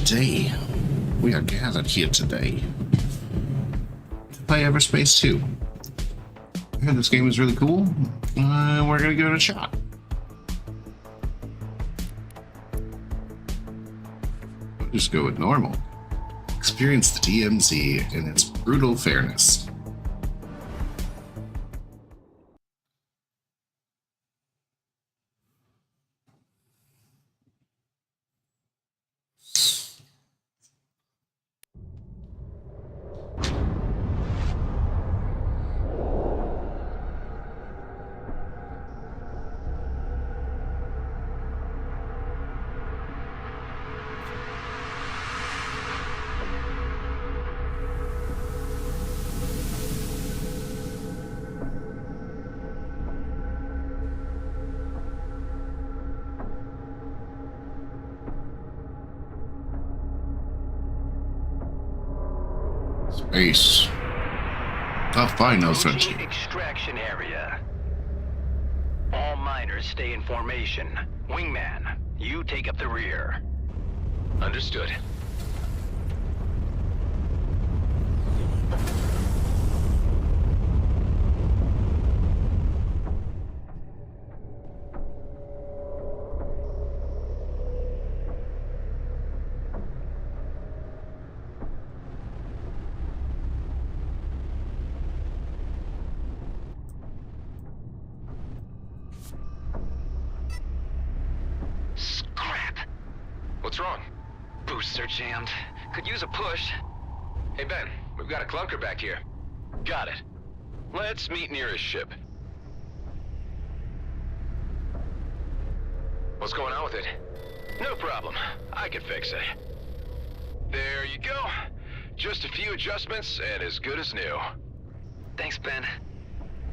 today we are gathered here today to play EVERSPACE 2. I heard this game is really cool. We're gonna give it a shot. I'll just go with normal. Experience the DMZ and its brutal fairness. Space. Tough find, no such. Extraction area. All miners stay in formation. Wingman, you take up the rear. Understood. What's wrong? Boosts are jammed. Could use a push. Hey Ben, we've got a clunker back here. Got it. Let's meet near his ship. What's going on with it? No problem. I can fix it. There you go. Just a few adjustments and as good as new. Thanks, Ben.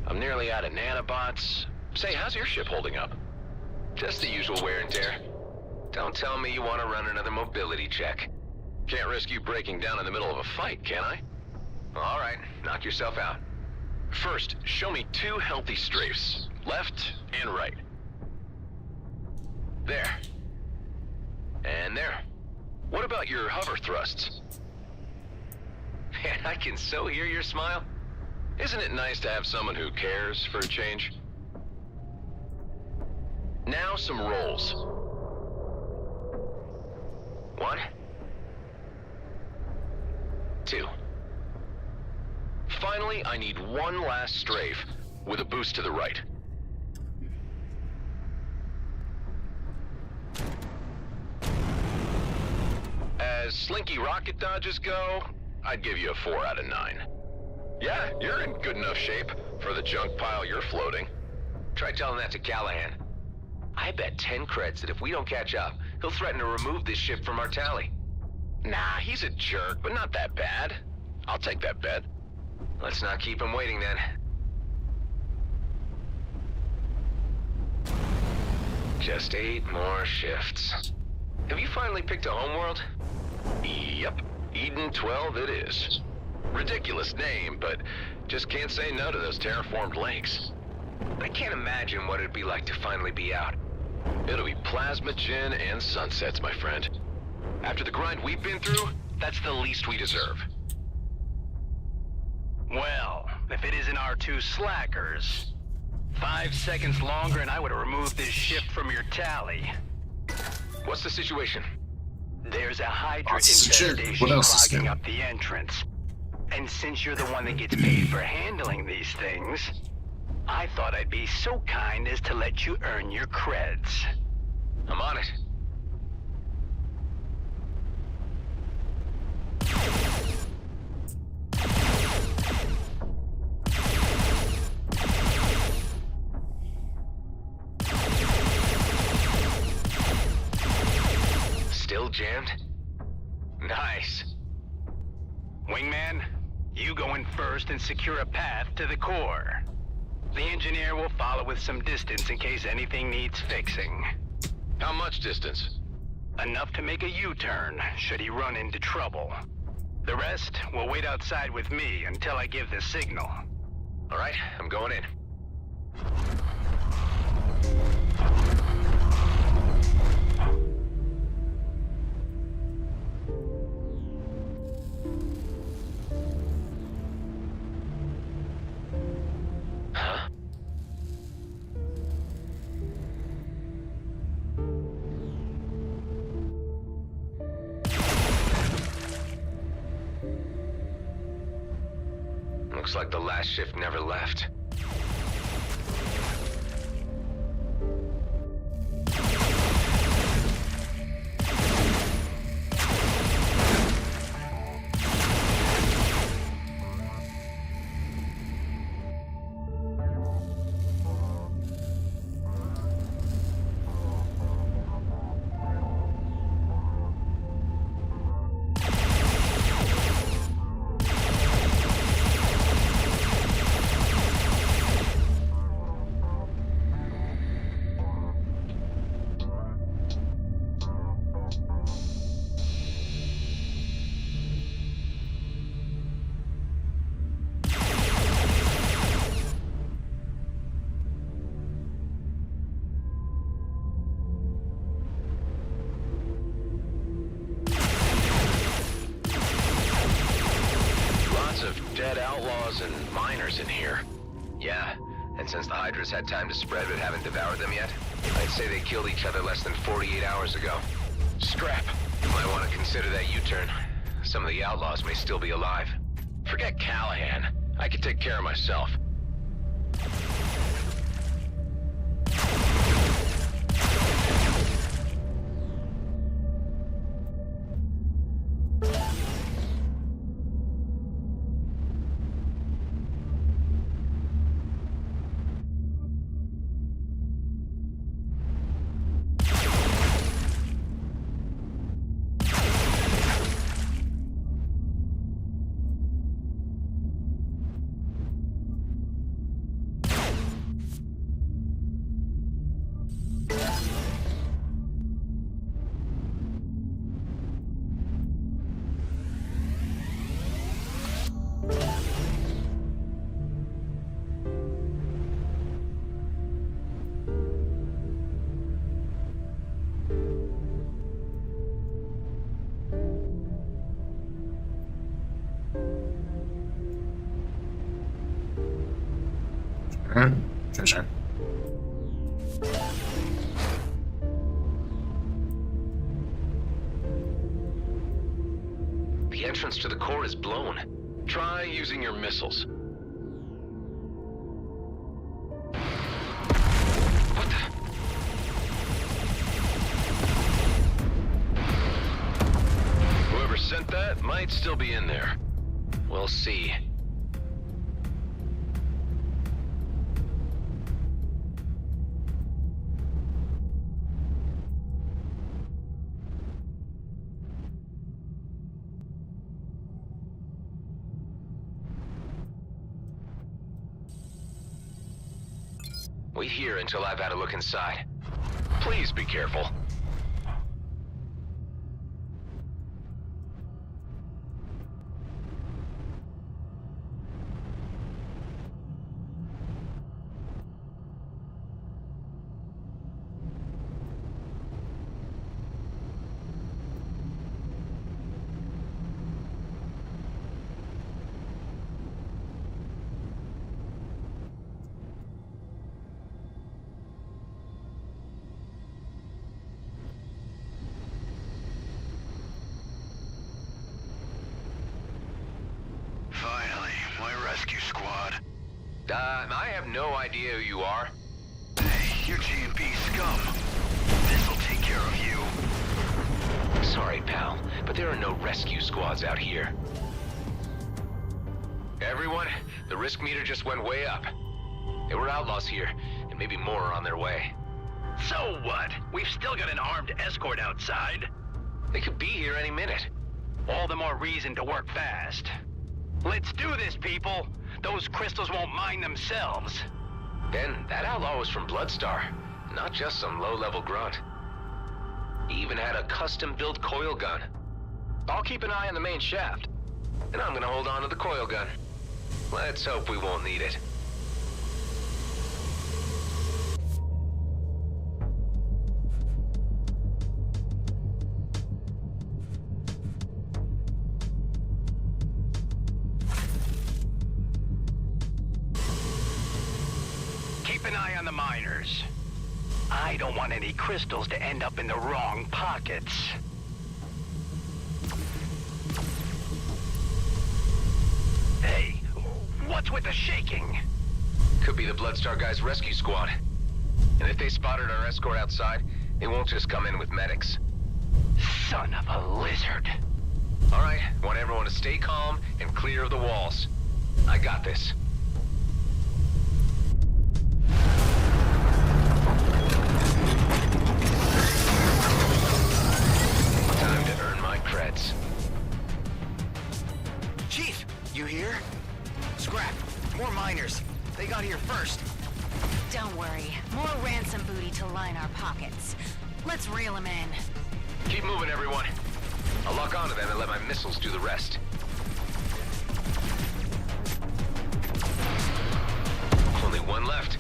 I'm nearly out of nanobots. Say, how's your ship holding up? Just the usual wear and tear. Don't tell me you want to run another mobility check. Can't risk you breaking down in the middle of a fight, can I? All right, knock yourself out. First, show me 2 healthy strafes, left and right. There. And there. What about your hover thrusts? Man, I can so hear your smile. Isn't it nice to have someone who cares for a change? Now some rolls. 1, 2. Finally, I need one last strafe with a boost to the right. As slinky rocket dodges go, I'd give you a 4 out of 9. Yeah, you're in good enough shape for the junk pile you're floating. Try telling that to Callahan. I bet 10 creds that if we don't catch up, he'll threaten to remove this ship from our tally. Nah, he's a jerk, but not that bad. I'll take that bet. Let's not keep him waiting then. Just 8 more shifts. Have you finally picked a homeworld? Yep, Eden 12 it is. Ridiculous name, but just can't say no to those terraformed lakes. I can't imagine what it'd be like to finally be out. It'll be plasma gin and sunsets, my friend. After the grind we've been through, that's the least we deserve. Well, if it isn't our 2 slackers. 5 seconds longer and I would have removed this ship from your tally. What's the situation? There's a Hydra What's the shit? infestation What else is clogging there? up the entrance. And since you're the one that gets paid for handling these things, I thought I'd be so kind as to let you earn your creds. I'm on it. Still jammed? Nice. Wingman, you go in first and secure a path to the core. The engineer will follow with some distance in case anything needs fixing. How much distance? Enough to make a U-turn, should he run into trouble. The rest will wait outside with me until I give the signal. All right, I'm going in. Looks like the last shift never left. Dead outlaws and miners in here. Yeah, and since the Hydras had time to spread but haven't devoured them yet, I'd say they killed each other less than 48 hours ago. Scrap. Might want to consider that U-turn. Some of the outlaws may still be alive. Forget Callahan. I can take care of myself. Sure. The entrance to the core is blown. Try using your missiles. What the? Whoever sent that might still be in there. We'll see. Wait here until I've had a look inside. Please be careful. Finally, my rescue squad. I have no idea who you are. Hey, you're G&B scum. This'll take care of you. Sorry, pal, but there are no rescue squads out here. Everyone, the risk meter just went way up. There were outlaws here, and maybe more are on their way. So what? We've still got an armed escort outside. They could be here any minute. All the more reason to work fast. Let's do this, people. Those crystals won't mind themselves. Ben, that outlaw was from Bloodstar, not just some low-level grunt. He even had a custom-built coil gun. I'll keep an eye on the main shaft, and I'm gonna hold on to the coil gun. Let's hope we won't need it. Keep an eye on the miners. I don't want any crystals to end up in the wrong pockets. Hey, what shaking? Could be the Bloodstar guys' rescue squad. And if they spotted our escort outside, they won't just come in with medics. Son of a lizard. All right, want everyone to stay calm and clear of the walls. I got this. Time to earn my creds. Chief, you here? Scrap. More miners. They got here first. Don't worry. More ransom booty to line our pockets. Let's reel them in. Keep moving, everyone. I'll lock onto them and let my missiles do the rest. Only one left.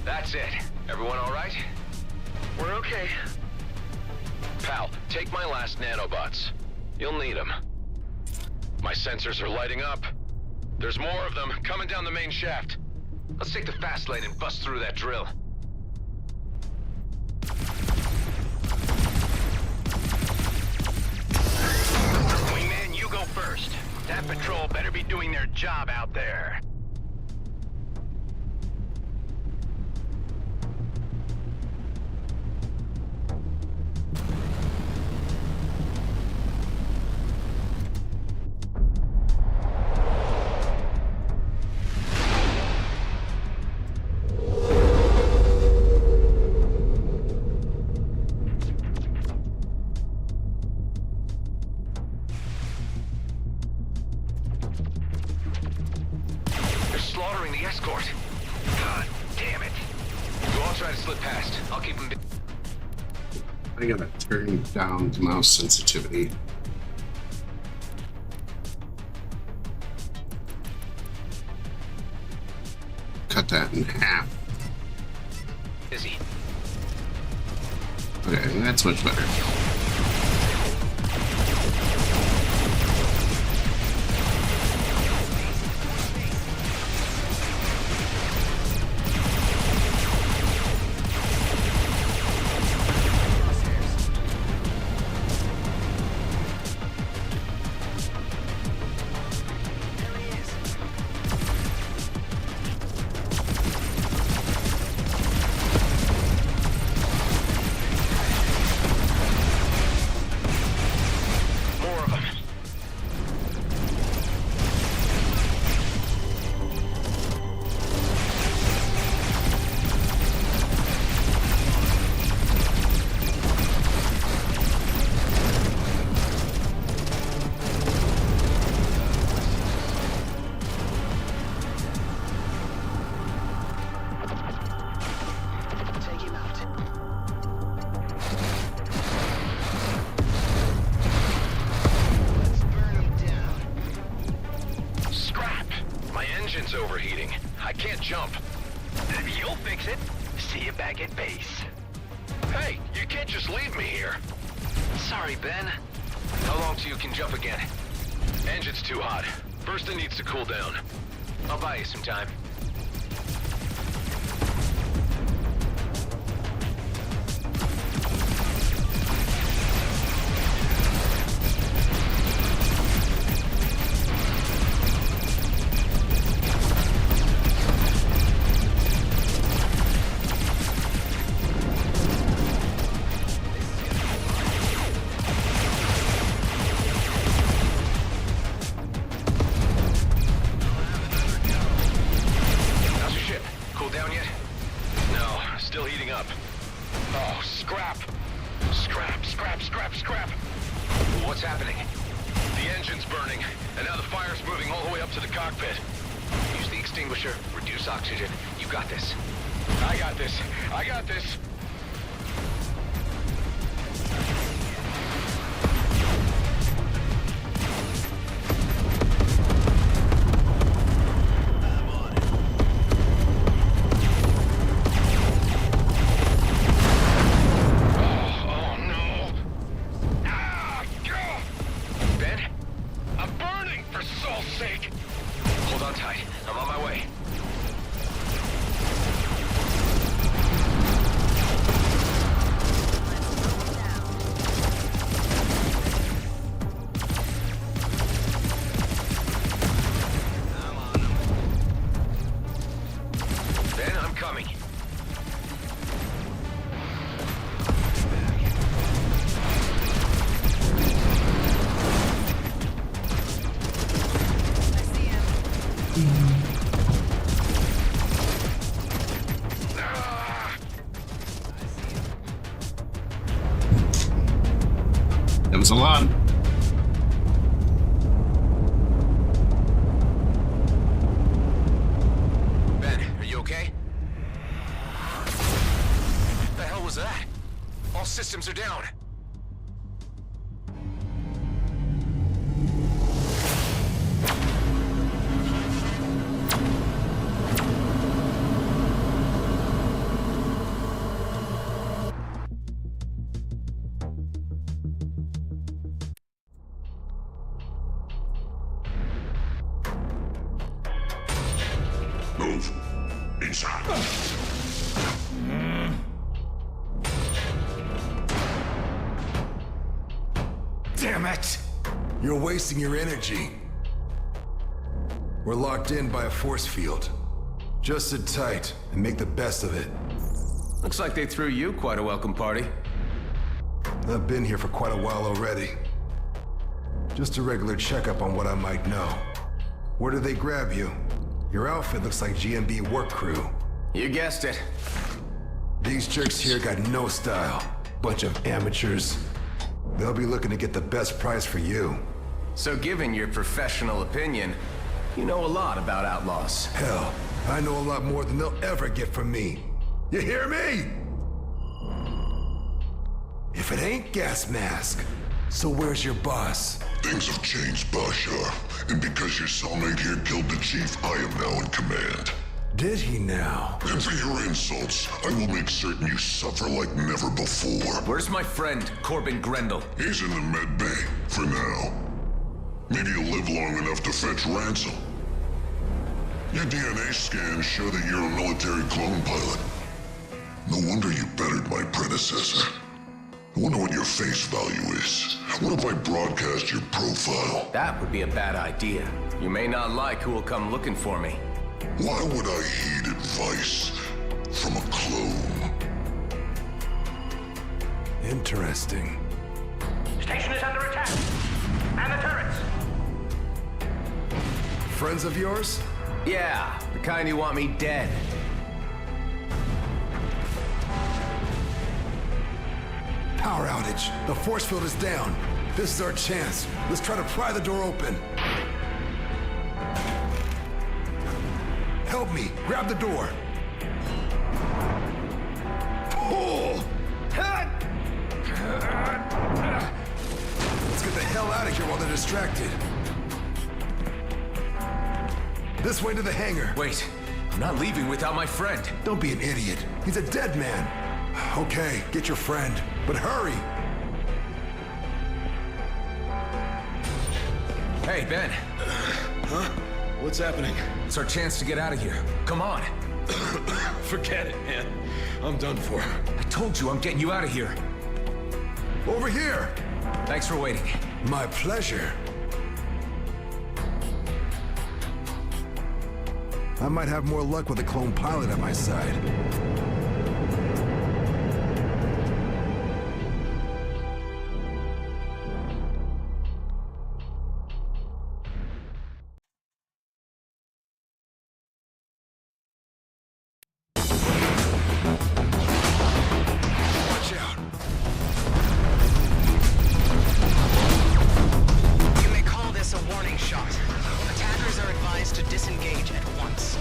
That's it. Everyone all right? We're okay. Pal, take my last nanobots. You'll need them. My sensors are lighting up. There's more of them coming down the main shaft. Let's take the fast lane and bust through that drill. Wingman, you go first. That patrol better be doing their job out there. Slaughtering the escort. God damn it. You all try to slip past. I'll keep them. I gotta turn down the mouse sensitivity. Cut that in half. Busy. Okay, that's much better. Overheating. I can't jump. You'll fix it. See you back at base. Hey, you can't just leave me here. Sorry, Ben. How long till you can jump again? Engine's too hot. First it needs to cool down. I'll buy you some time. What's happening? The engine's burning, and now the fire's moving all the way up to the cockpit. Use the extinguisher, reduce oxygen. You got this. I got this. I got this. It was a lot. Ben, are you okay? What the hell was that? All systems are down. Move. Inside. Damn it! You're wasting your energy. We're locked in by a force field. Just sit tight and make the best of it. Looks like they threw you quite a welcome party. I've been here for quite a while already. Just a regular checkup on what I might know. Where did they grab you? Your outfit looks like GMB work crew. You guessed it. These jerks here got no style. Bunch of amateurs. They'll be looking to get the best price for you. So given your professional opinion, you know a lot about outlaws. Hell, I know a lot more than they'll ever get from me. You hear me? If it ain't Gas Mask, so where's your boss? Things have changed, Bashar. And because your cellmate here killed the chief, I am now in command. Did he now? And for your insults, I will make certain you suffer like never before. Where's my friend, Corbin Grendel? He's in the med bay, for now. Maybe you'll live long enough to fetch ransom. Your DNA scans show that you're a military clone pilot. No wonder you bettered my predecessor. I wonder what your face value is. What if I broadcast your profile? That would be a bad idea. You may not like who will come looking for me. Why would I heed advice from a clone? Interesting. Station is under attack. And the turrets. Friends of yours? Yeah, the kind who want me dead. Power outage. The force field is down. This is our chance. Let's try to pry the door open. Help me. Grab the door. Pull! Let's get the hell out of here while they're distracted. This way to the hangar. Wait, I'm not leaving without my friend. Don't be an idiot. He's a dead man. Okay, get your friend, but hurry. Hey, Ben. Huh? What's happening? It's our chance to get out of here. Come on. Forget it, man. I'm done for. I told you I'm getting you out of here. Over here. Thanks for waiting. My pleasure. I might have more luck with a clone pilot at my side. Watch out. You may call this a warning shot. Attackers are advised to disengage at once.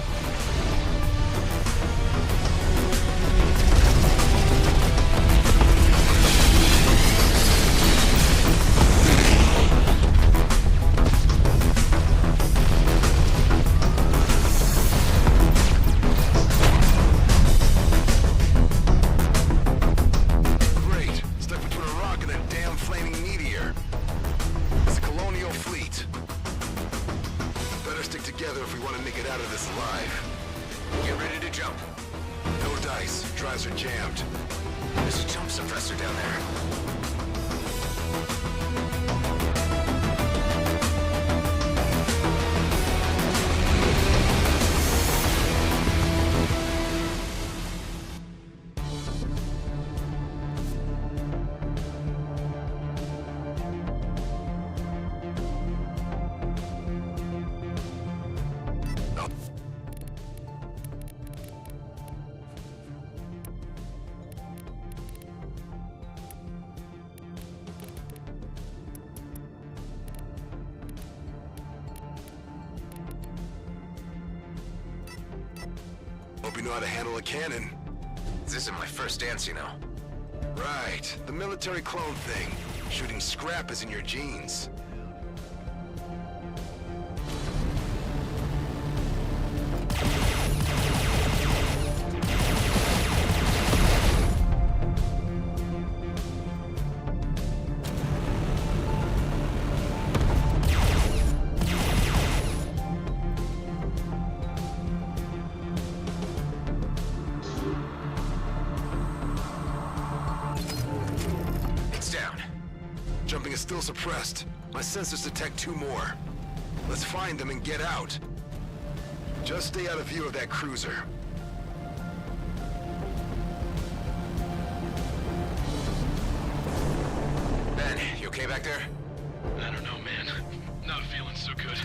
Great. Stuck between a rock and a damn flaming meteor. It's a colonial fleet. Better stick together if we want to make it out of this alive. Get ready to jump. No dice. Drives are jammed. There's a jump suppressor down there. you know how to handle a cannon. This isn't my first dance, you know. Right, the military clone thing. Shooting scrap is in your genes. Jumping is still suppressed. My sensors detect 2 more. Let's find them and get out. Just stay out of view of that cruiser. Ben, you okay back there? I don't know, man. Not feeling so good.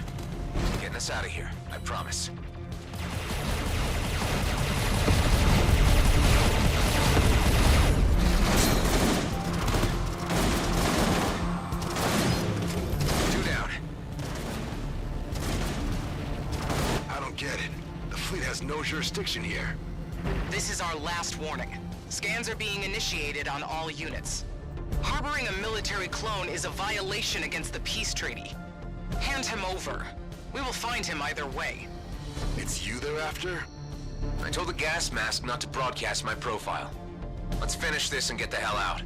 Getting us out of here, I promise. No jurisdiction here. This is our last warning. Scans are being initiated on all units. Harboring a military clone is a violation against the peace treaty. Hand him over. We will find him either way. It's you they're after? I told the gas mask not to broadcast my profile. Let's finish this and get the hell out.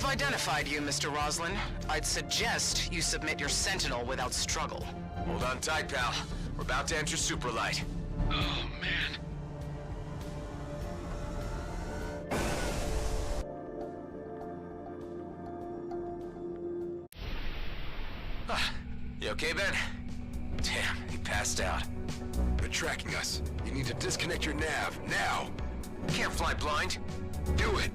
Identified you, Mr. Roslin. I'd suggest you submit your sentinel without struggle. Hold on tight, pal. We're about to enter Superlight. Oh, man. You okay, Ben? Damn, he passed out. They're tracking us. You need to disconnect your nav, now! Can't fly blind. Do it!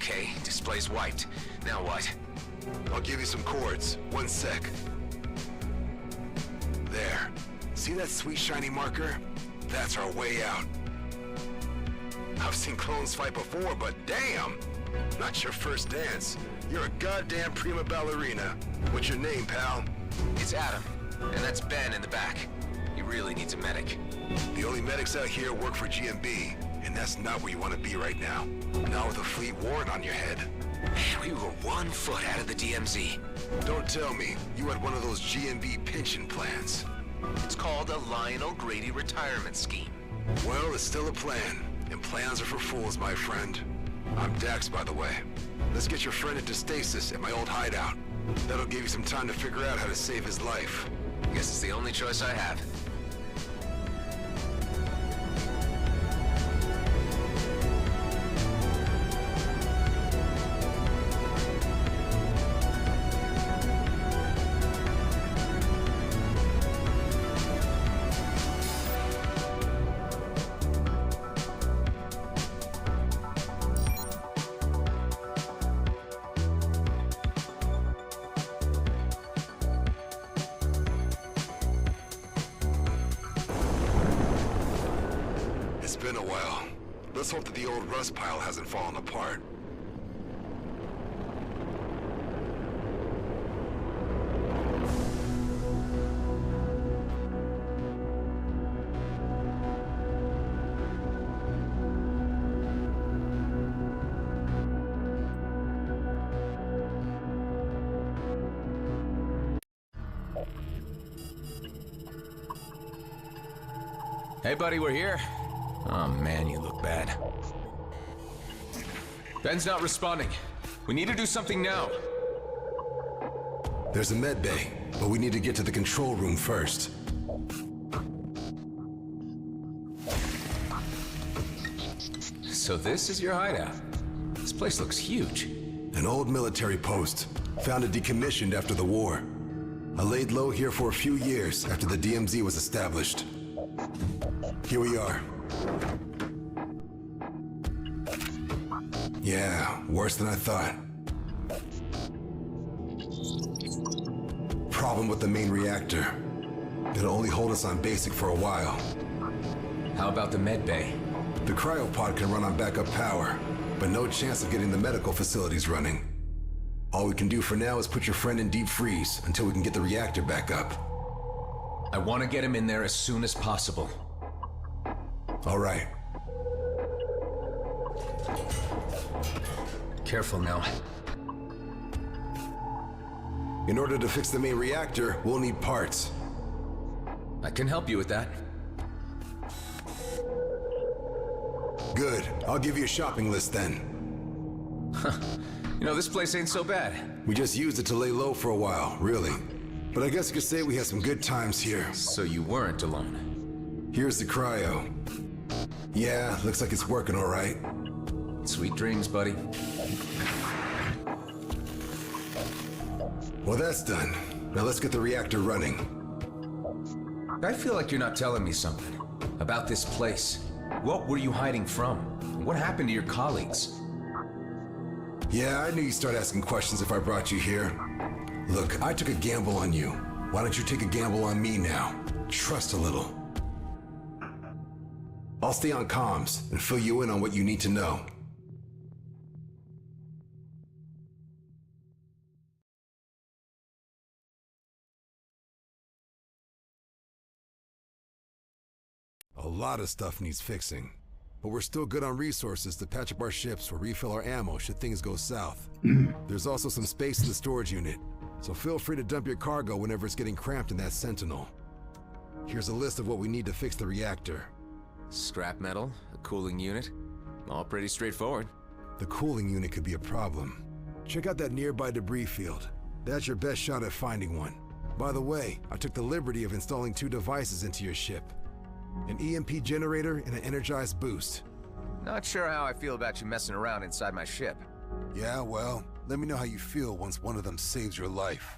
Okay, display's wiped. Now what? I'll give you some chords. 1 sec. There. See that sweet shiny marker? That's our way out. I've seen clones fight before, but damn! Not your first dance. You're a goddamn prima ballerina. What's your name, pal? It's Adam. And that's Ben in the back. He really needs a medic. The only medics out here work for GMB, and that's not where you want to be right now. Not with a fleet warrant on your head. Man, we were 1 foot out of the DMZ. Don't tell me you had one of those GMB pension plans. It's called a Lionel Grady retirement scheme. Well, it's still a plan, and plans are for fools, my friend. I'm Dax, by the way. Let's get your friend into stasis at my old hideout. That'll give you some time to figure out how to save his life. Guess it's the only choice I have. It's been a while. Let's hope that the old rust pile hasn't fallen apart. Hey buddy, we're here. Oh man, you look bad. Ben's not responding. We need to do something now. There's a med bay, but we need to get to the control room first. So this is your hideout. This place looks huge. An old military post, founded decommissioned after the war. I laid low here for a few years after the DMZ was established. Here we are. Yeah, worse than I thought. Problem with the main reactor. It'll only hold us on basic for a while. How about the med bay? The cryopod can run on backup power, but no chance of getting the medical facilities running. All we can do for now is put your friend in deep freeze until we can get the reactor back up. I want to get him in there as soon as possible. All right. Careful now. In order to fix the main reactor, we'll need parts. I can help you with that. Good. I'll give you a shopping list then. You know, this place ain't so bad. We just used it to lay low for a while, really. But I guess you could say we had some good times here. So you weren't alone. Here's the cryo. Yeah, looks like it's working all right. Sweet dreams, buddy. Well, that's done. Now let's get the reactor running. I feel like you're not telling me something about this place. What were you hiding from? What happened to your colleagues? Yeah, I knew you'd start asking questions if I brought you here. Look, I took a gamble on you. Why don't you take a gamble on me now? Trust a little. I'll stay on comms and fill you in on what you need to know. A lot of stuff needs fixing, but we're still good on resources to patch up our ships or refill our ammo should things go south. There's also some space in the storage unit, so feel free to dump your cargo whenever it's getting cramped in that Sentinel. Here's a list of what we need to fix the reactor. Scrap metal, a cooling unit, all pretty straightforward. The cooling unit could be a problem. Check out that nearby debris field. That's your best shot at finding one. By the way, I took the liberty of installing 2 devices into your ship. An EMP generator and an energized boost. Not sure how I feel about you messing around inside my ship. Yeah, well, let me know how you feel once one of them saves your life.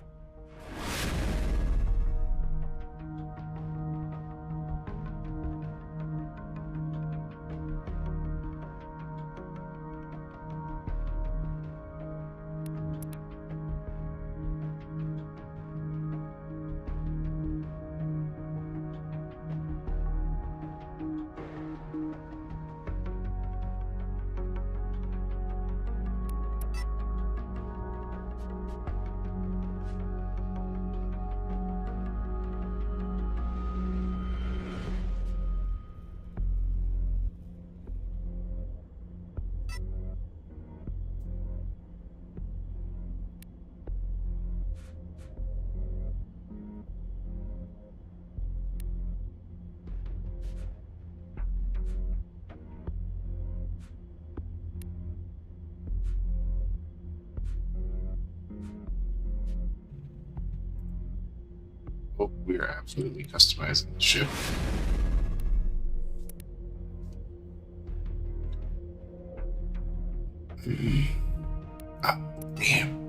Oh, we are absolutely customizing the ship. Ah, damn.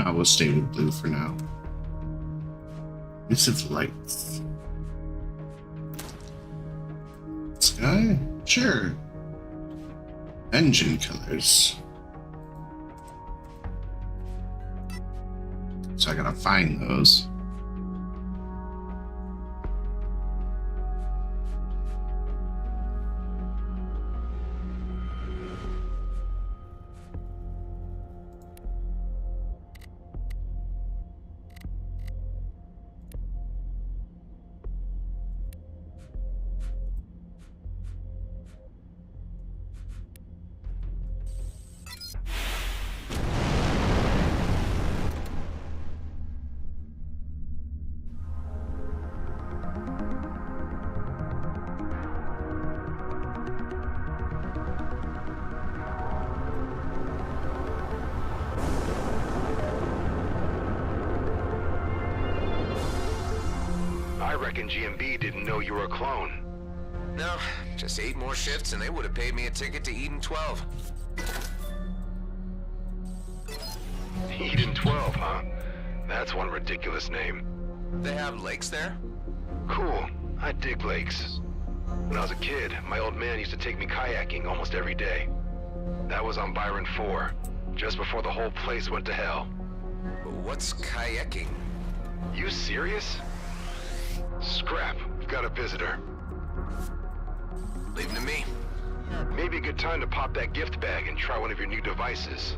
I will stay with blue for now. This is lights. Sky? Sure. Engine colors. So I gotta find those. reckon GMB didn't know you were a clone. No, just 8 more shifts and they would have paid me a ticket to Eden 12. Eden 12, huh? That's one ridiculous name. They have lakes there? Cool. I dig lakes. When I was a kid, my old man used to take me kayaking almost every day. That was on Byron 4, just before the whole place went to hell. What's kayaking? You serious? Scrap, we've got a visitor. Leave it to me. Maybe a good time to pop that gift bag and try one of your new devices.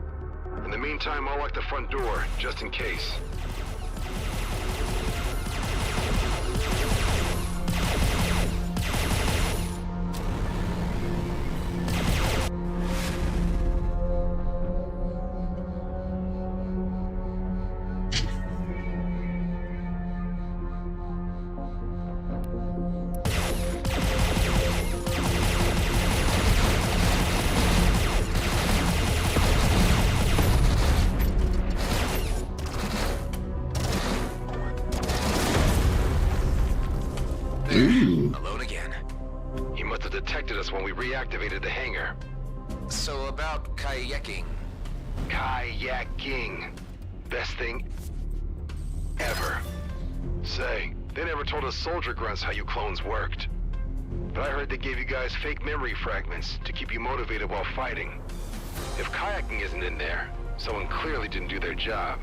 In the meantime, I'll lock the front door, just in case. Alone again. He must have detected us when we reactivated the hangar. So about kayaking. Kayaking. Best thing ever. Say, they never told us soldier grunts how you clones worked. But I heard they gave you guys fake memory fragments to keep you motivated while fighting. If kayaking isn't in there, someone clearly didn't do their job.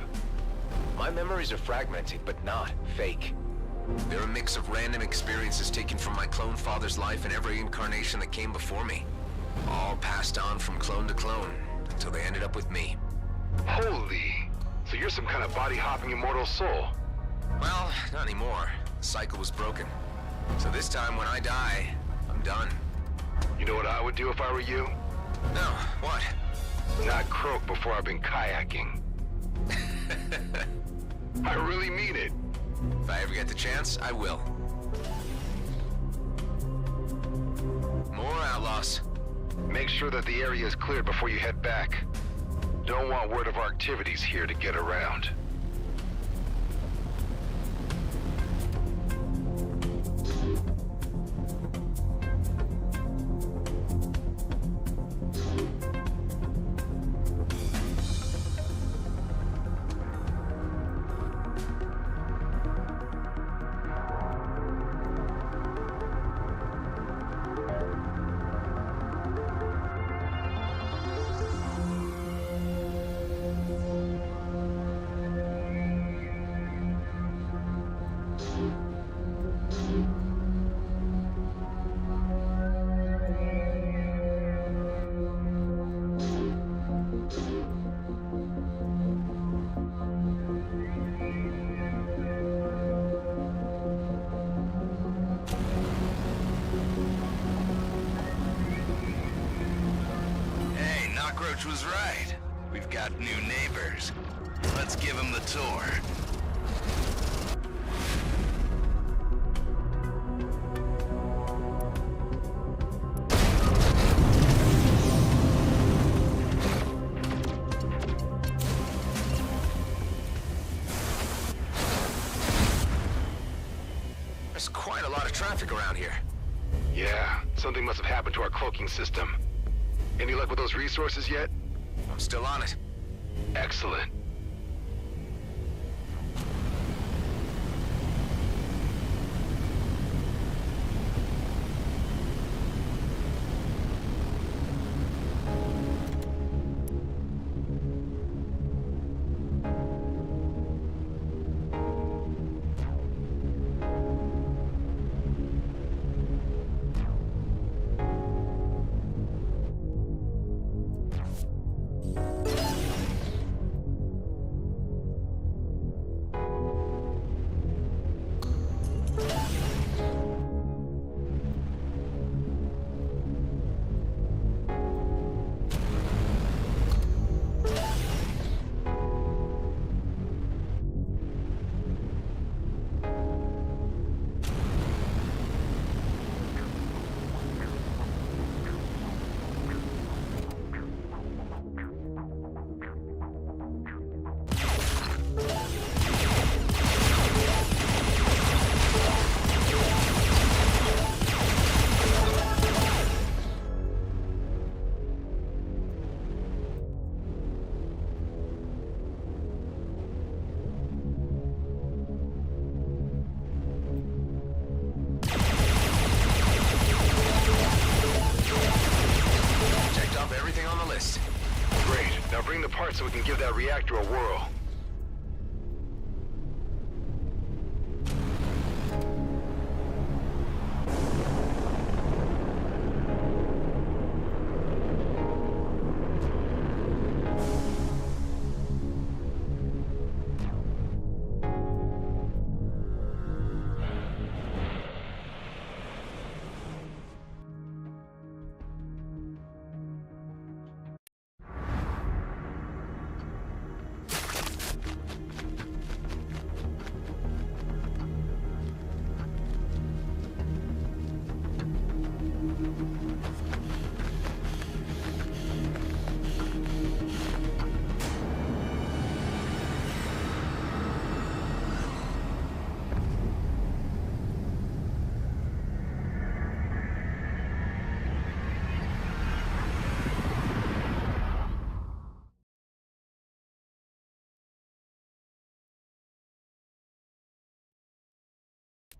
My memories are fragmented, but not fake. They're a mix of random experiences taken from my clone father's life and every incarnation that came before me. All passed on from clone to clone, until they ended up with me. Holy! So you're some kind of body-hopping immortal soul. Well, not anymore. The cycle was broken. So this time when I die, I'm done. You know what I would do if I were you? No, what? Not croak before I've been kayaking. I really mean it. If I ever get the chance, I will. More outlaws. Make sure that the area is cleared before you head back. Don't want word of our activities here to get around. Cockroach was right. We've got new neighbors. Let's give them the tour. There's quite a lot of traffic around here. Yeah, something must have happened to our cloaking system. Any luck with those resources yet? I'm still on it. Excellent. parts so we can give that reactor a whirl.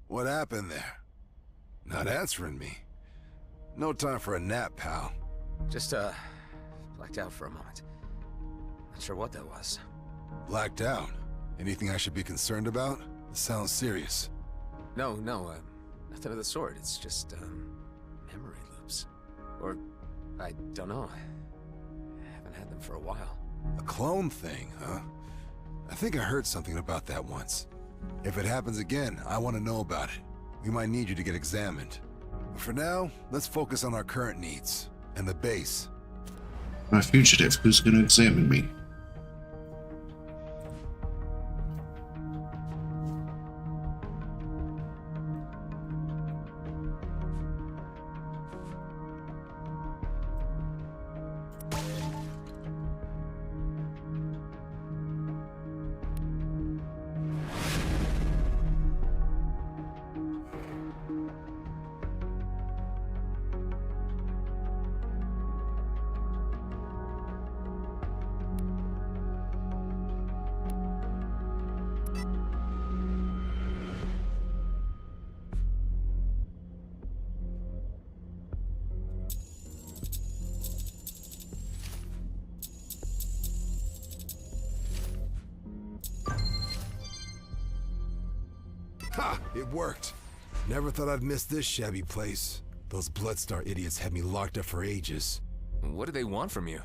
What happened there? Not answering me. No time for a nap, pal. Just, blacked out for a moment. Not sure what that was. Blacked out? Anything I should be concerned about? It sounds serious. No, nothing of the sort. It's just, memory loops. Or, I don't know. I haven't had them for a while. A clone thing, huh? I think I heard something about that once. If it happens again, I want to know about it. We might need you to get examined. But for now, let's focus on our current needs and the base. My fugitive, who's going to examine me? Ha! It worked. Never thought I'd miss this shabby place. Those Bloodstar idiots had me locked up for ages. What do they want from you?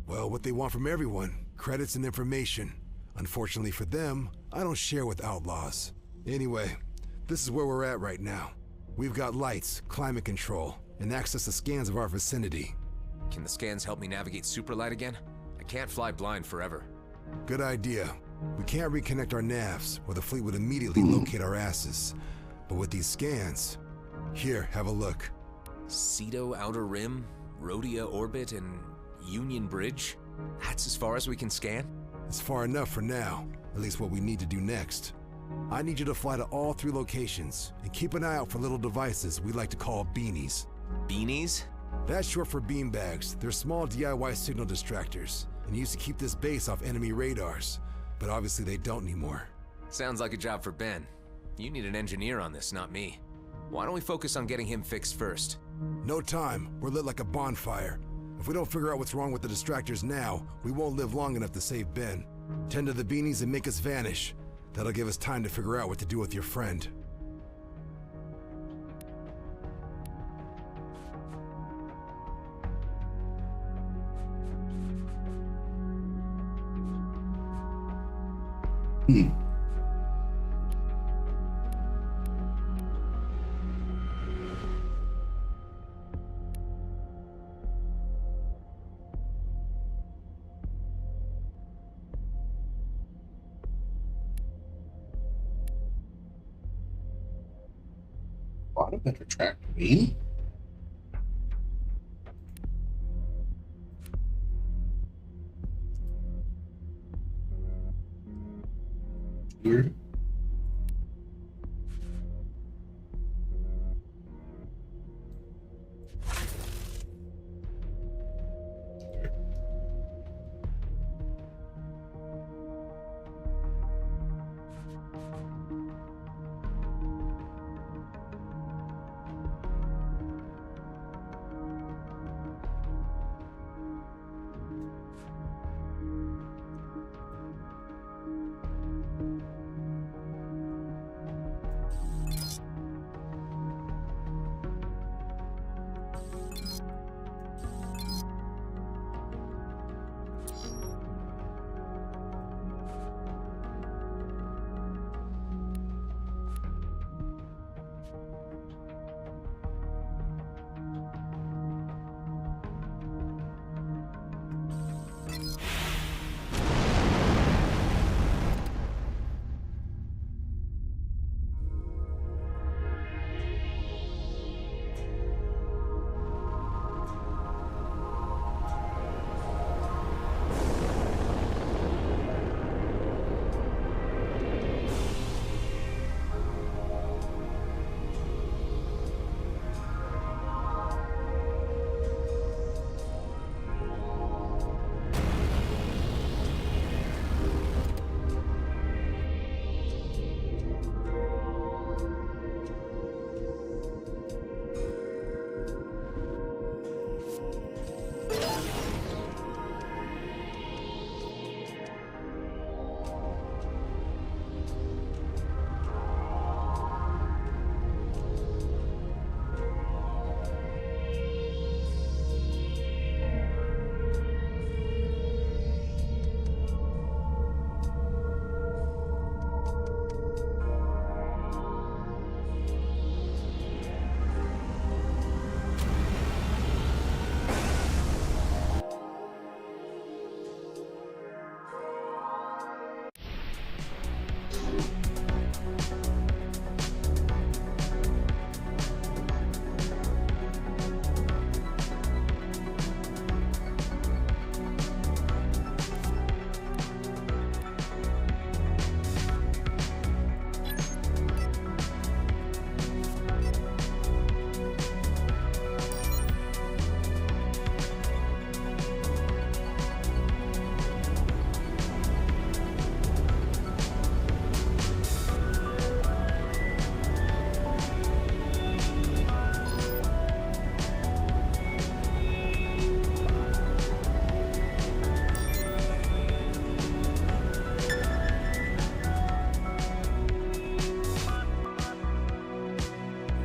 Well, what they want from everyone. Credits and information. Unfortunately for them, I don't share with outlaws. Anyway, this is where we're at right now. We've got lights, climate control, and access to scans of our vicinity. Can the scans help me navigate Superlight again? I can't fly blind forever. Good idea. We can't reconnect our navs, or the fleet would immediately locate our asses. But with these scans... Here, have a look. Cedo Outer Rim, Rhodia Orbit, and Union Bridge? That's as far as we can scan? It's far enough for now, at least what we need to do next. I need you to fly to all 3 locations, and keep an eye out for little devices we like to call beanies. Beanies? That's short for beanbags. They're small DIY signal distractors, and used to keep this base off enemy radars. But obviously they don't anymore. Sounds like a job for Ben. You need an engineer on this, not me. Why don't we focus on getting him fixed first? No time. We're lit like a bonfire. If we don't figure out what's wrong with the distractors now, we won't live long enough to save Ben. Tend to the beanies and make us vanish. That'll give us time to figure out what to do with your friend. Bought a better track me. Weird.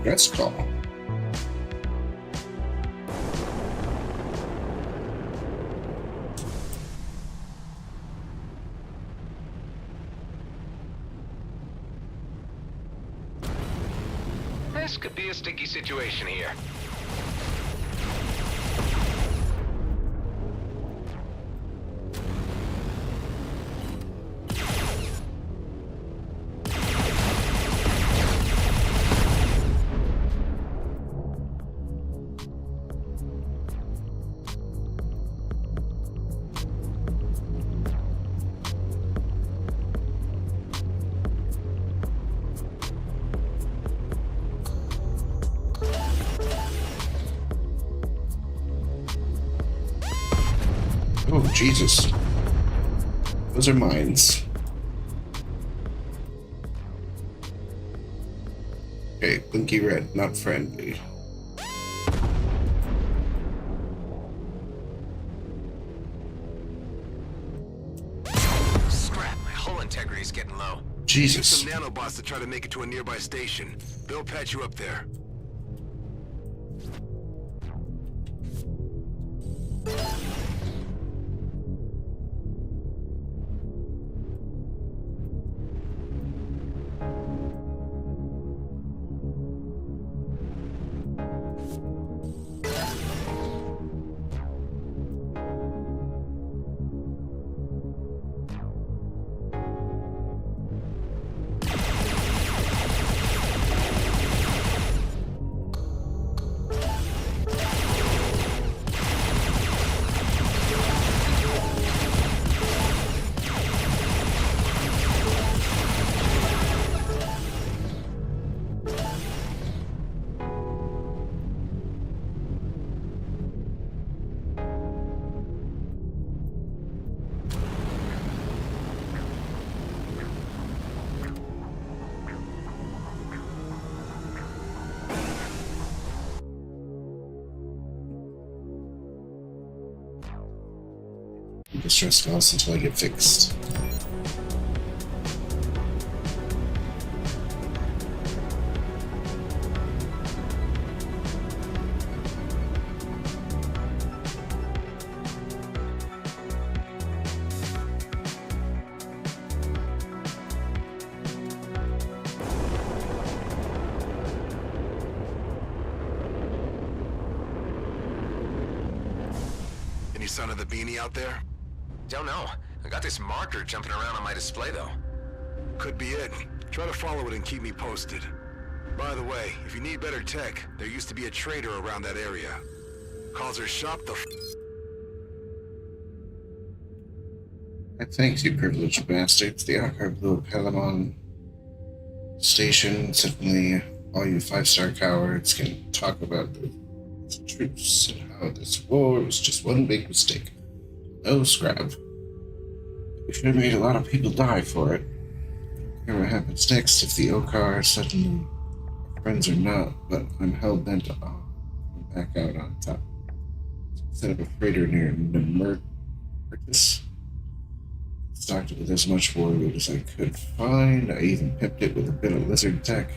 Dress call. This could be a sticky situation here. Oh, Jesus. Those are mines. Okay, blinky red, not friendly. Scrap, my hull integrity's getting low. Jesus. Some nanobots to try to make it to a nearby station. They'll patch you up there. Distress calls until I get fixed. Any sign of the beanie out there? Don't know. I got this marker jumping around on my display, though. Could be it. Try to follow it and keep me posted. By the way, if you need better tech, there used to be a trader around that area. Calls her shop the Thank you, privileged bastards. The Archive Blue Palamon Station. Certainly, all you 5-star cowards can talk about the truce and how this war was just one big mistake. No scrap. We should have made a lot of people die for it. I don't care what happens next if the Okar suddenly are friends or not, but I'm hell-bent on coming back out on top. Set up a freighter near Nemertis. Stocked it with as much warwood as I could find. I even pipped it with a bit of lizard tech.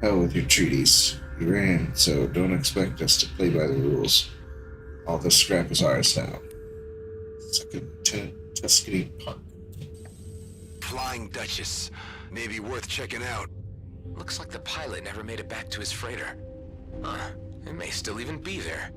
Hell with your treaties. We ran, so don't expect us to play by the rules. All this scrap is ours now. Second Lieutenant Tuscany Park. Flying Duchess. Maybe worth checking out. Looks like the pilot never made it back to his freighter. It may still even be there.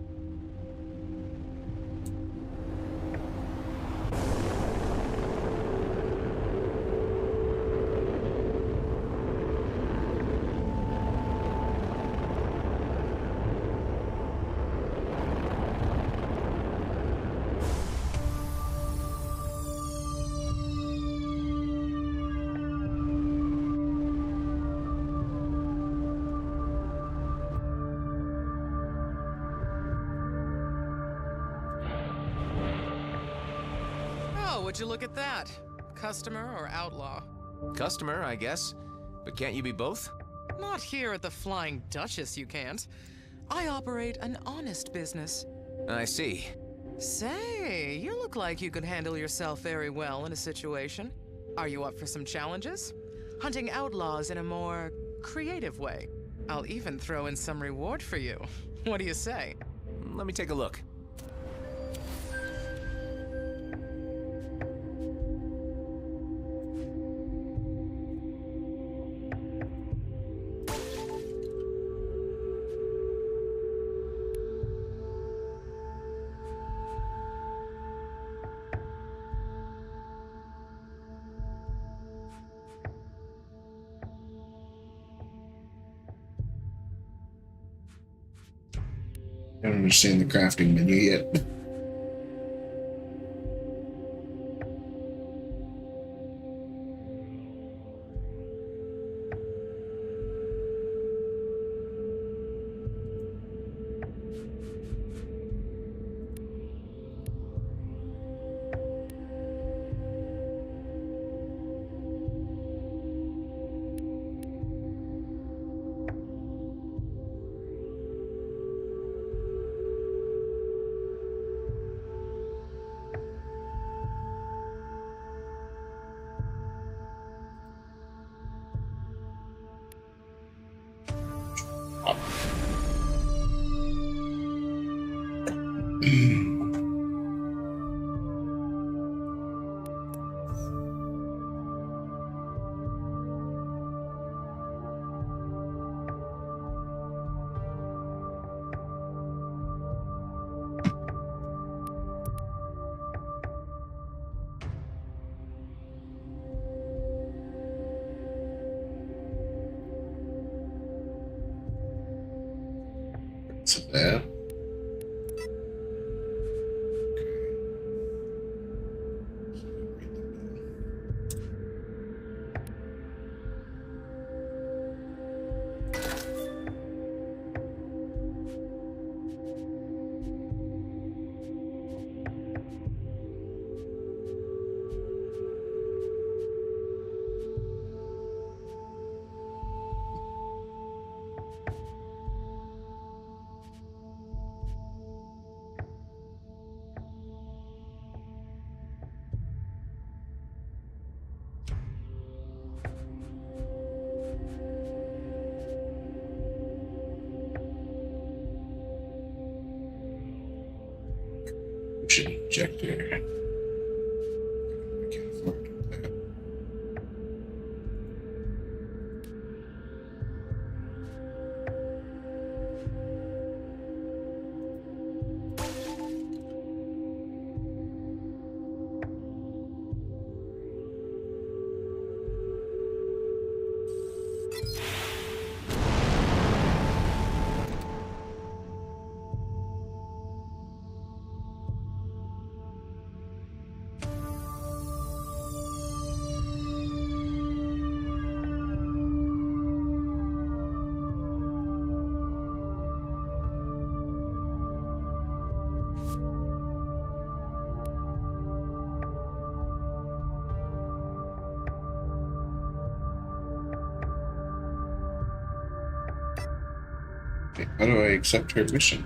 Would you look at that? Customer or outlaw? Customer, I guess. But can't you be both? Not here at the Flying Duchess, you can't. I operate an honest business. I see. Say, you look like you could handle yourself very well in a situation. Are you up for some challenges? Hunting outlaws in a more creative way. I'll even throw in some reward for you. What do you say? Let me take a look. I don't understand the crafting menu yet. It's bad. Ocean injector. I can't afford that. Okay, how do I accept her mission?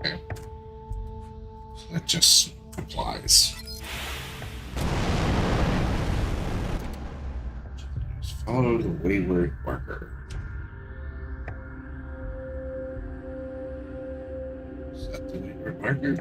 Okay. So that just applies. Just follow the wayward marker. Is that the wayward marker?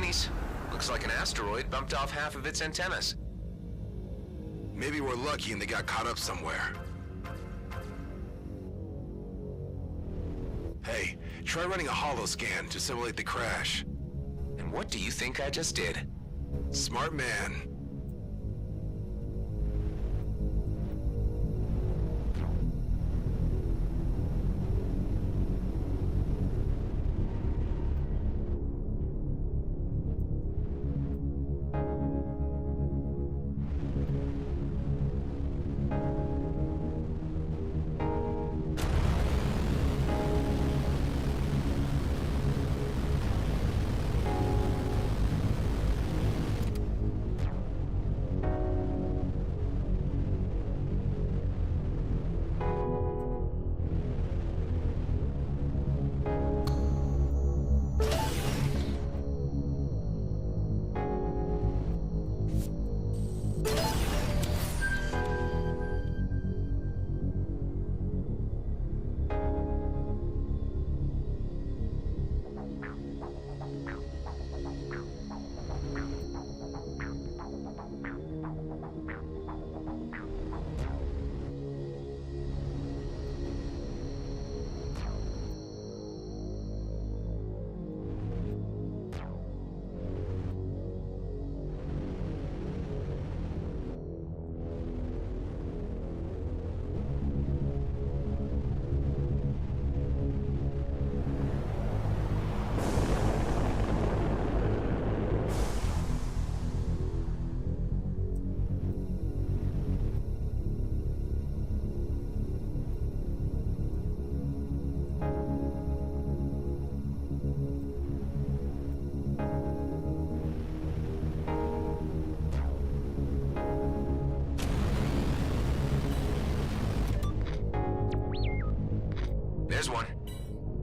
beanies. Looks like an asteroid bumped off half of its antennas. Maybe we're lucky and they got caught up somewhere. Hey, try running a holo scan to simulate the crash. And what do you think I just did? Smart man. There's one.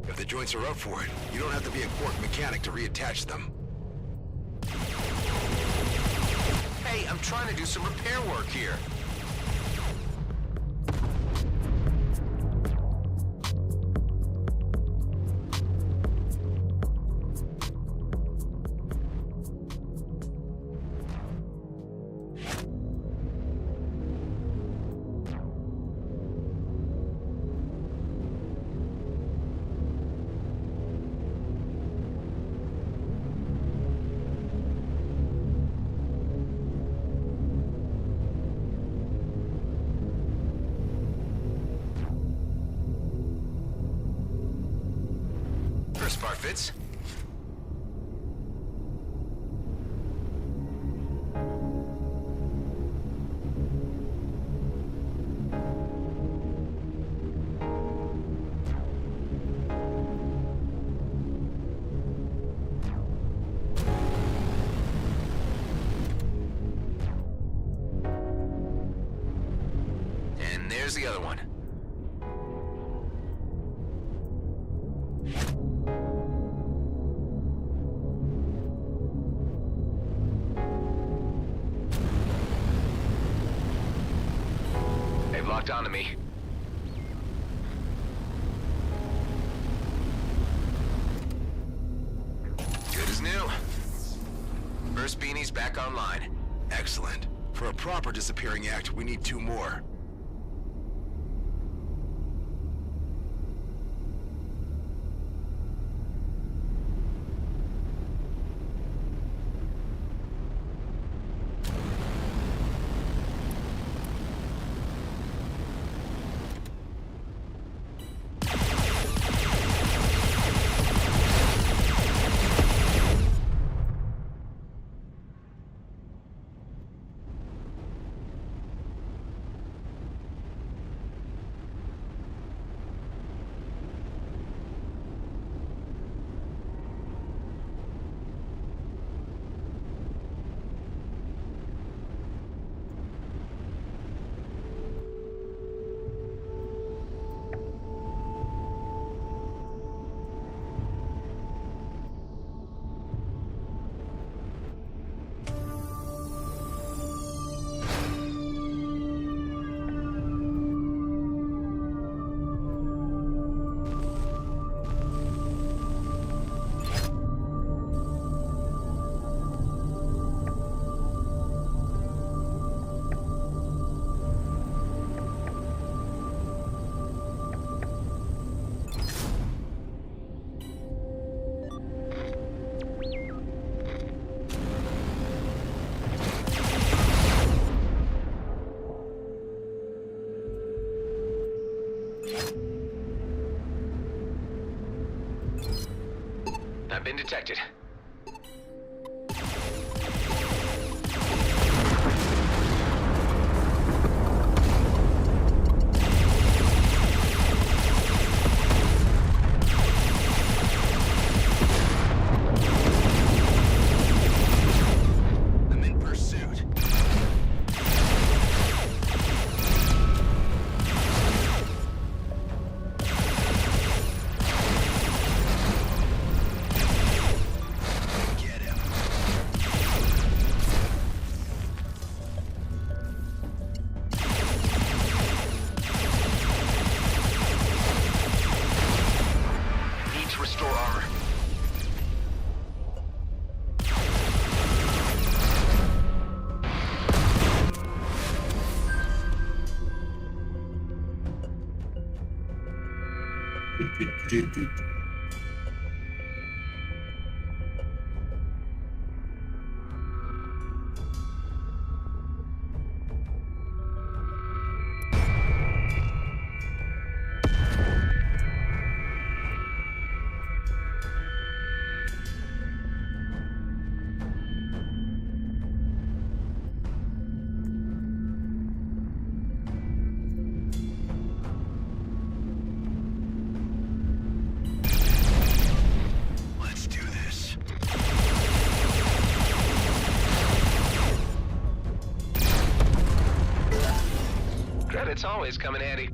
If the joints are up for it, you don't have to be a quirk mechanic to reattach them. Hey, I'm trying to do some repair work here. First part fits. And there's the other one. They've locked onto me. Good as new. First beanie's back online. Excellent. For a proper disappearing act, we need 2 more. been detected. I'm in pursuit. Get him. Need to restore armor. Let's do this. Credits always come in handy.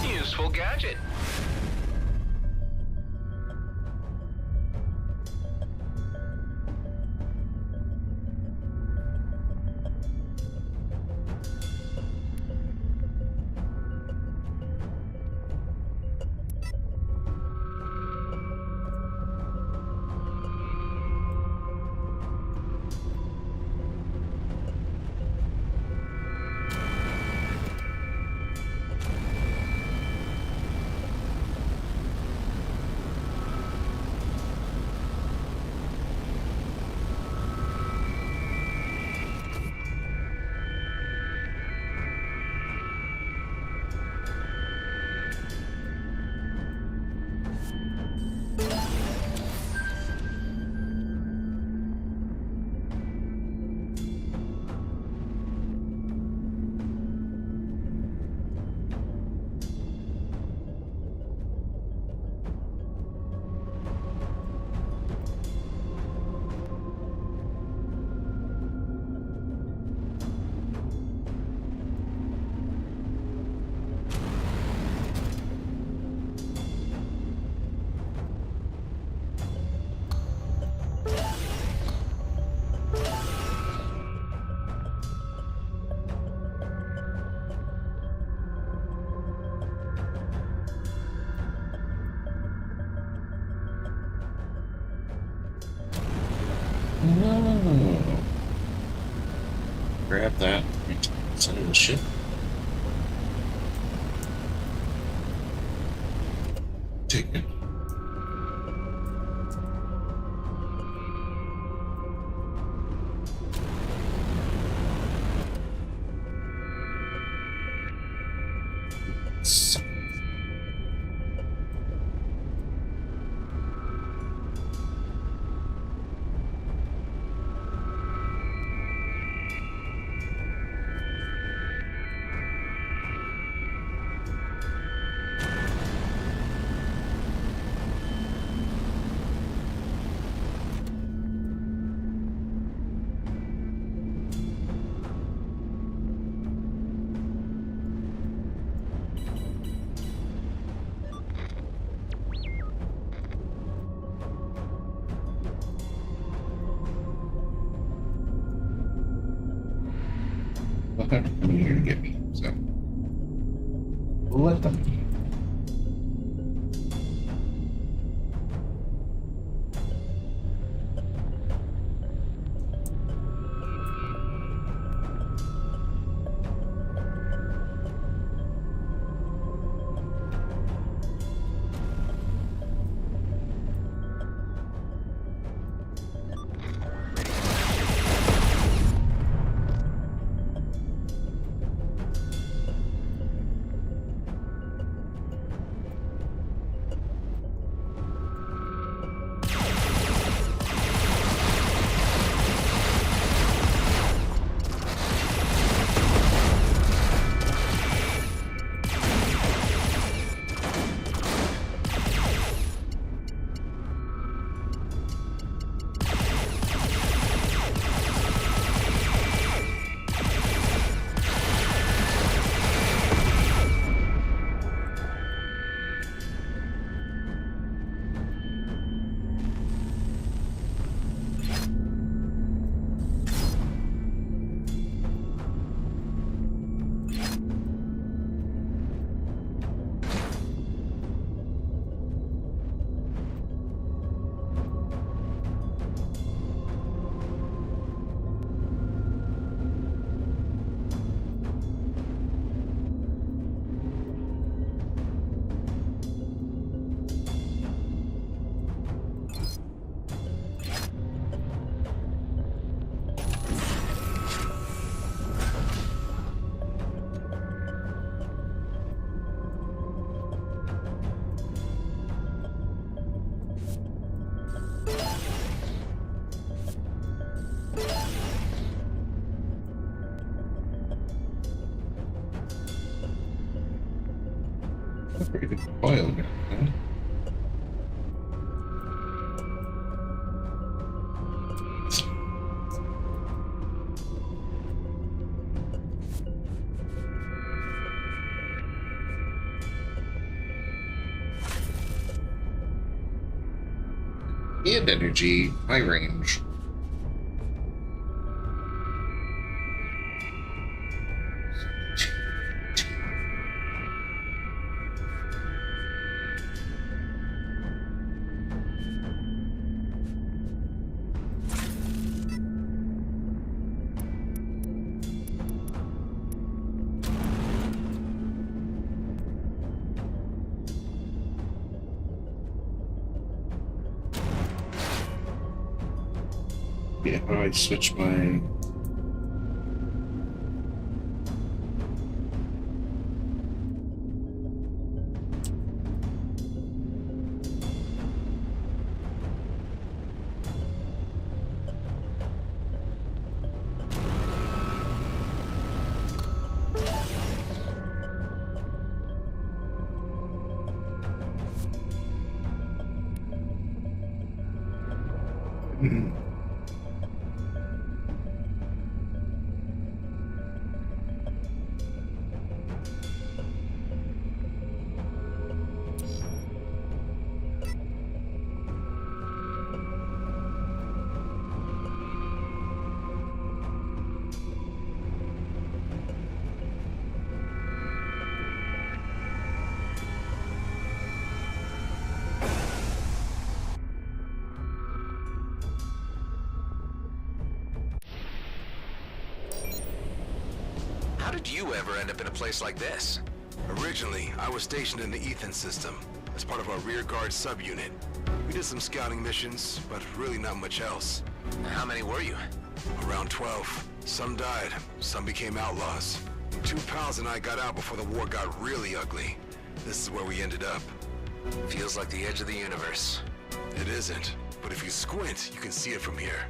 Useful gadget. Grab that. Send it to the ship. Take it. They're coming here to get me, so we'll let them. Oil gun, huh? And energy, high range. Yeah, how do I switch my... How did you ever end up in a place like this? Originally, I was stationed in the Ethan system as part of our rear guard subunit. We did some scouting missions, but really not much else. How many were you? Around 12. Some died, some became outlaws. 2 pals and I got out before the war got really ugly. This is where we ended up. Feels like the edge of the universe. It isn't, but if you squint, you can see it from here.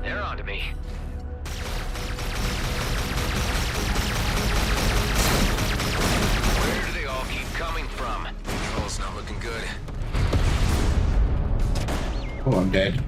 They're onto me. Where do they all keep coming from? Control's not looking good. Oh, I'm dead.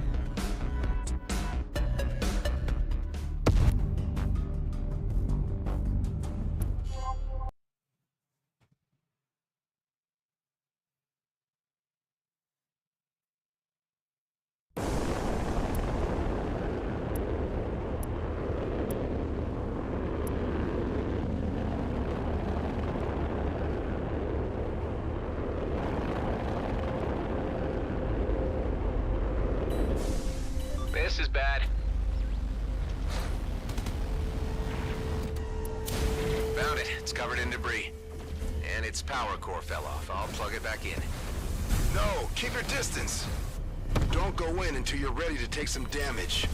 This is bad. Found it. It's covered in debris. And its power core fell off. I'll plug it back in. No, keep your distance. Don't go in until you're ready to take some damage.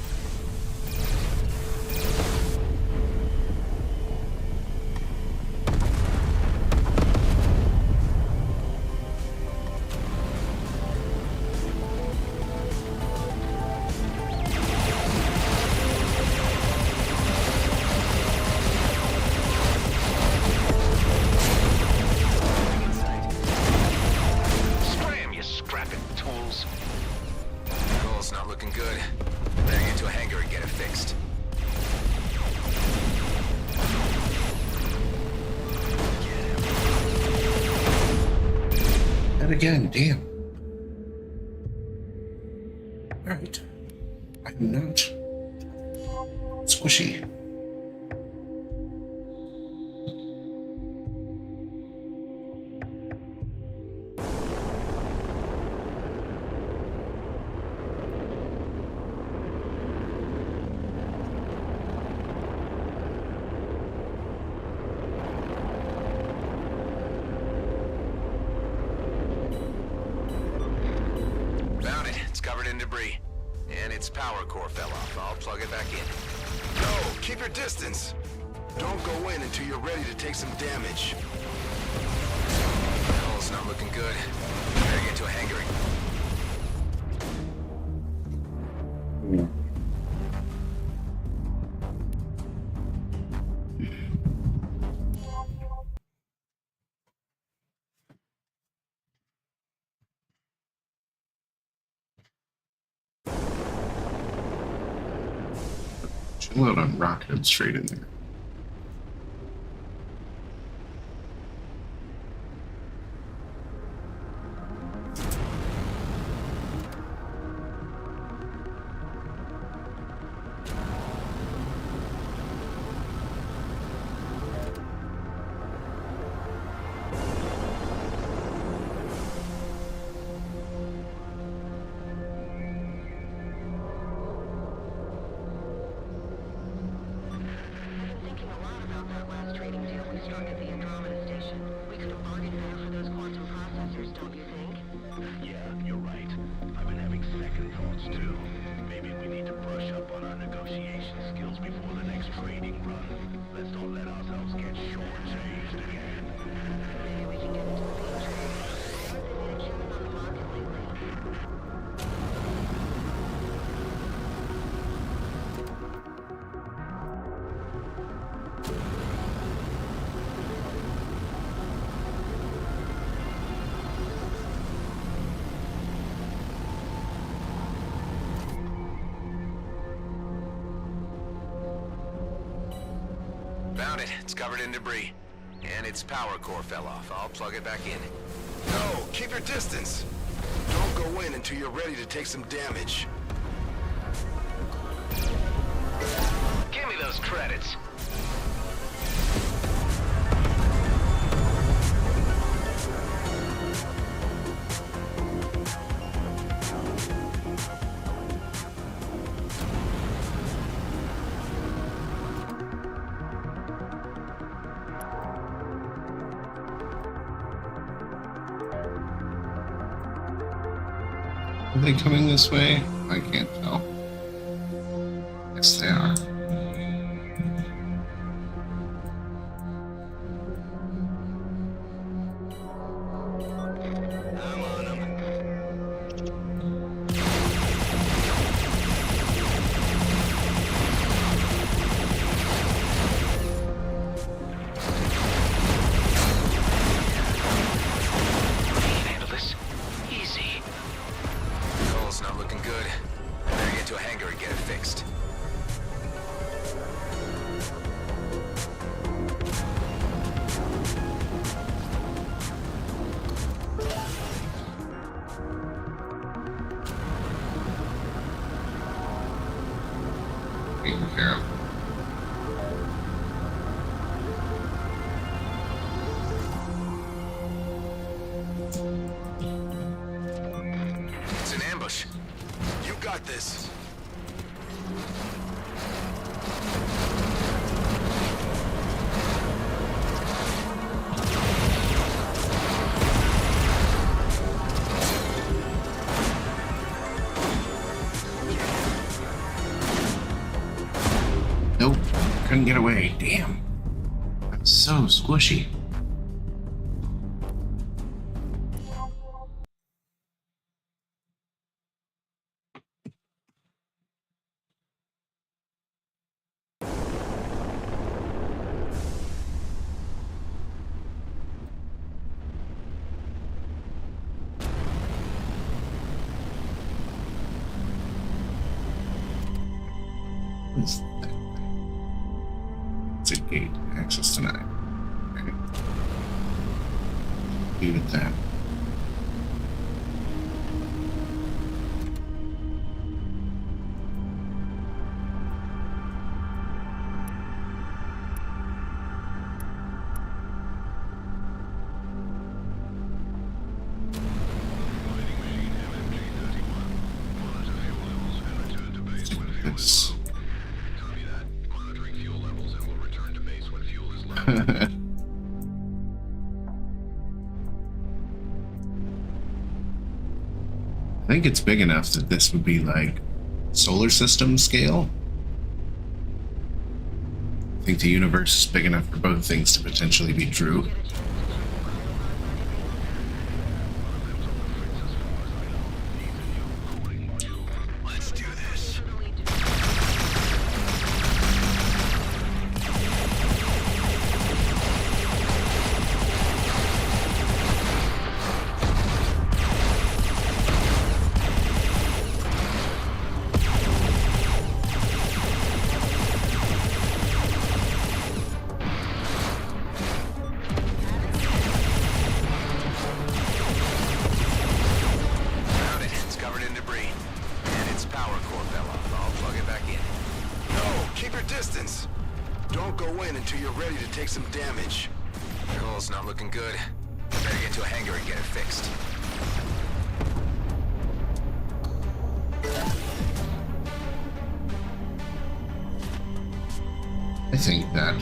Scram, you scrapping tools. Control's not looking good. Better get to a hangar and get it fixed. And again, damn. Alright. I'm not squishy. debris. And its power core fell off. I'll plug it back in. No, keep your distance. Don't go in until you're ready to take some damage. Hull's not looking good. Better get to a hangar. Chill out on rocket straight in there. Found it. It's covered in debris. And its power core fell off. I'll plug it back in. No, keep your distance. Don't go in until you're ready to take some damage. Give me those credits. Are they coming this way? I can't tell. Yes, they are. Not looking good. Better get to a hangar and get it fixed. Taken care of. It's an ambush. You got this. Nope, couldn't get away. Damn. That's so squishy. What's that? It's a gate. Access denied. Okay. Leave it then. This. think it's big enough that this would be like solar system scale. I think the universe is big enough for both things to potentially be true. Let's do this. Found it. It's covered in debris. And its power core fell off. I'll plug it back in. No, keep your distance. Don't go in until you're ready to take some damage. Oh, it's not looking good. Better get to a hangar and get it fixed. I think that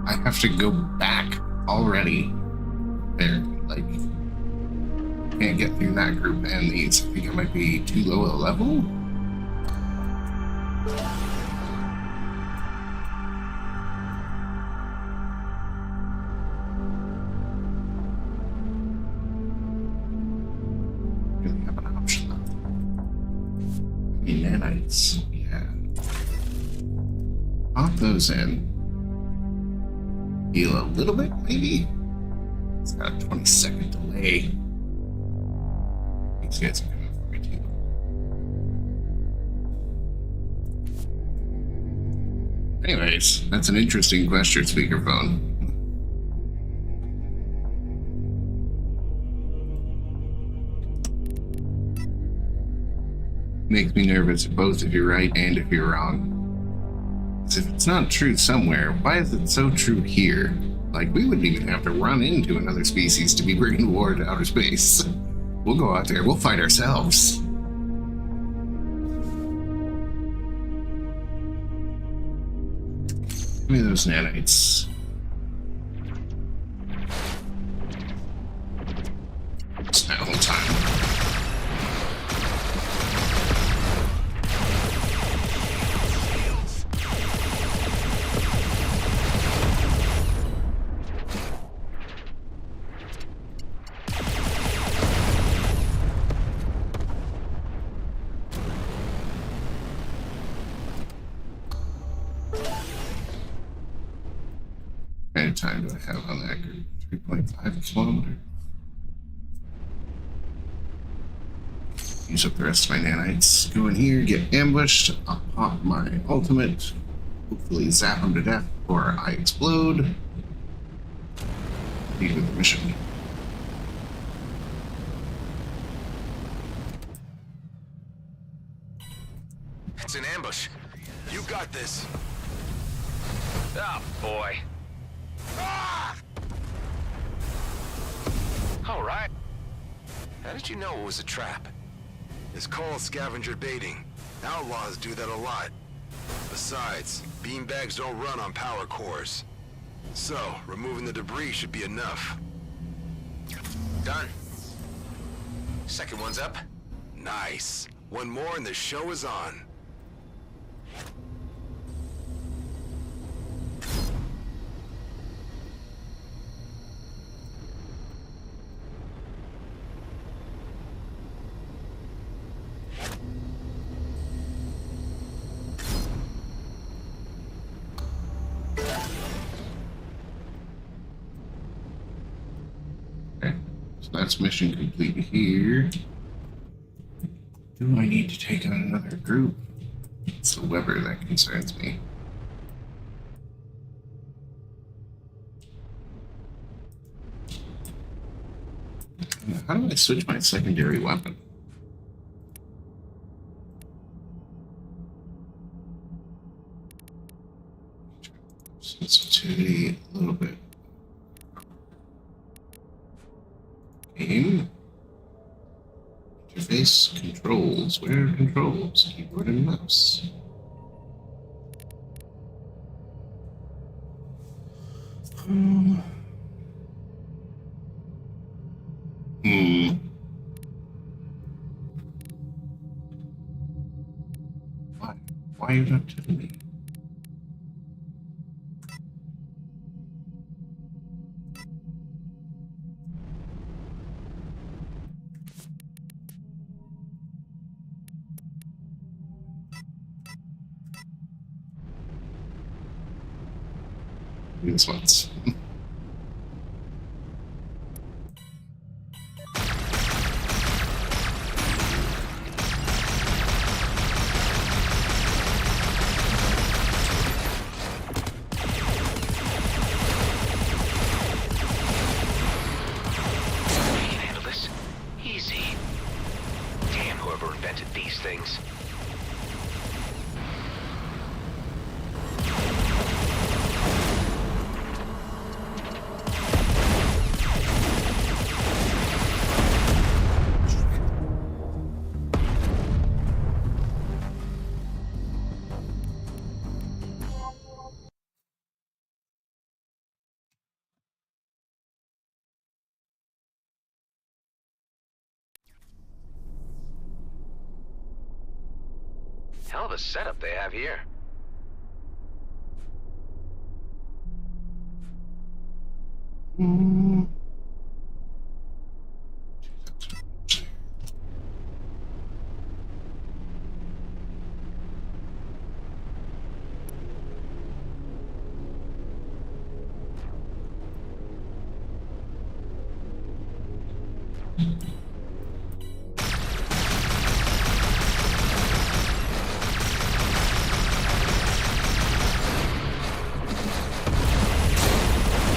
I have to go back already. There, like, can't get through that group and these. I think it might be too low a level. Really have an option though. Nanites, yeah. Pop those in. Heal a little bit, maybe? It's got a 20-second delay. These guys are coming for me too. Anyways, that's an interesting question, speakerphone. Makes me nervous both if you're right and if you're wrong. If it's not true somewhere, why is it so true here? Like, we wouldn't even have to run into another species to be bringing war to outer space. We'll go out there, we'll fight ourselves. Give me those nanites. It's that whole time. How much time do I have on that group? 3.5 kilometers. Use up the rest of my nanites. Go in here, get ambushed. I'll pop my ultimate. Hopefully zap them to death before I explode. Lead with the mission. It's an ambush. You got this. Oh, boy. All right. How did you know it was a trap? It's called scavenger baiting. Outlaws do that a lot. Besides, beanbags don't run on power cores. So, removing the debris should be enough. Done. Second one's up. Nice. One more and the show is on. Okay, so that's mission complete here. Do I need to take on another group? It's the Weber that concerns me. How do I switch my secondary weapon? Sensitivity a little bit. Game. Interface controls. Where are controls? Keyboard and mouse. Why are you not telling me? This once. Handle this? Easy. Damn, whoever invented these things. Hell of a setup they have here.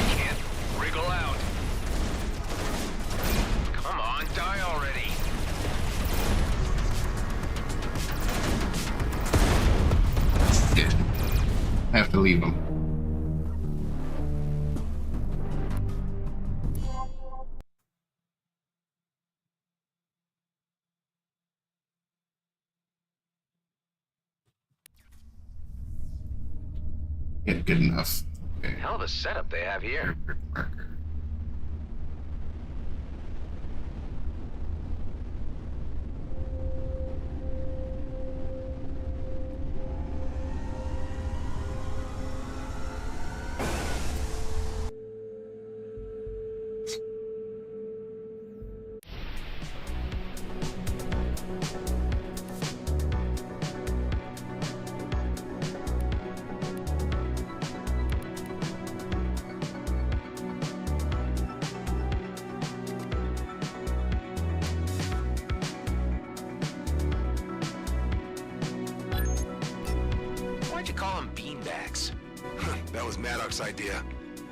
Can't wriggle out. Come on, die already. Shit. I have to leave him. Yeah, good enough. Okay. Hell of a setup they have here. Marker. Why'd you call them beanbags? That was Maddox's idea.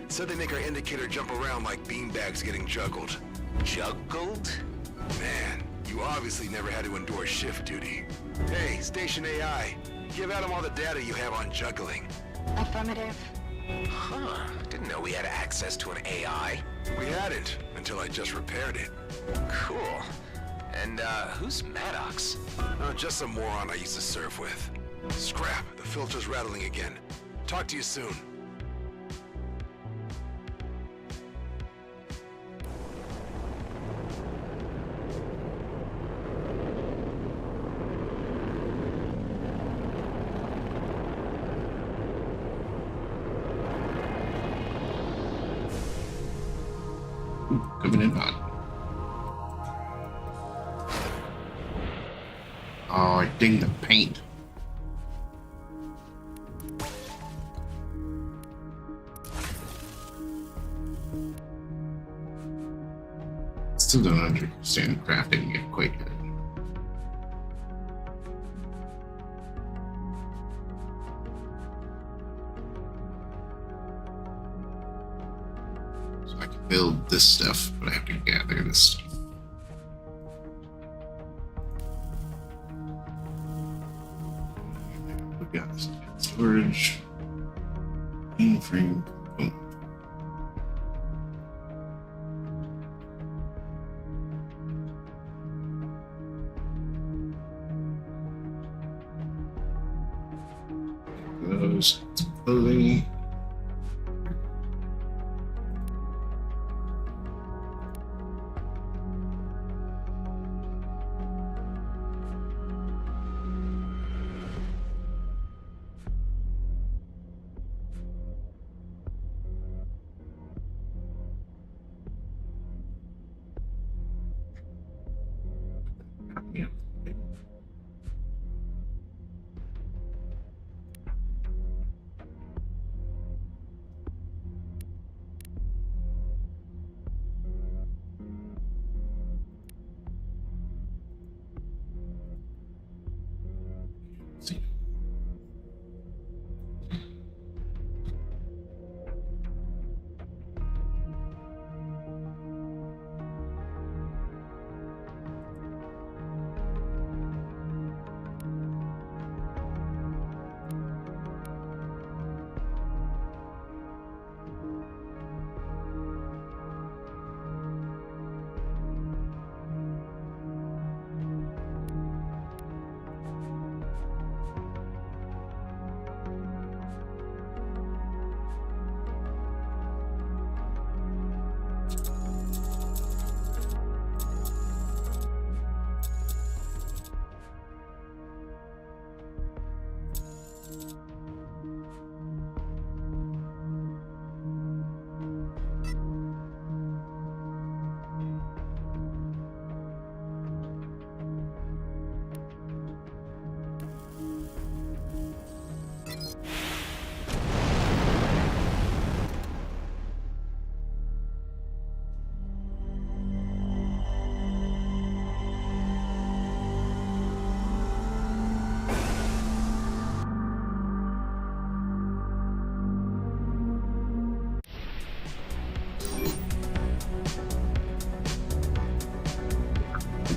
Said they make our indicator jump around like beanbags getting juggled. Juggled? Man, you obviously never had to endure shift duty. Hey, Station AI, give Adam all the data you have on juggling. Affirmative. Huh. Didn't know we had access to an AI. We hadn't, until I just repaired it. Cool. And, who's Maddox? Just some moron I used to surf with. Scrap, the filter's rattling again. Talk to you soon. Coming in hot. Oh, I dinged the paint. Still don't understand crafting it quite yet. So I can build this stuff, but I have to gather this stuff. We got this storage, mainframe component. Those clothing.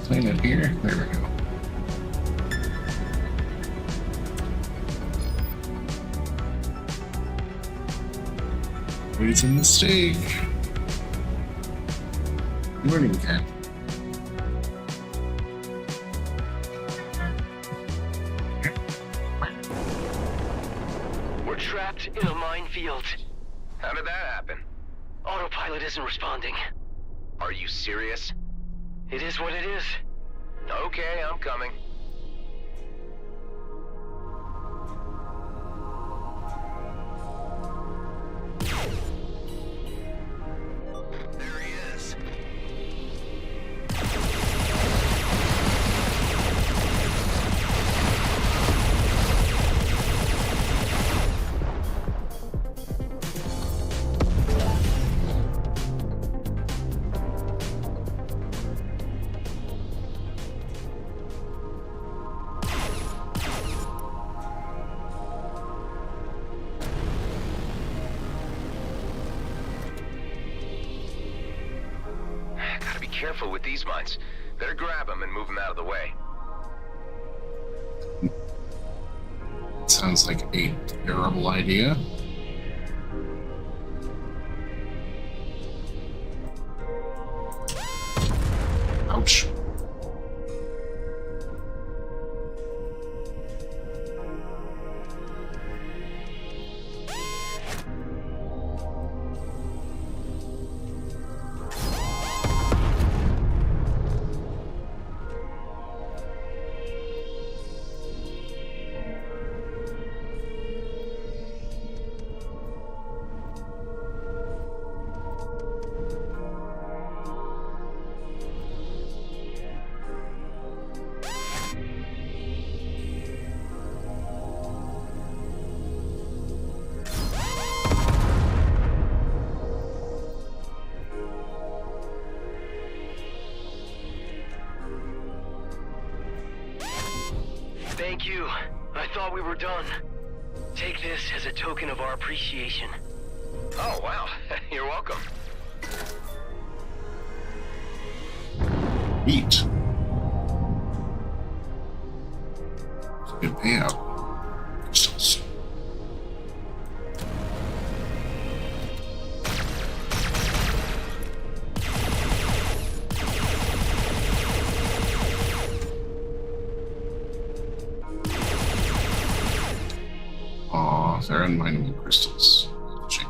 planet here. There we go. It's a mistake. Good morning, Cat. We're trapped in a minefield. How did that happen? Autopilot isn't responding. Are you serious? It is what it is. Okay, I'm coming. There he is. Gotta be careful with these mines. Better grab them and move them out of the way. Sounds like a terrible idea. Ouch. Thank you. I thought we were done. Take this as a token of our appreciation. Oh, wow. You're welcome. Eat. It's a good payout. Crystals. Aw, they're unmineable crystals. Shame.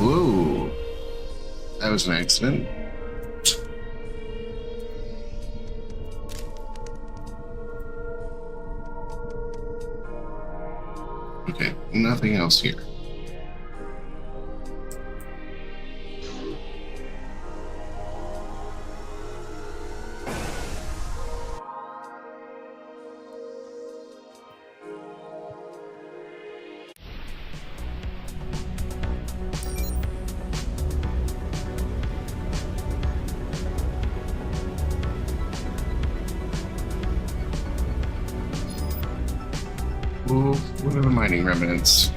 Whoa. That was an accident. Okay, nothing else here. Ooh, what are the mining remnants?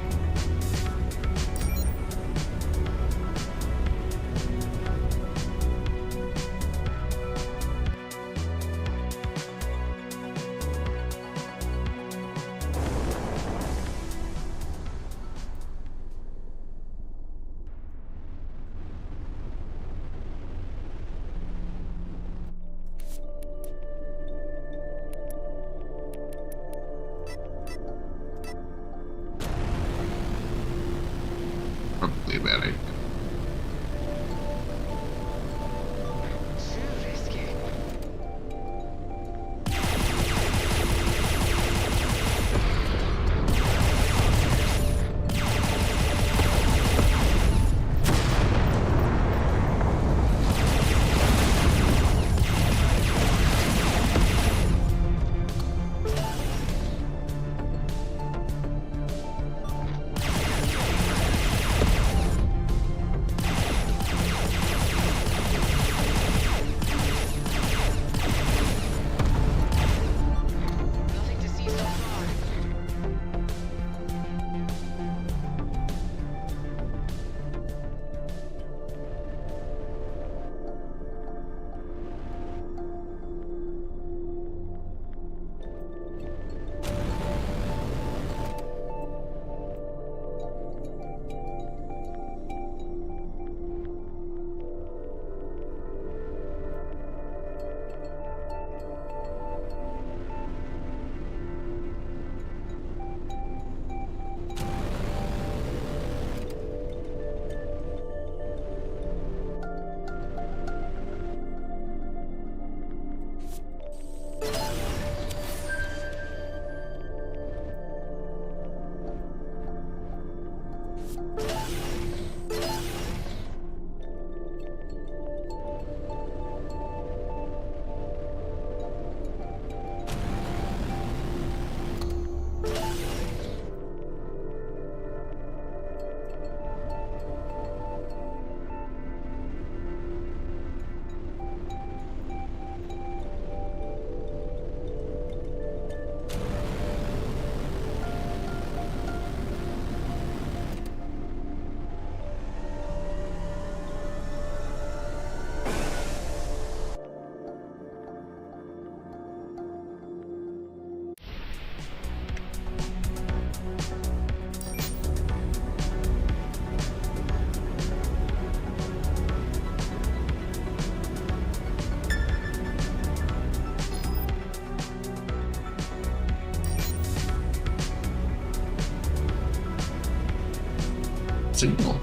signal.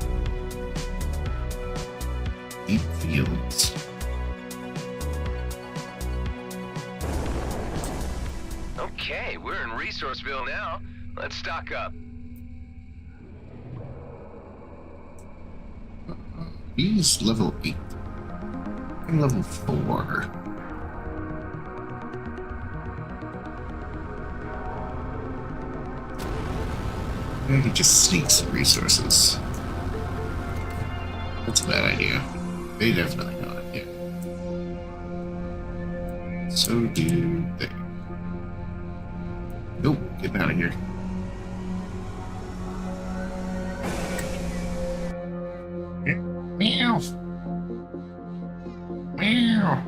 Deep fields. Okay, we're in Resourceville now. Let's stock up. He's level 8. I'm level 4. Maybe he just sneaks some resources. That's a bad idea. They definitely know it, yeah. So do they. Nope, getting out of here. Meow. Meow.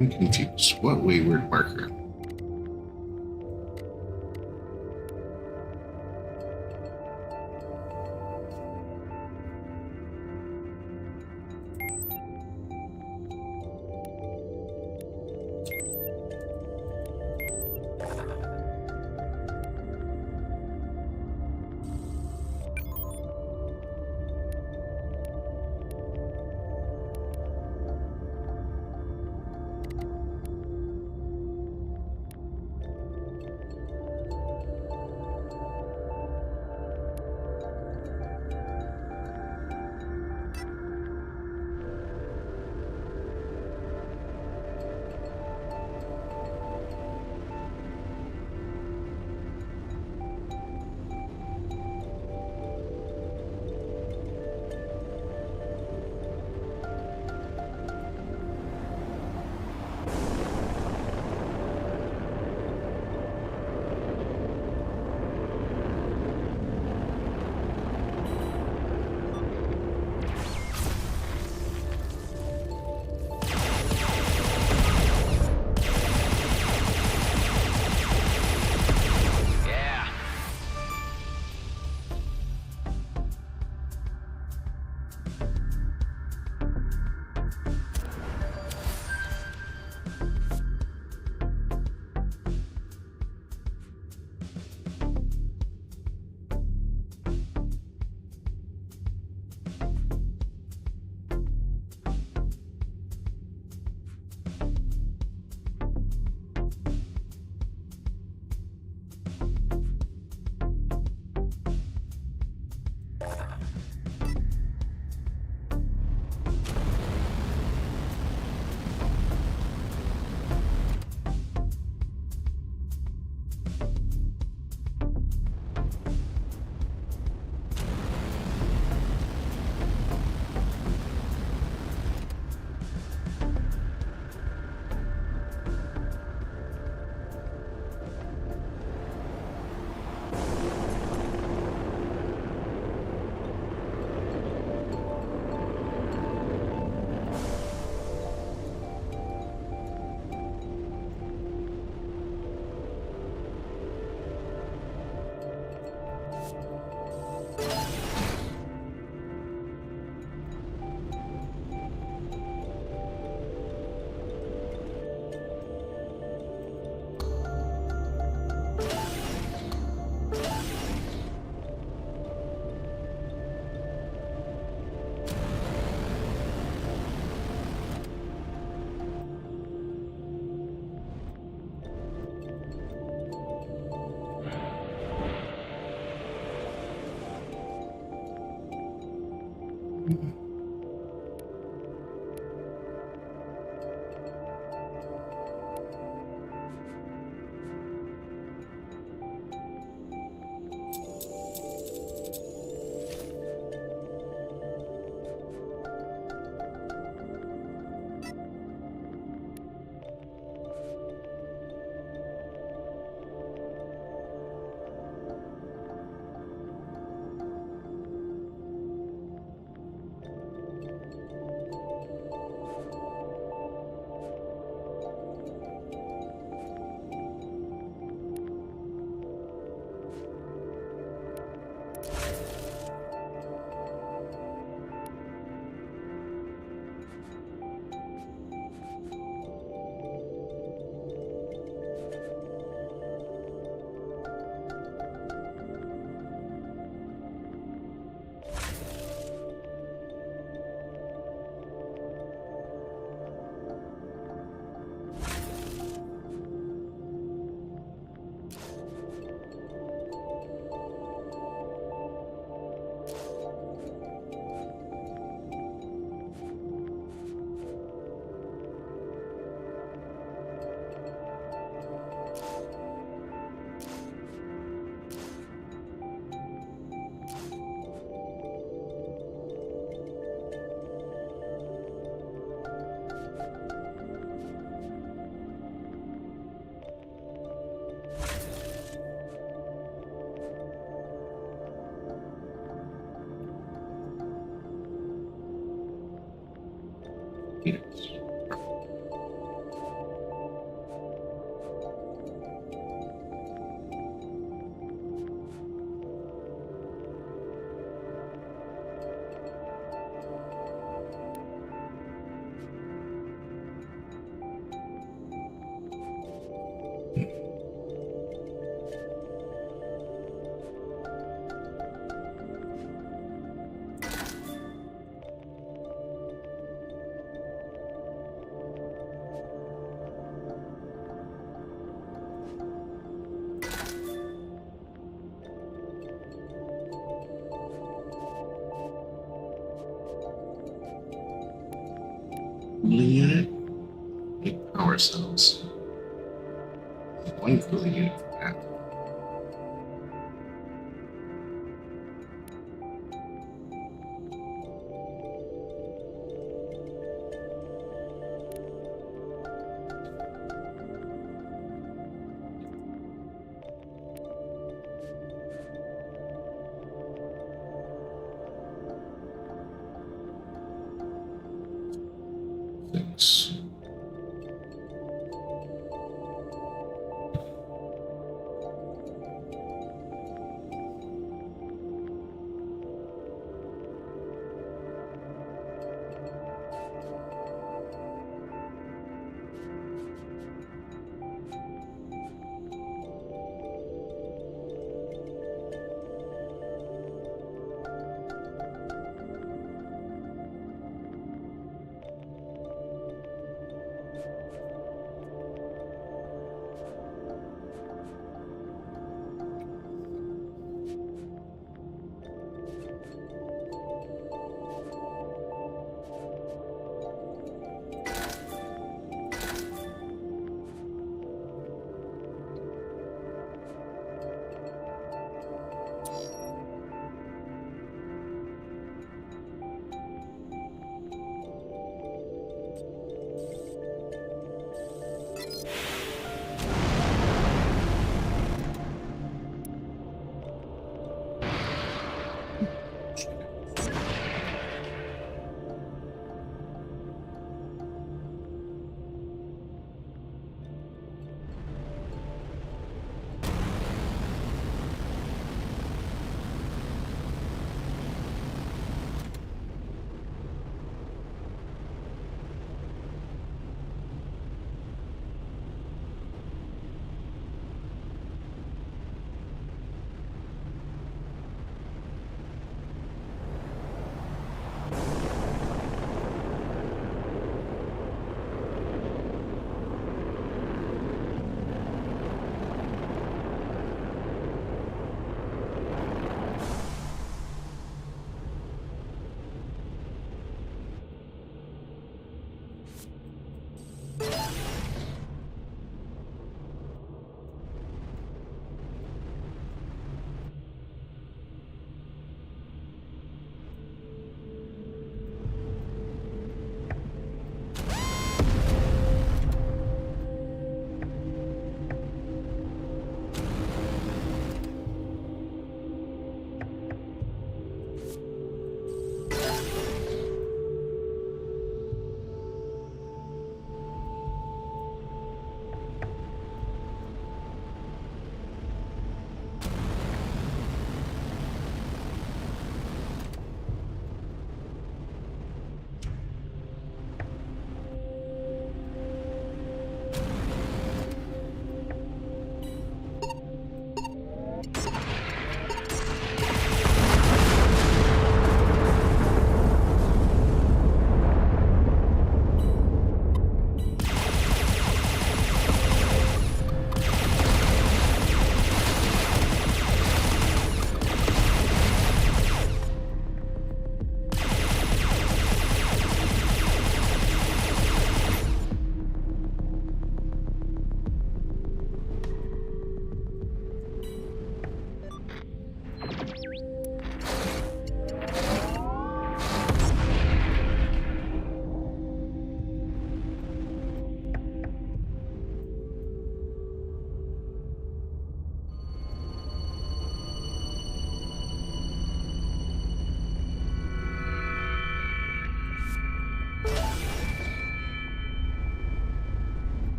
I'm confused. What wayward marker? Cooling unit, 8 power cells. One cooling unit for that. Six.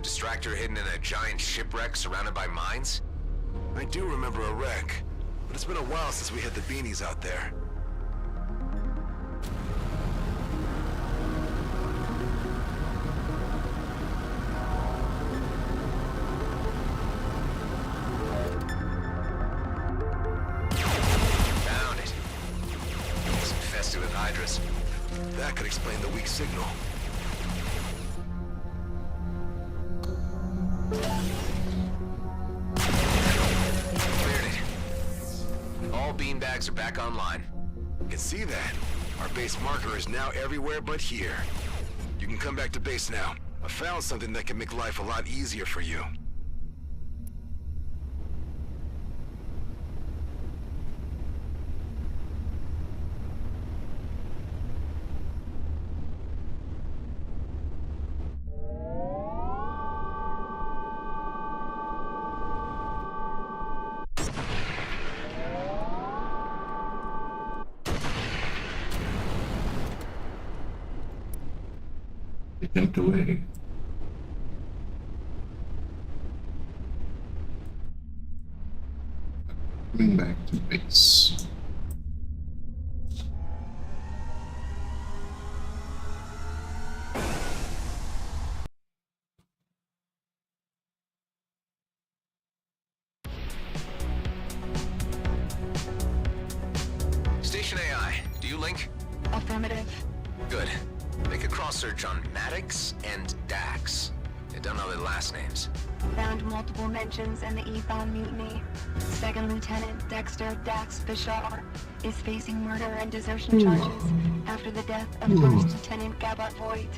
the distractor hidden in a giant shipwreck surrounded by mines? I do remember a wreck, but it's been a while since we hit the beanies out there. Found it. It's infested with hydras. That could explain the weak signal. Cleared it. All beanbags are back online. You can see that. Our base marker is now everywhere but here. You can come back to base now. I found something that can make life a lot easier for you. They jumped away. Coming back to base. Station AI, do you link? Affirmative. Good. Make a cross-search on Maddox and Dax. I don't know their last names. Found multiple mentions in the E-Bound mutiny. Second Lieutenant Dexter Dax Bishar is facing murder and desertion charges after the death of First Lieutenant Gabbard Voigt.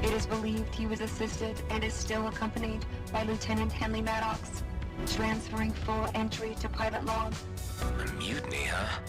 It is believed he was assisted and is still accompanied by Lieutenant Henley Maddox, transferring full entry to pilot log. A mutiny, huh?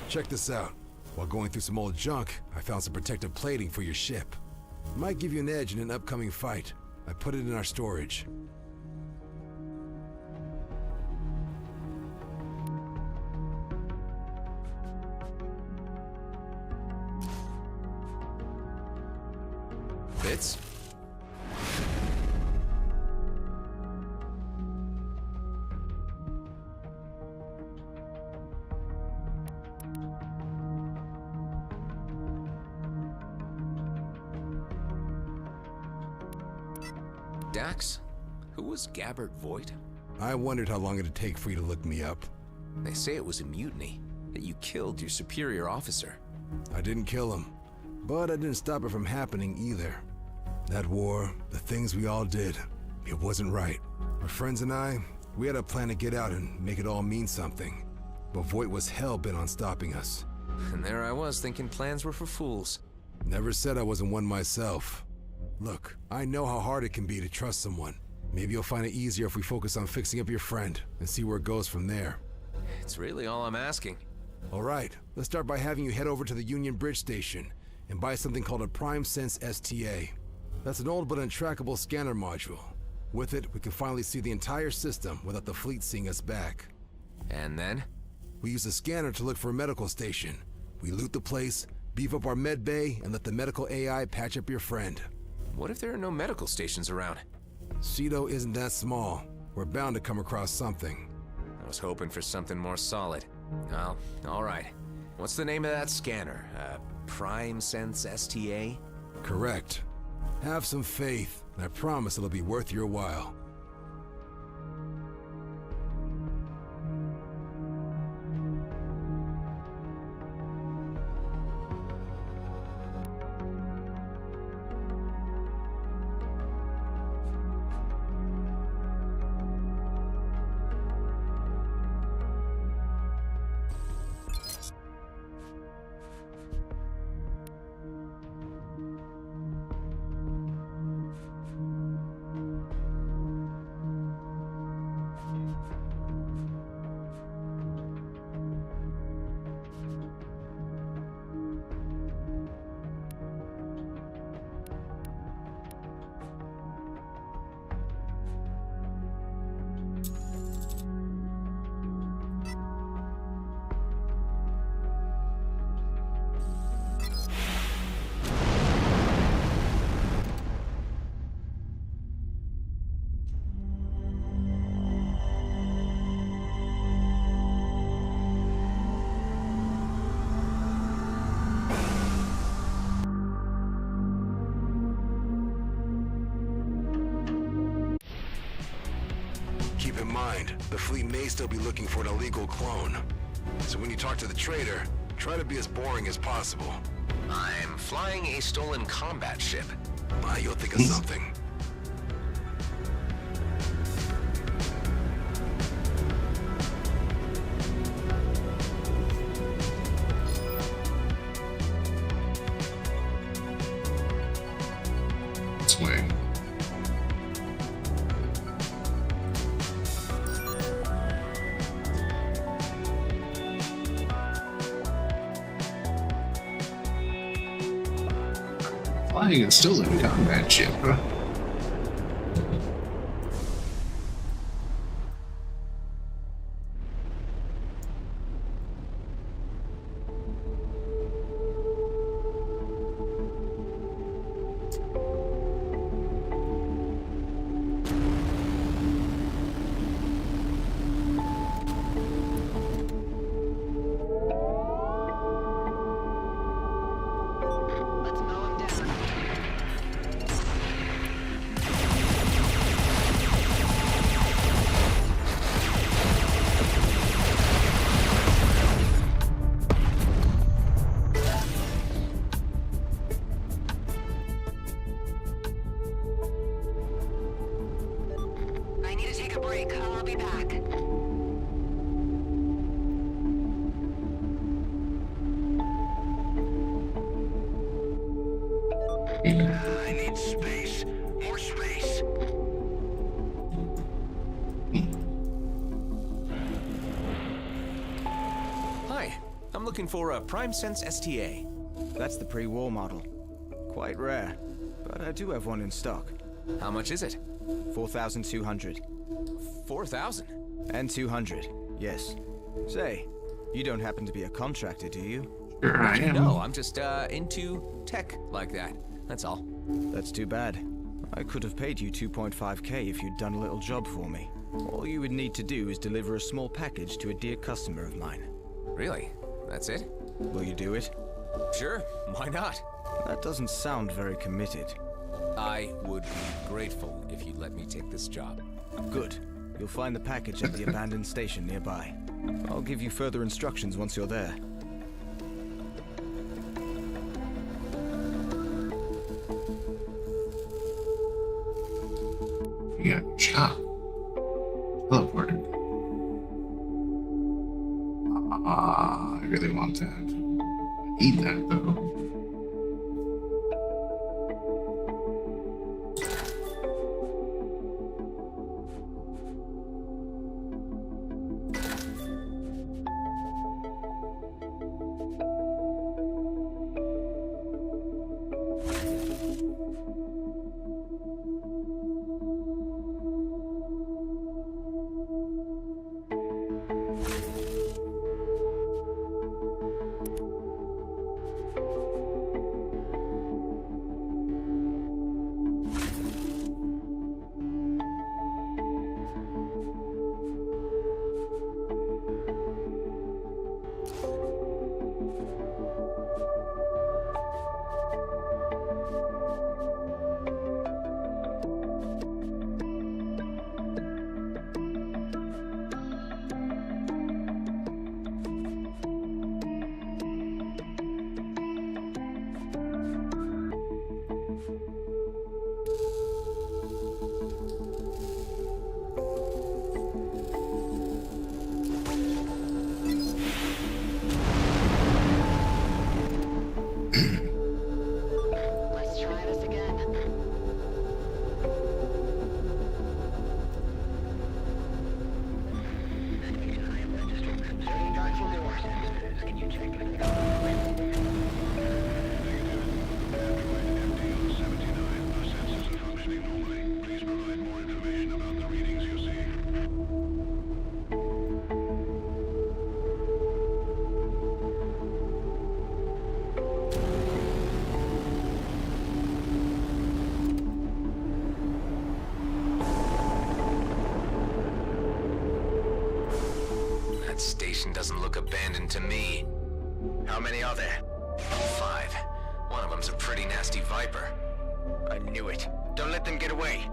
Check this out. While going through some old junk, I found some protective plating for your ship. Might give you an edge in an upcoming fight. I put it in our storage. Fits? Dax? Who was Gabbard Voigt? I wondered how long it'd take for you to look me up. They say it was a mutiny, that you killed your superior officer. I didn't kill him, but I didn't stop it from happening either. That war, the things we all did, it wasn't right. My friends and I, we had a plan to get out and make it all mean something. But Voigt was hell-bent on stopping us. And there I was thinking plans were for fools. Never said I wasn't one myself. Look, I know how hard it can be to trust someone. Maybe you'll find it easier if we focus on fixing up your friend and see where it goes from there. It's really all I'm asking. All right, let's start by having you head over to the Union Bridge Station and buy something called a Prime Sense STA. That's an old but untrackable scanner module. With it, we can finally see the entire system without the fleet seeing us back. And then? We use the scanner to look for a medical station. We loot the place, beef up our med bay, and let the medical AI patch up your friend. What if there are no medical stations around? Cedo isn't that small. We're bound to come across something. I was hoping for something more solid. Well, all right. What's the name of that scanner? Prime Sense STA? Correct. Have some faith, and I promise it'll be worth your while. keep in mind, the fleet may still be looking for an illegal clone. So when you talk to the trader, try to be as boring as possible. I'm flying a stolen combat ship. You'll think of something. This way. Flying and still in combat ship, huh? Let's mow him down. I need to take a break. I'll be back. I need space. More space. Hi, I'm looking for a Prime Sense STA. That's the pre-war model. Quite rare, but I do have one in stock. How much is it? 4,200. 4,000? And 200, yes. Say, you don't happen to be a contractor, do you? Sure I am. No, I'm just into tech like that. That's all. That's too bad. I could have paid you 2.5k if you'd done a little job for me. All you would need to do is deliver a small package to a dear customer of mine. Really? That's it? Will you do it? Sure, why not? That doesn't sound very committed. I would be grateful if you'd let me take this job. Good. You'll find the package at the abandoned station nearby. I'll give you further instructions once you're there. Yeah, shop. Teleported. I really want that. I need that though. Let's try this again. That station doesn't look abandoned to me. How many are there? 5. One of them's a pretty nasty Viper. I knew it. Don't let them get away.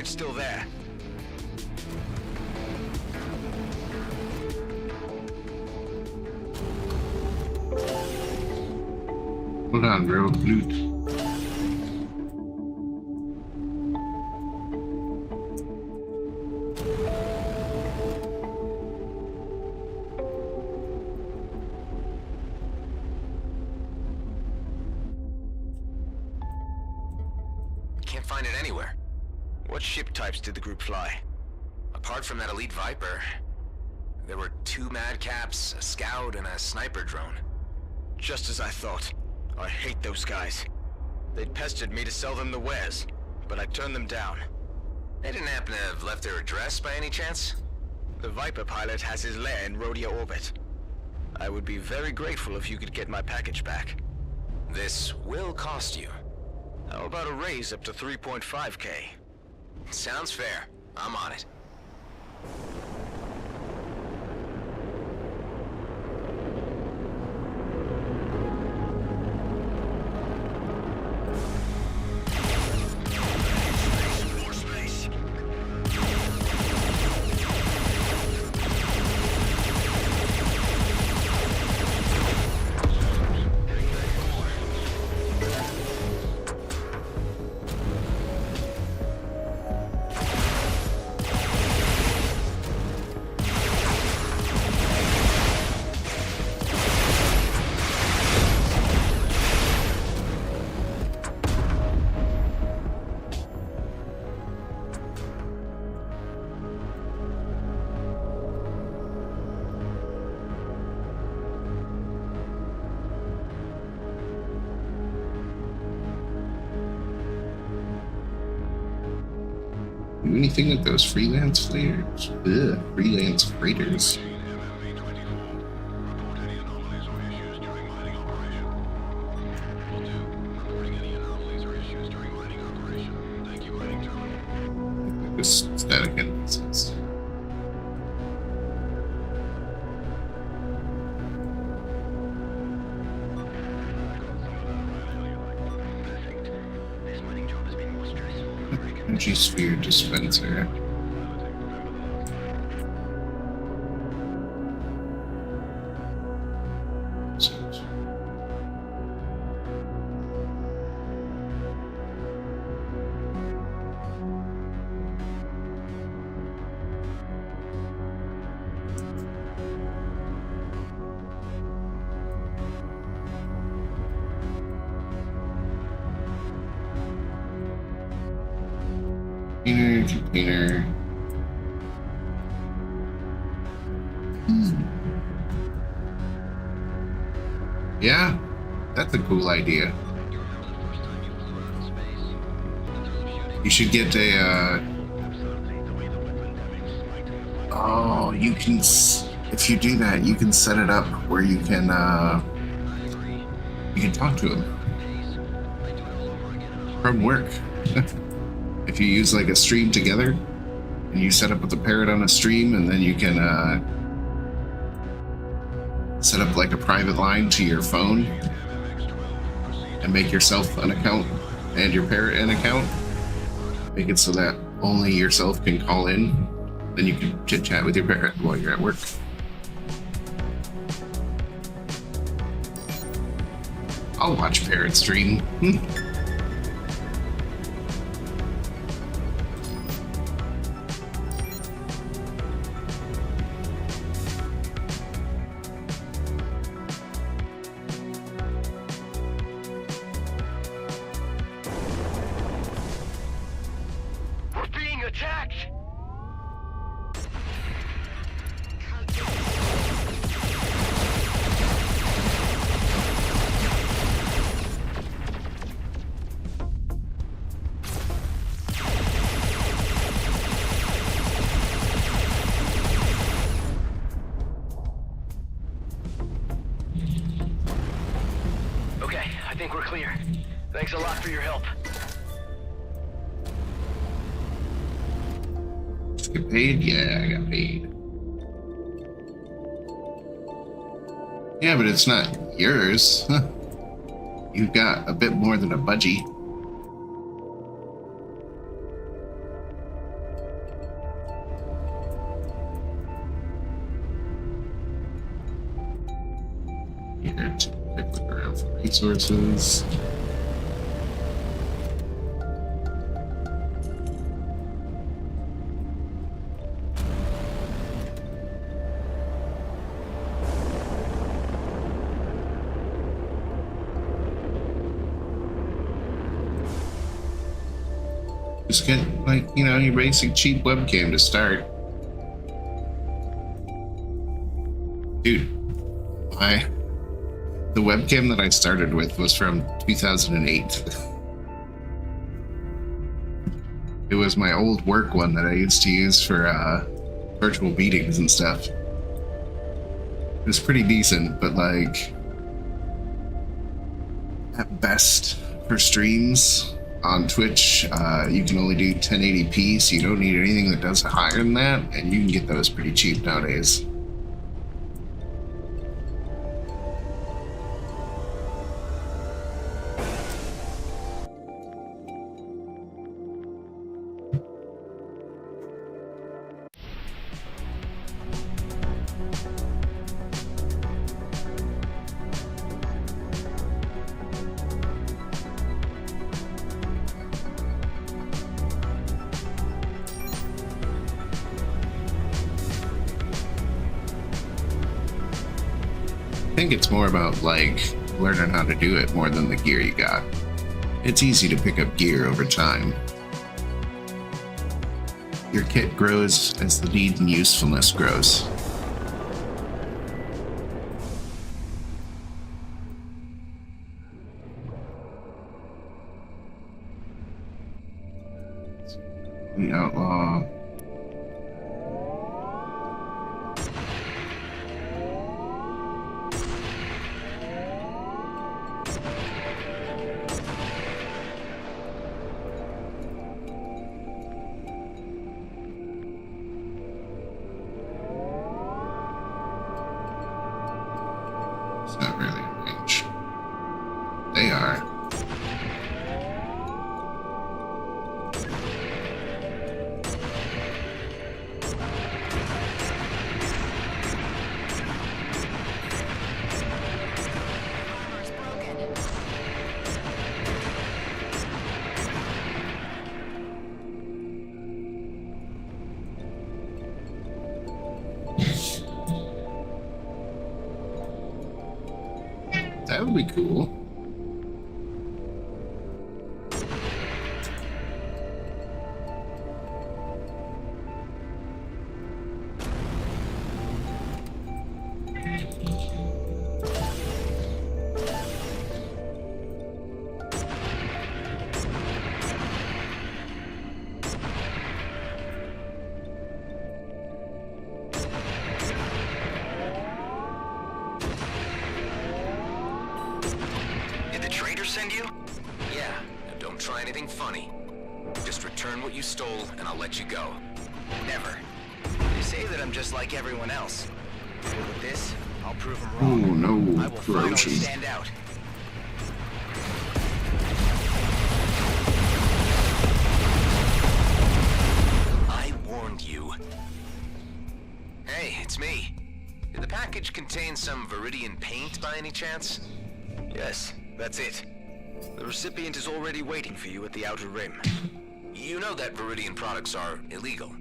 it's still there. Hold on, bro. Loot. Can't find it anywhere. What ship types did the group fly? Apart from that elite Viper, there were 2 Madcaps, a Scout, and a sniper drone. Just as I thought. I hate those guys. They'd pestered me to sell them the wares, but I turned them down. They didn't happen to have left their address by any chance? The Viper pilot has his lair in Rhodia orbit. I would be very grateful if you could get my package back. This will cost you. How about a raise up to 3.5K? Sounds fair. I'm on it. Do anything with those freelance freighters? Ugh, freelance freighters. Just static instances. Energy sphere dispenser. Container. Yeah, that's a cool idea. You should get a. Oh, you can. If you do that, you can set it up where you can. You can talk to him from work. If you use like a stream together and you set up with a parrot on a stream, and then you can set up like a private line to your phone and make yourself an account and your parrot an account. Make it so that only yourself can call in. Then you can chit chat with your parrot while you're at work. I'll watch parrot stream. I think we're clear. Thanks a lot for your help. Get paid? Yeah, I got paid. Yeah, but it's not yours. You've got a bit more than a budgie. Here to quick look around for resources. Just get, like, you know, your basic cheap webcam to start. Dude, the webcam that I started with was from 2008. It was my old work one that I used to use for virtual meetings and stuff. It was pretty decent, but like, at best for streams on Twitch, you can only do 1080p, so you don't need anything that does higher than that, and you can get those pretty cheap nowadays. I think it's more about like learning how to do it more than the gear you got. It's easy to pick up gear over time. Your kit grows as the need and usefulness grows. The outlaw. It's not really a range. They are. That would be cool. Send you? Yeah, and don't try anything funny. Just return what you stole, and I'll let you go. Never. They say that I'm just like everyone else. But with this, I'll prove them wrong. Oh no, I will finally corrosion. stand out. I warned you. Hey, it's me. Did the package contain some Viridian paint by any chance? Yes, that's it. The recipient is already waiting for you at the Outer Rim. You know that Viridian products are illegal.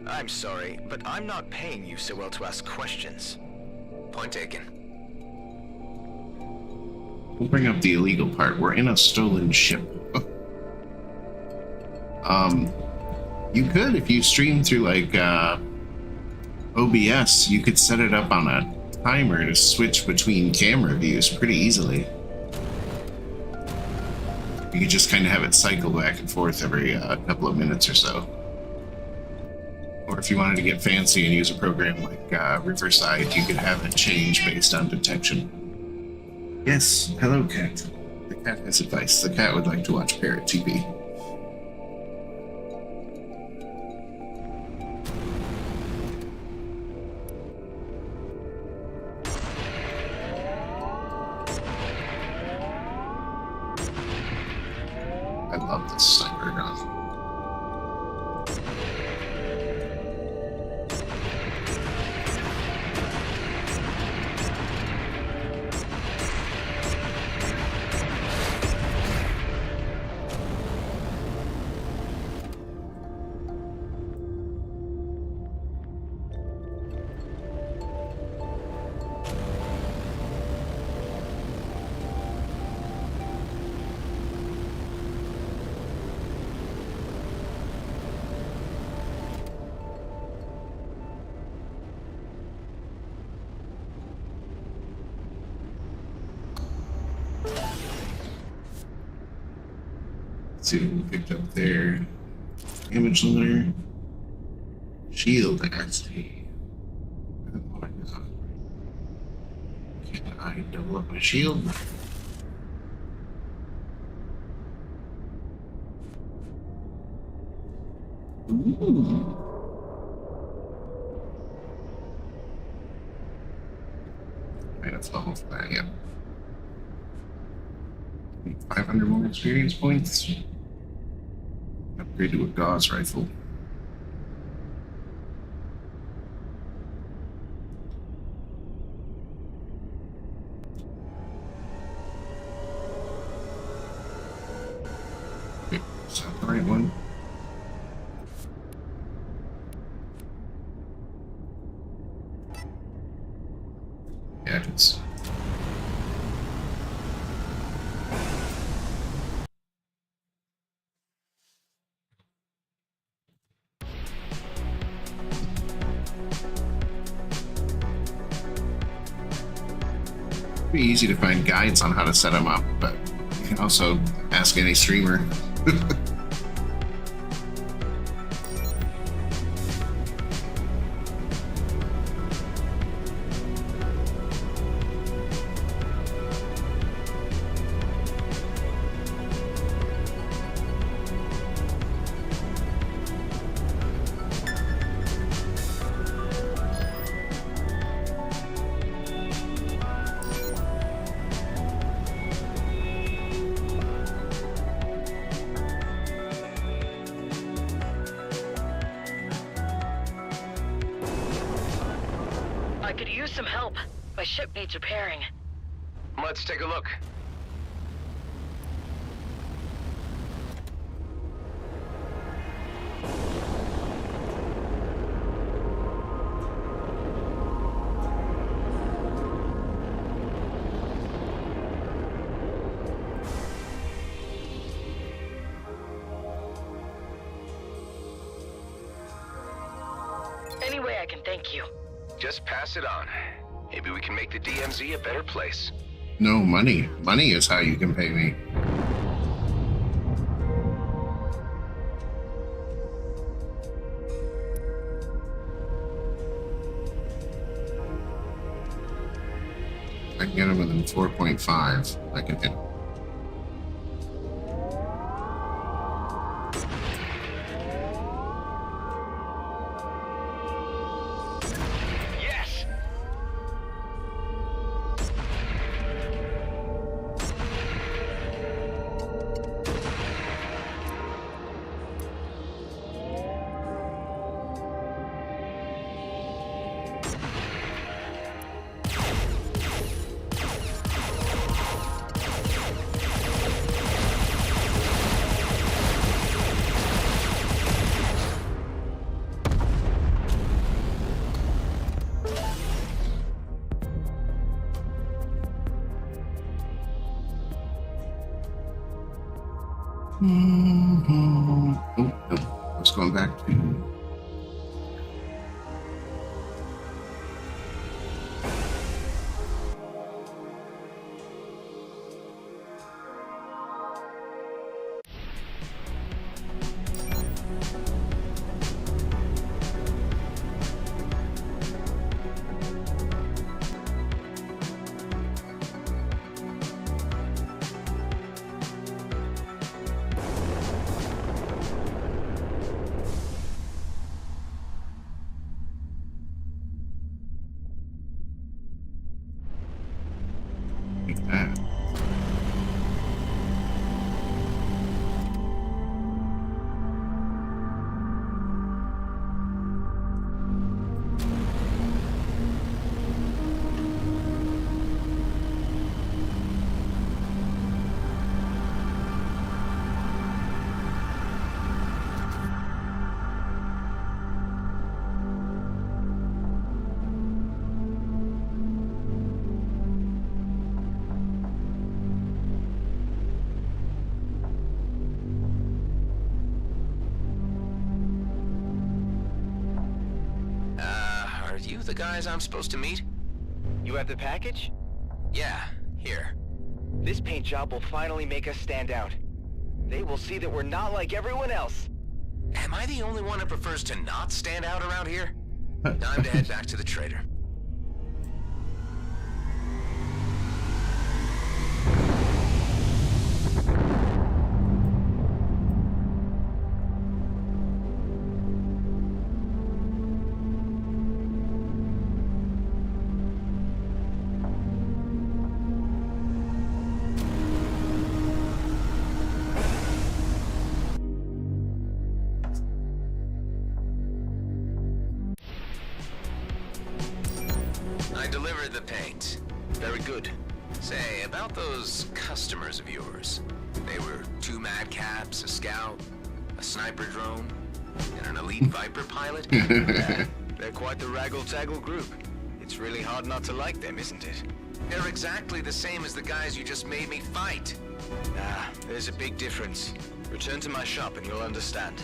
I'm sorry, but I'm not paying you so well to ask questions. Point taken. We'll bring up the illegal part. We're in a stolen ship. You could, if you stream through like OBS, you could set it up on a timer to switch between camera views pretty easily. You could just kind of have it cycle back and forth every couple of minutes or so. Or if you wanted to get fancy and use a program like Riverside, you could have it change based on detection. Yes, hello cat. The cat has advice. The cat would like to watch Parrot TV. I love this sniper gun. Let's see who picked up their damage limiter. Shield XP. Oh my god. Can I double up my shield? Ooh. Right, that's almost that, yeah. 500 more experience points. Upgrade to a Gauss rifle. Okay, is that the right one? Yeah, it's. Be easy to find guides on how to set them up, but you can also ask any streamer. I could use some help. My ship needs repairing. Let's take a look. Any way I can thank you. Just pass it on. Maybe we can make the DMZ a better place. No, money. Money is how you can pay me. I can get him within 4.5. I can hit him. Oh, no. I was going back to. Like that. Are you the guys I'm supposed to meet? You have the package? Yeah, here. This paint job will finally make us stand out. they will see that we're not like everyone else. Am I the only one who prefers to not stand out around here? Time to head back to the trader. I delivered the paint. Very good. Say, about those customers of yours. They were 2 madcaps, a scout, a sniper drone, and an elite Viper pilot? They're quite the raggle-taggle group. It's really hard not to like them, isn't it? They're exactly the same as the guys you just made me fight. Nah, there's a big difference. Return to my shop and you'll understand.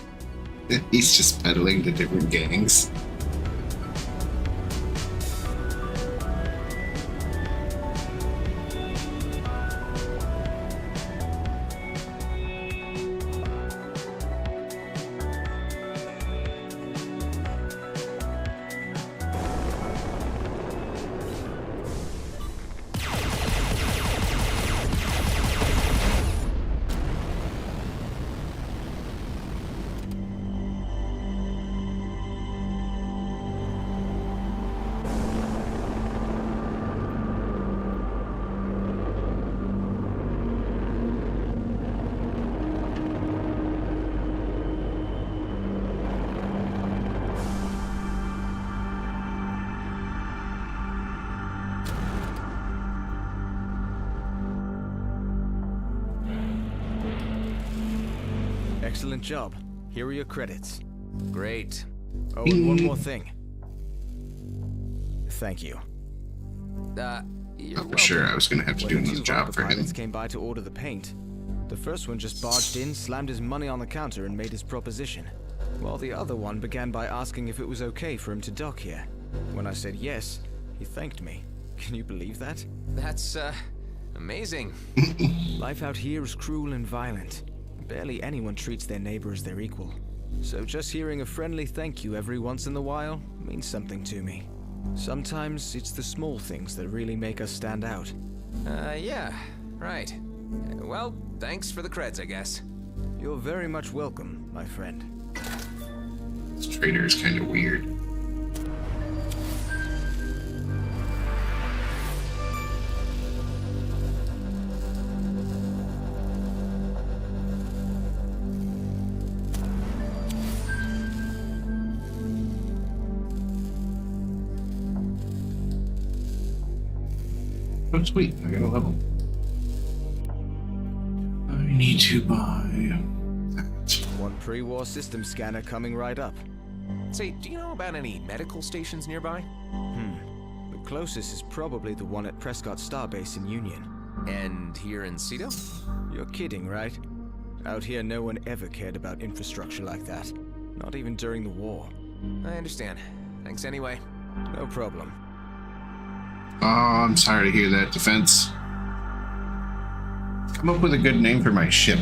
He's just peddling to different gangs. Excellent job. Here are your credits. Great. Oh, and one more thing. Thank you. You're For sure, I was gonna have to do When another 2 job Viper for him. pilots came by to order the paint. The first one just barged in, slammed his money on the counter, and made his proposition. While the other one began by asking if it was okay for him to dock here. When I said yes, he thanked me. Can you believe that? That's, amazing. Life out here is cruel and violent. Barely anyone treats their neighbor as their equal. So just hearing a friendly thank you every once in a while means something to me. Sometimes it's the small things that really make us stand out. Yeah, right. Well, thanks for the creds, I guess. You're very much welcome, my friend. This trader is kind of weird. Oh, sweet. I got a level. I need to buy that. One pre-war system scanner coming right up. Say, do you know about any medical stations nearby? The closest is probably the one at Prescott Starbase in Union. And here in Cedo? You're kidding, right? Out here, no one ever cared about infrastructure like that. Not even during the war. I understand. Thanks anyway. No problem. Oh, I'm sorry to hear that, Defense. Come up with a good name for my ship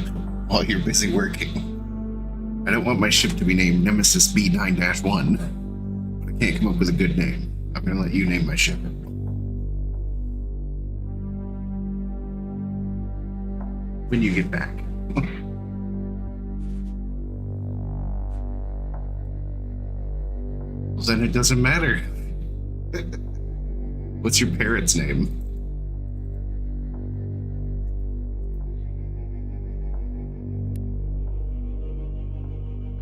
while you're busy working. I don't want my ship to be named Nemesis B9-1. But I can't come up with a good name. I'm gonna let you name my ship. When you get back. Well, then it doesn't matter. What's your parrot's name?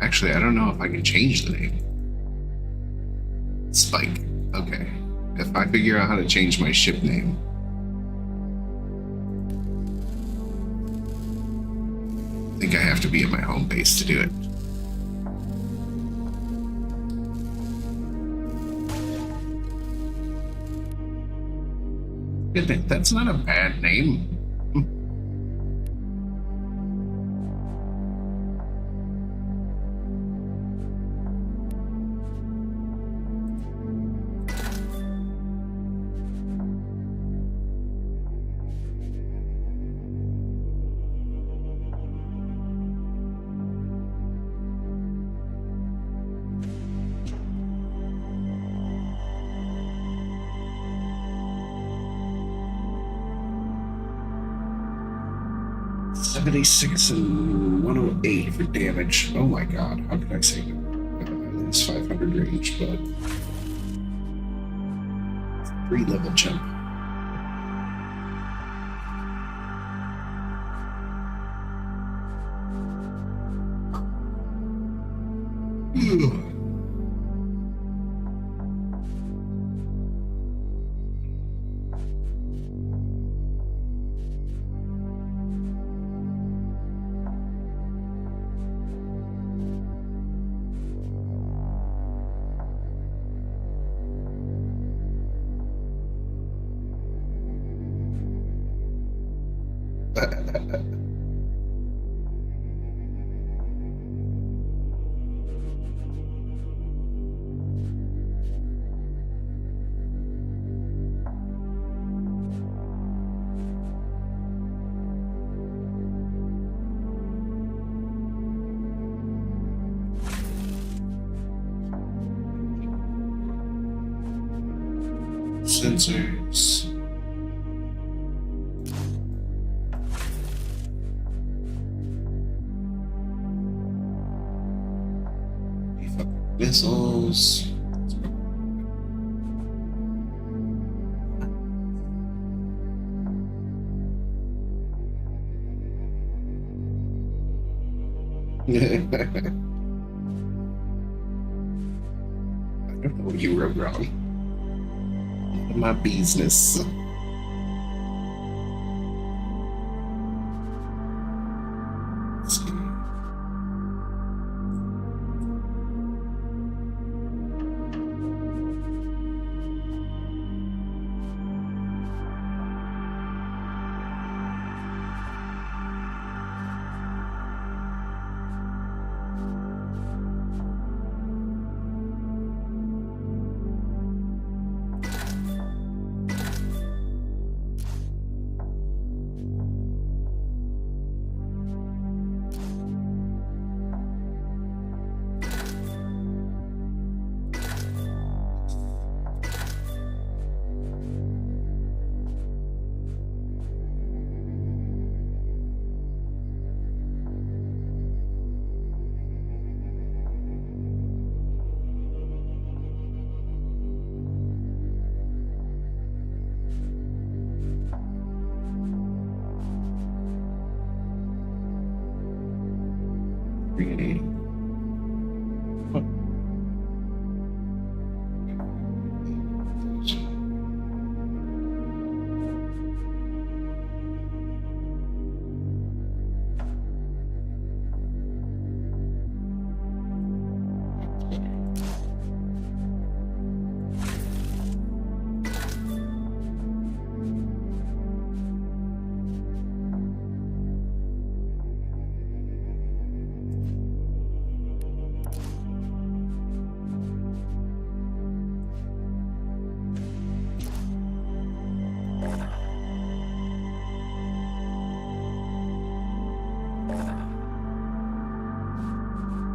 Actually, I don't know if I can change the name. Spike. Okay. If I figure out how to change my ship name. I think I have to be at my home base to do it. That's not a bad name. 76 and 108 for damage. Oh my god, how could I say no? At least 500 range, but 3-level jump. Sensors. Beef up missiles. I don't know what you wrote wrong. None of my business. Let's see.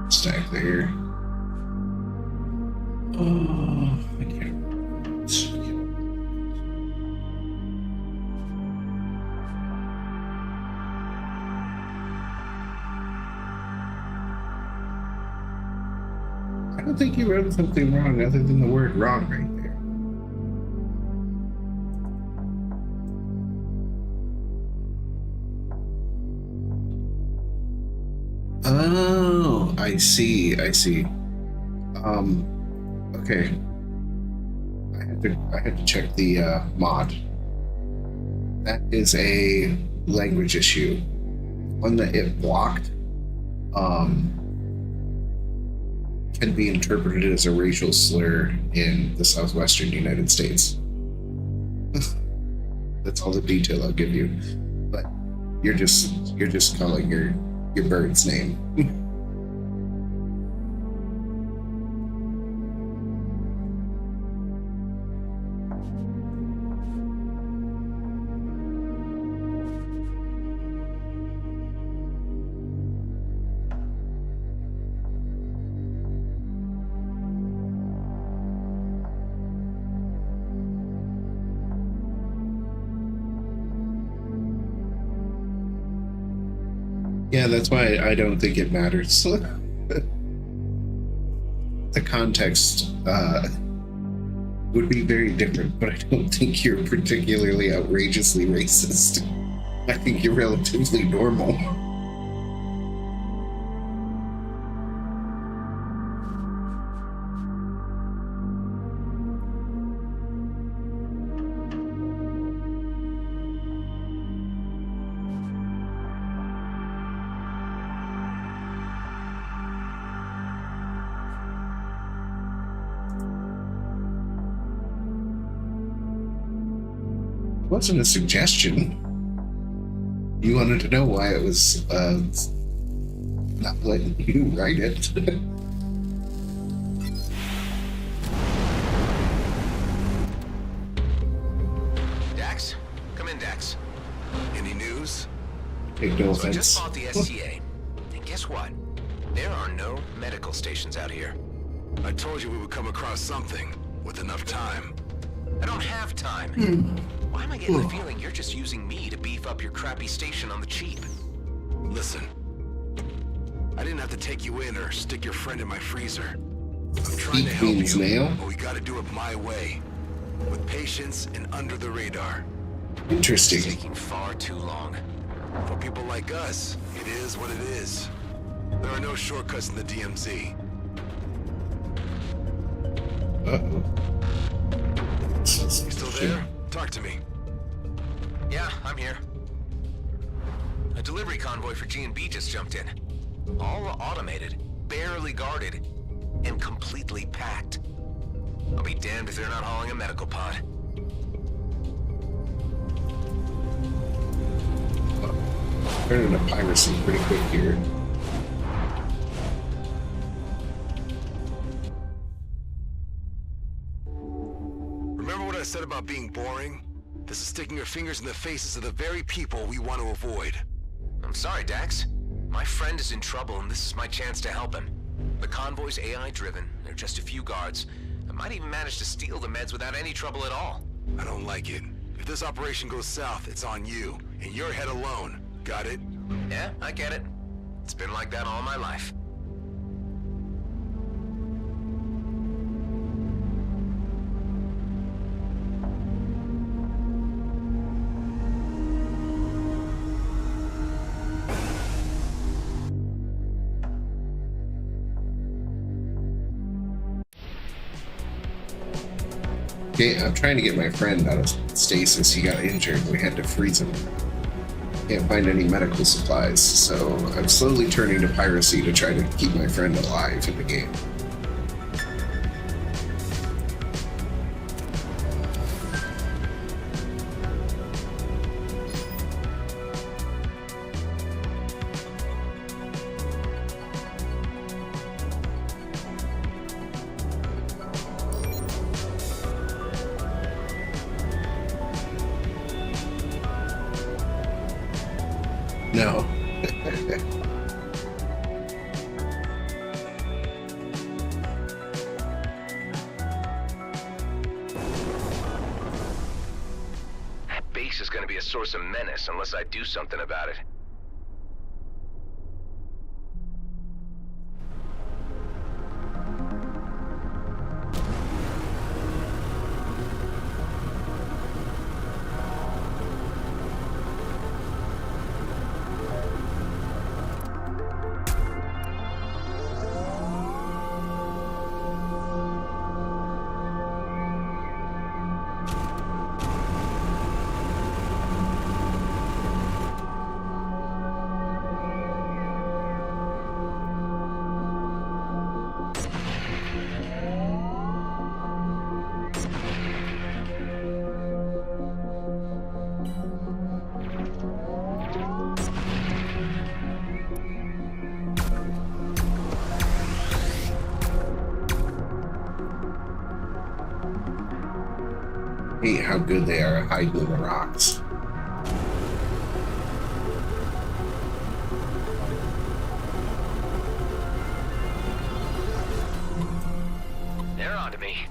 Stack there. Oh, I can't. I don't think you wrote something wrong other than the word wrong right there. Oh, I see. Okay. I had to check the mod. That is a language issue. One that it blocked can be interpreted as a racial slur in the southwestern United States. That's all the detail I'll give you. But you're just calling your bird's name. Yeah, that's why I don't think it matters. The context would be very different, but I don't think you're particularly outrageously racist. I think you're relatively normal. It wasn't a suggestion. You wanted to know why it was not letting you write it. Dax? Come in, Dax. Any news? Take no So I just offense. bought the STA. And guess what? There are no medical stations out here. I told you we would come across something with enough time. I don't have time. Why am I getting the feeling you're just using me to beef up your crappy station on the cheap? Listen, I didn't have to take you in or stick your friend in my freezer. I'm trying to help Means you, nail? but we gotta do it my way. With patience and under the radar. Interesting. It's taking far too long. For people like us, it is what it is. There are no shortcuts in the DMZ. Uh-oh. You still there? Talk to me. Yeah, I'm here. A delivery convoy for G&B just jumped in. All automated, barely guarded, and completely packed. I'll be damned if they're not hauling a medical pod. Turn into piracy pretty quick here. Remember what I said about being boring? This is sticking your fingers in the faces of the very people we want to avoid. I'm sorry, Dax. My friend is in trouble, and this is my chance to help him. The convoy's AI-driven. There are just a few guards. I might even manage to steal the meds without any trouble at all. I don't like it. If this operation goes south, it's on you, and your head alone. Got it? Yeah, I get it. It's been like that all my life. Okay, I'm trying to get my friend out of stasis. He got injured. We had to freeze him. Can't find any medical supplies, so I'm slowly turning to piracy to try to keep my friend alive in the game. No. That base is gonna be a source of menace unless I do something about it. Hate how good they are at hiding in the rocks. They're on to me.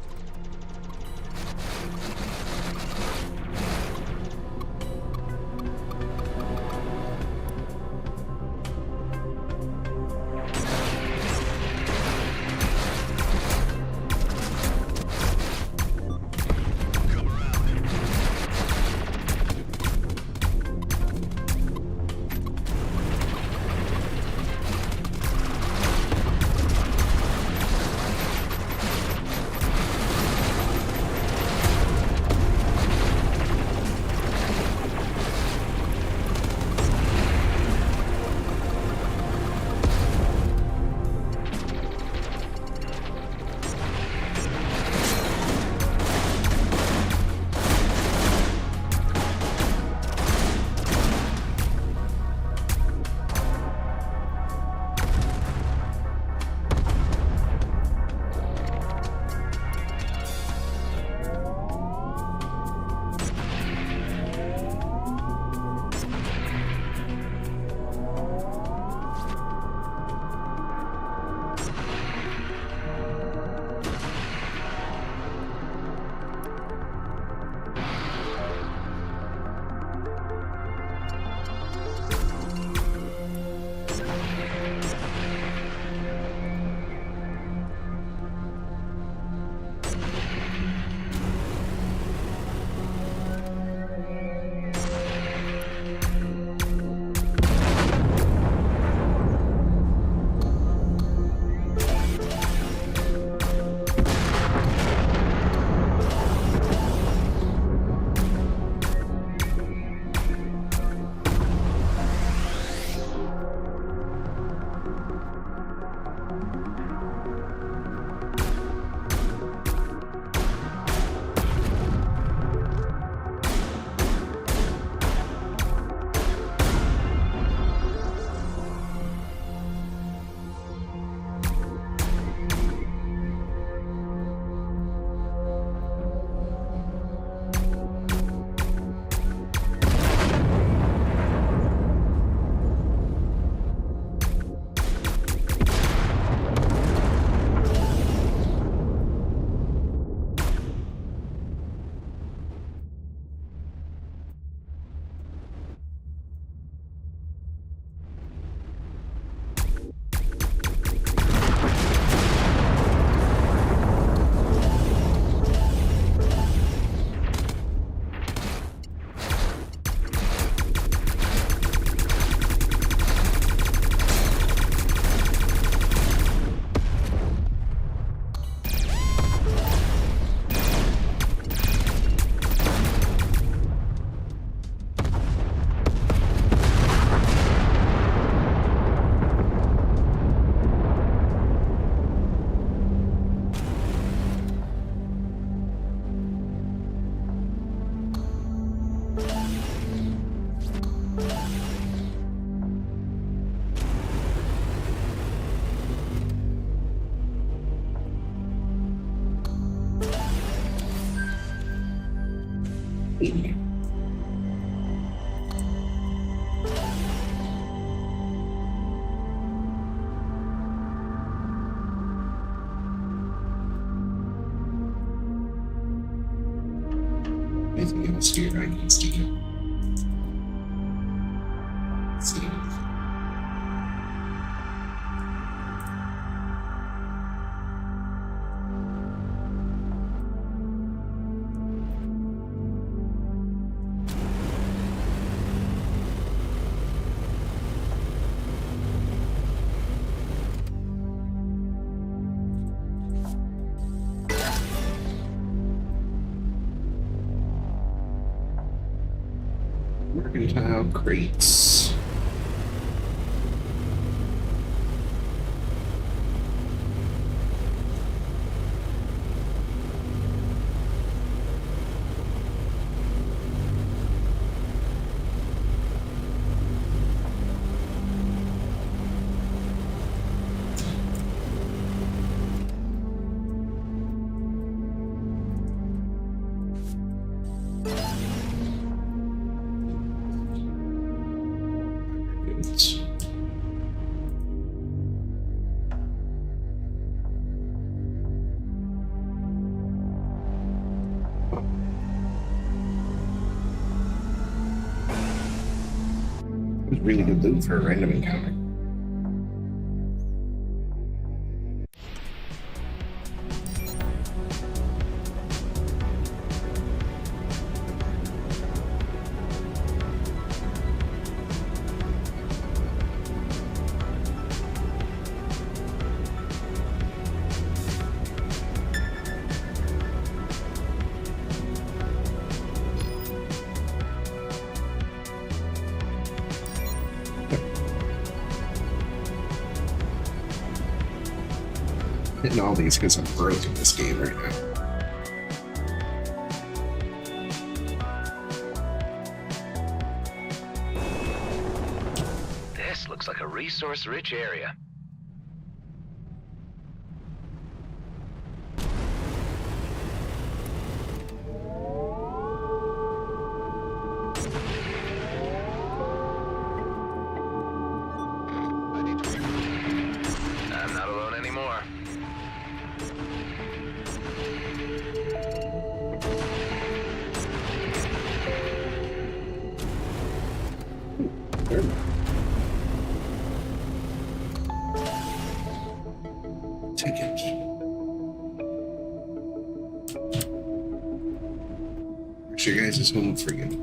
me. Anything else here I can steal? Let's see. Mercantile crates. It was really good loot for a random encounter. Hitting all these because I'm broke in this game right now. This looks like a resource-rich area. I'm not alone anymore. Take it. Wish you guys is home for you.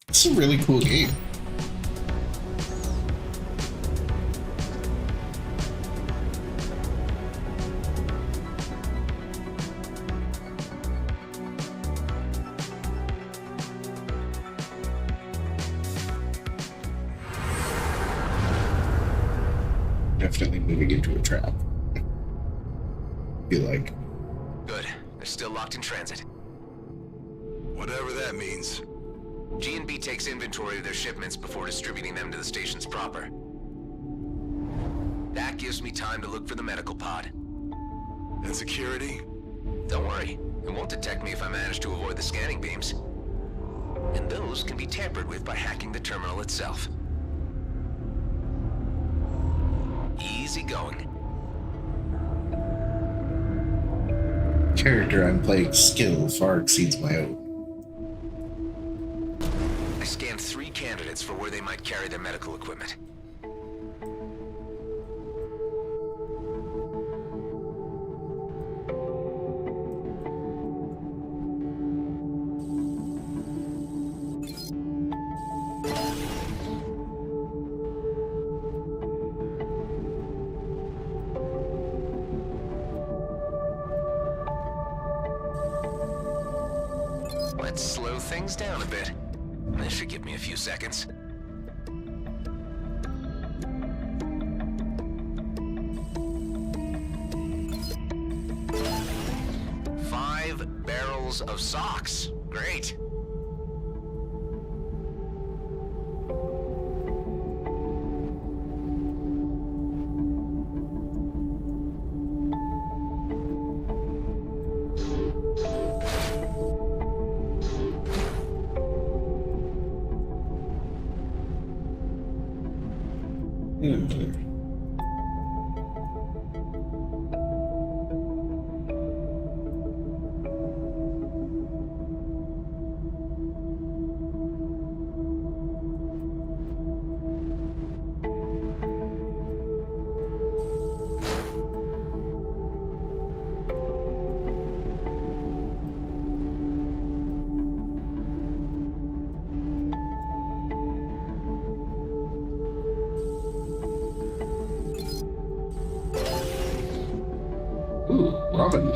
It's a really cool game. Definitely moving into a trap. Feel like. Good. They're still locked in transit. Whatever that means. G&B takes inventory of their shipments before distributing them to the stations proper. That gives me time to look for the medical pod. And security? Don't worry. It won't detect me if I manage to avoid the scanning beams. And those can be tampered with by hacking the terminal itself. Easy going. Character I'm playing skill far exceeds my own. I scanned 3 candidates for where they might carry their medical equipment. Let's slow things down a bit. This should give me a few seconds. Five barrels of socks. Great. Ooh, Robin.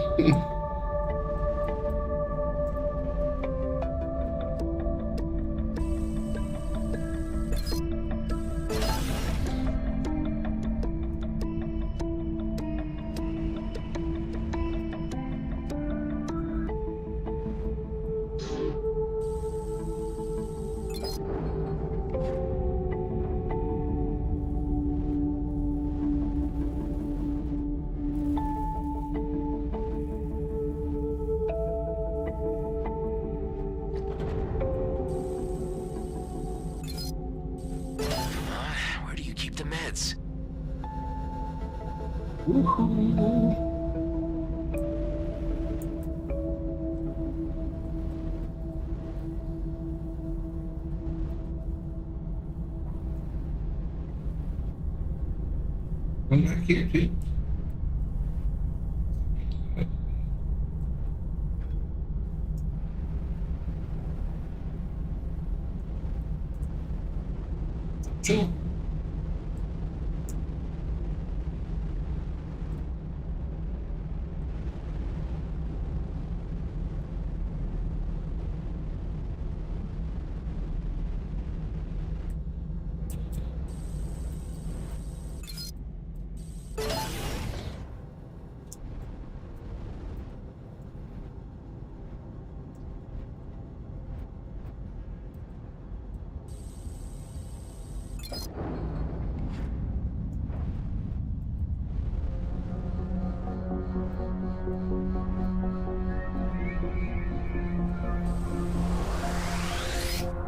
Where do you keep the meds? I'm back here too. Sure.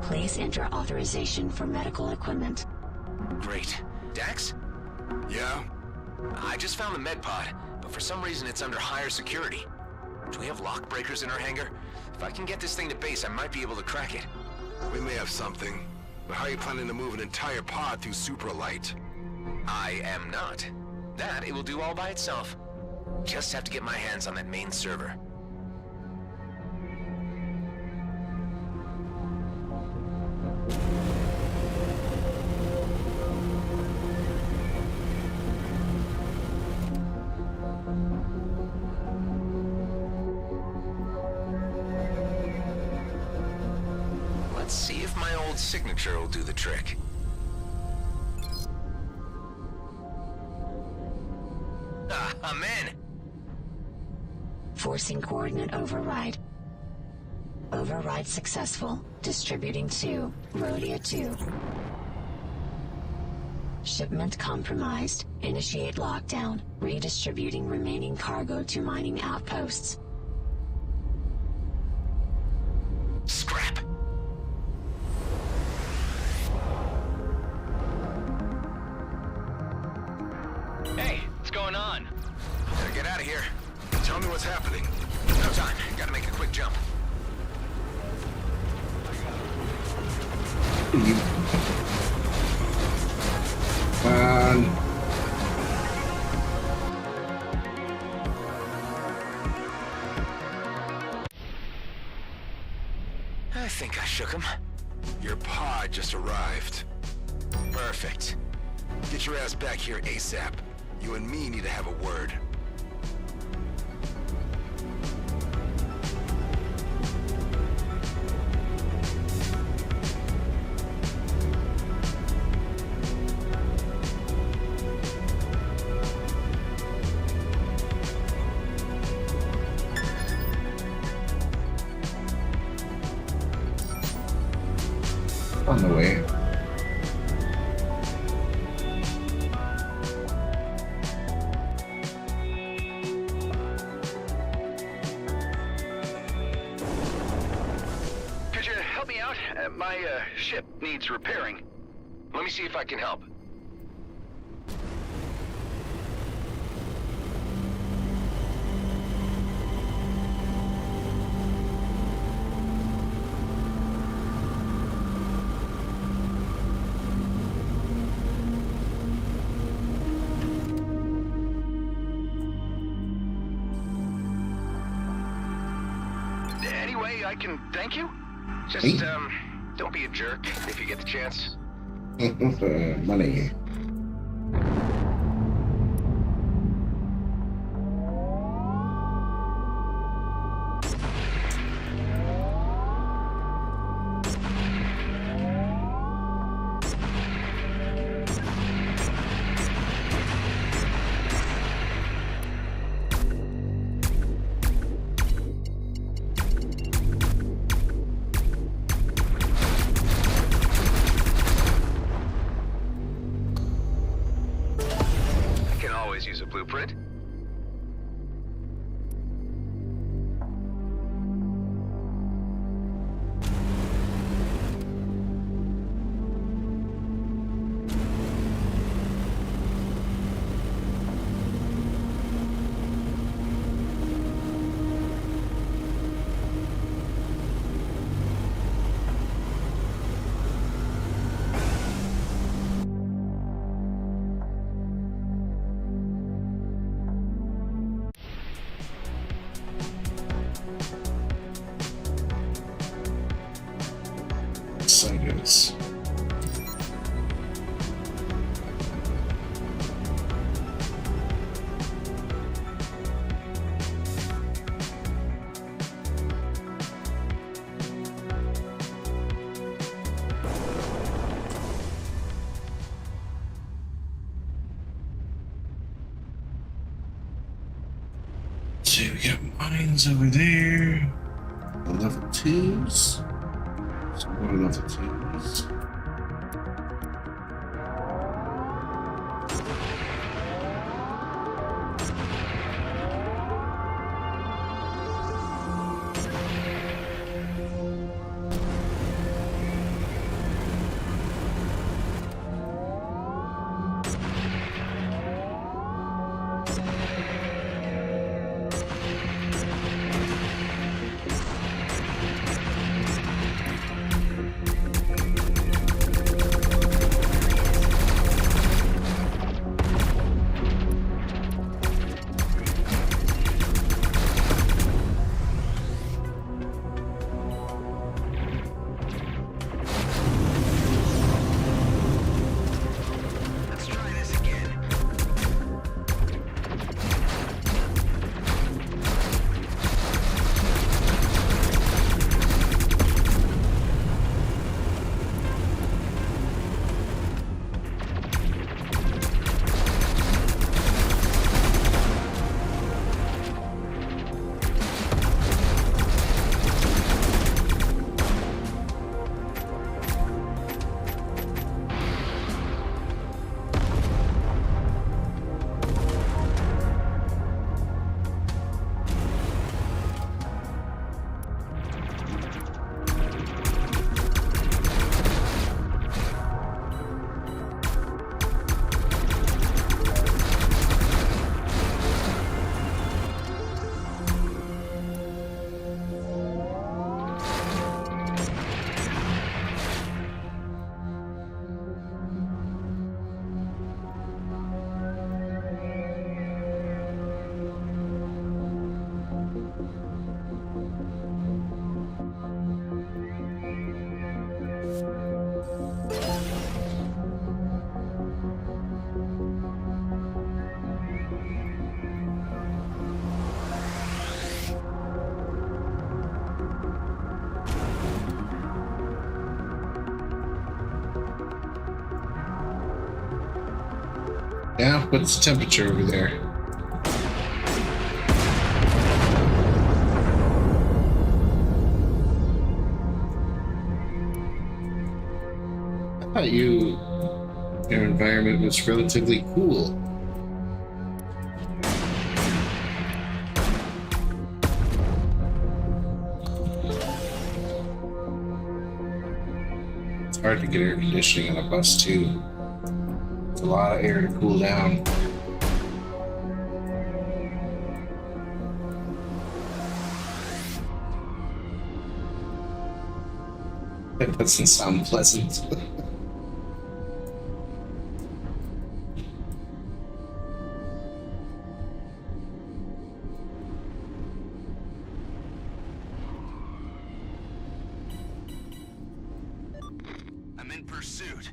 Please enter authorization for medical equipment. Great. Dax? Yeah? I just found the med pod, but for some reason it's under higher security. Do we have lock breakers in our hangar? If I can get this thing to base, I might be able to crack it. We may have something, but how are you planning to move an entire pod through supralight? I am not. That it will do all by itself. Just have to get my hands on that main server. Let's see if my old signature will do the trick. I'm in! Forcing coordinate override. Override successful. Distributing to Rhodia 2. Shipment compromised. Initiate lockdown. Redistributing remaining cargo to mining outposts. Scrap! Hey, what's going on? Gotta get out of here. Tell me what's happening. No time. Gotta make a quick jump. I think I shook him. Your pod just arrived. Perfect. Get your ass back here ASAP. You and me need to have a word. On the way. Could you help me out? My ship needs repairing. Let me see if I can help. Any way I can thank you? Just, don't be a jerk if you get the chance. Money. Use a blueprint. Seconds. See, we got mines over there. Level 2s. Some more level 2s. Yeah, what's the temperature over there? I thought your environment was relatively cool. It's hard to get air conditioning on a bus too. It's a lot of air to cool down. That doesn't sound pleasant. I'm in pursuit.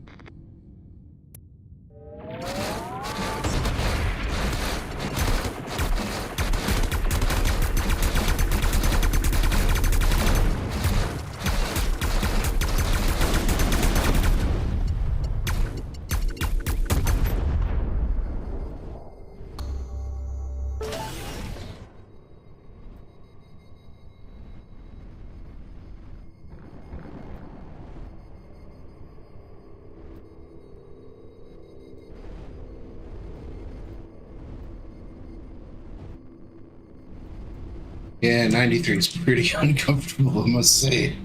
Yeah, 93 is pretty uncomfortable, I must say.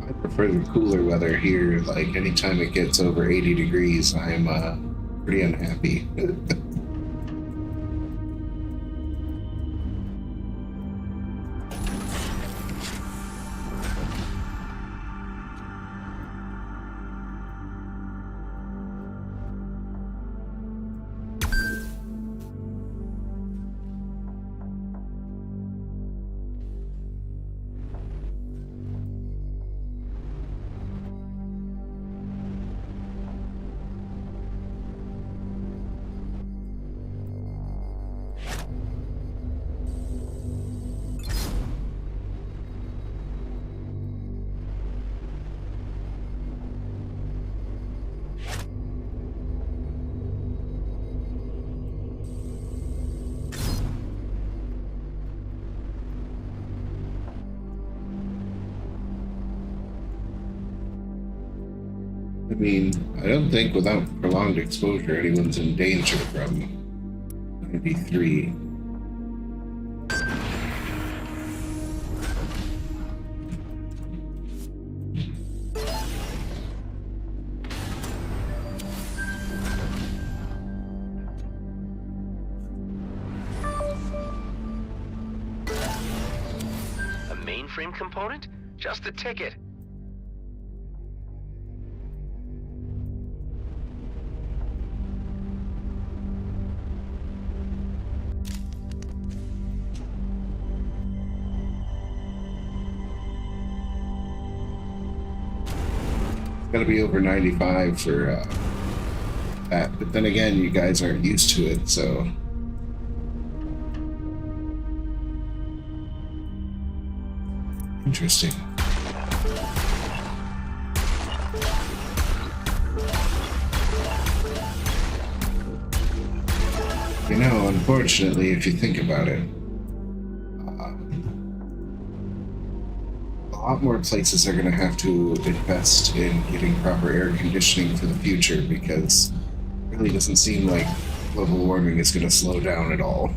I prefer the cooler weather here. Like, anytime it gets over 80 degrees, I'm pretty unhappy. I mean, I don't think without prolonged exposure anyone's in danger from 93. A mainframe component? Just the ticket. It's gotta be over 95 for that. But then again, you guys aren't used to it, so. Interesting. You know, unfortunately, if you think about it, a lot more places are going to have to invest in getting proper air conditioning for the future because it really doesn't seem like global warming is going to slow down at all.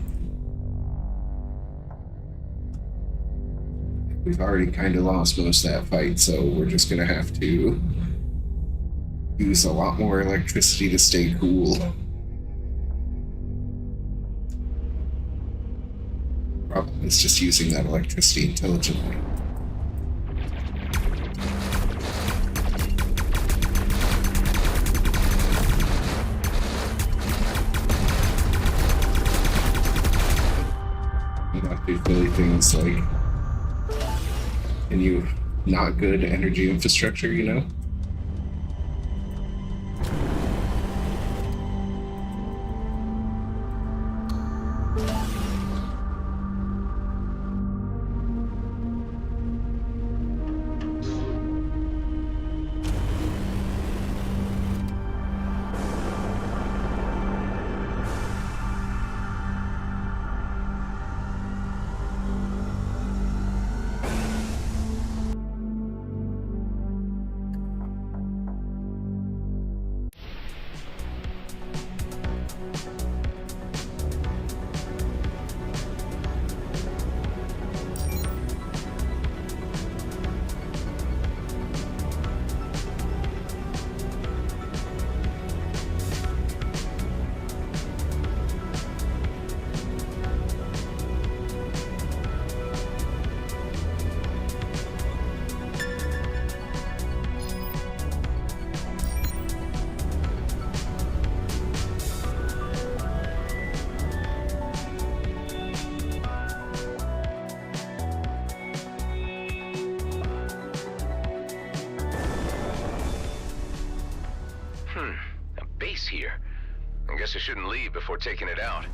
We've already kind of lost most of that fight, so we're just going to have to use a lot more electricity to stay cool. Problem is just using that electricity intelligently. You not do silly things like you not good energy infrastructure, you know? Guess I shouldn't leave before taking it out.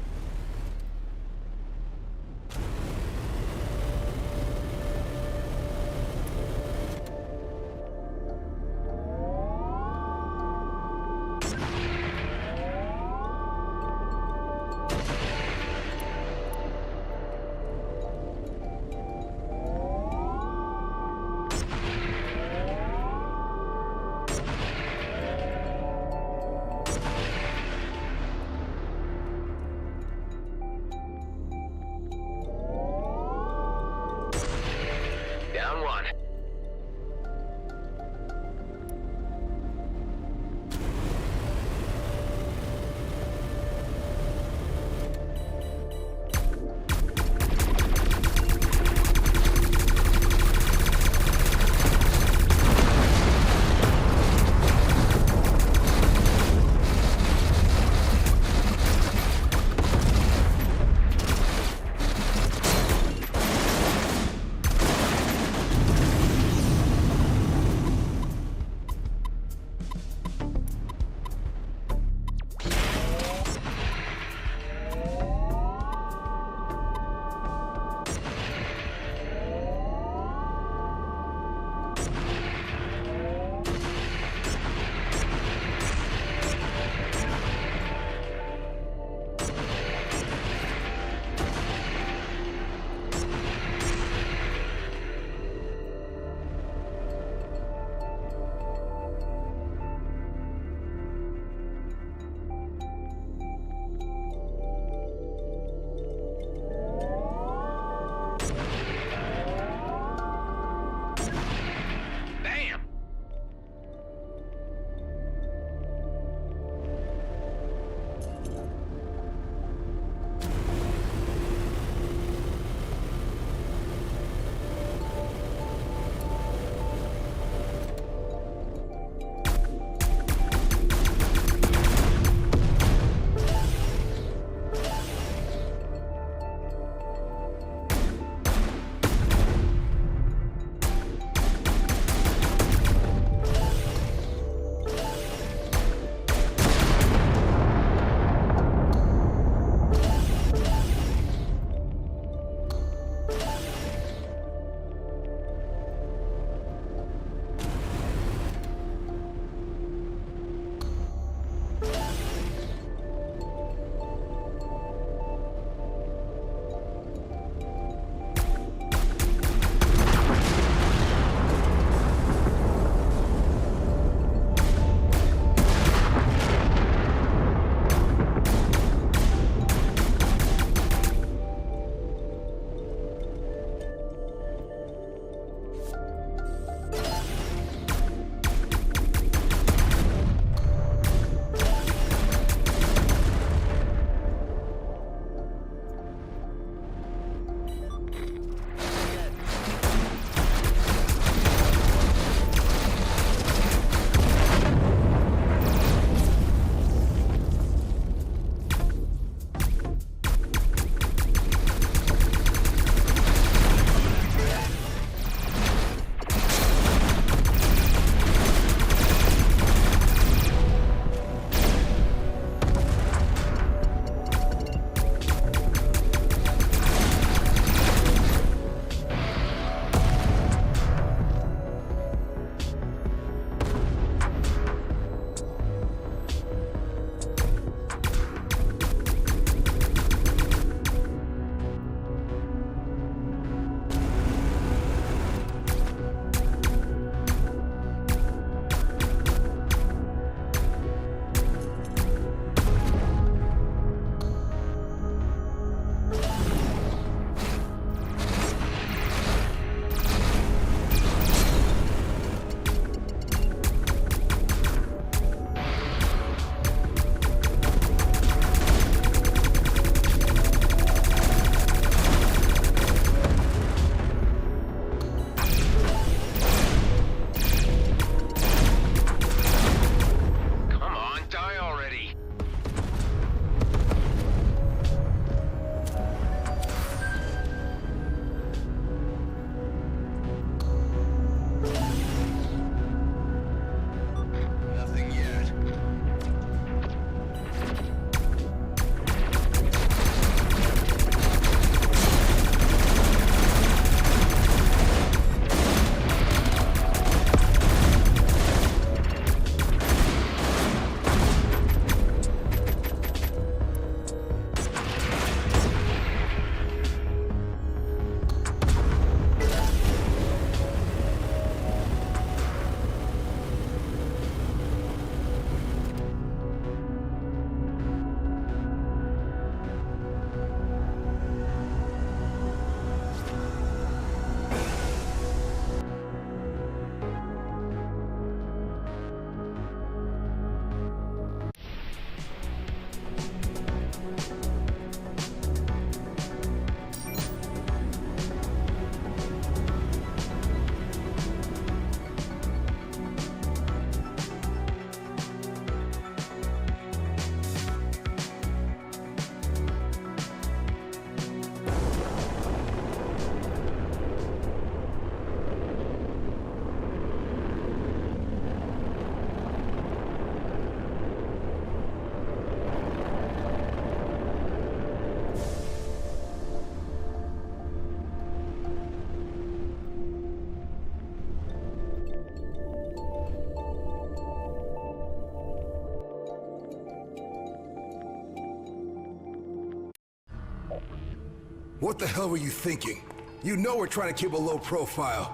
What the hell were you thinking? You know we're trying to keep a low profile.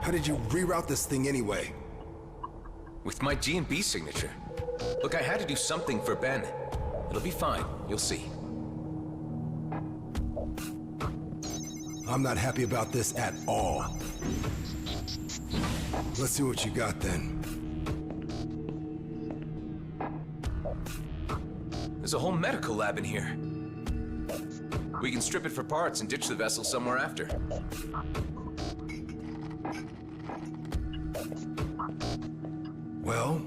How did you reroute this thing anyway? With my G&B signature. Look, I had to do something for Ben. It'll be fine, you'll see. I'm not happy about this at all. Let's see what you got then. There's a whole medical lab in here. We can strip it for parts and ditch the vessel somewhere after. Well?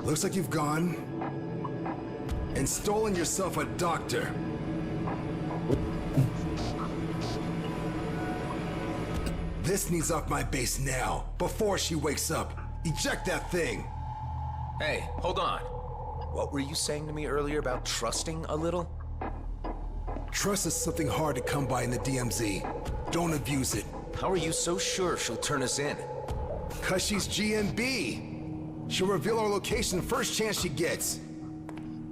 Looks like you've gone and stolen yourself a doctor. This needs off my base now, before she wakes up. Eject that thing! Hey, hold on. What were you saying to me earlier about trusting a little? Trust is something hard to come by in the DMZ. Don't abuse it. How are you so sure she'll turn us in? 'Cause she's GNB. She'll reveal our location the first chance she gets.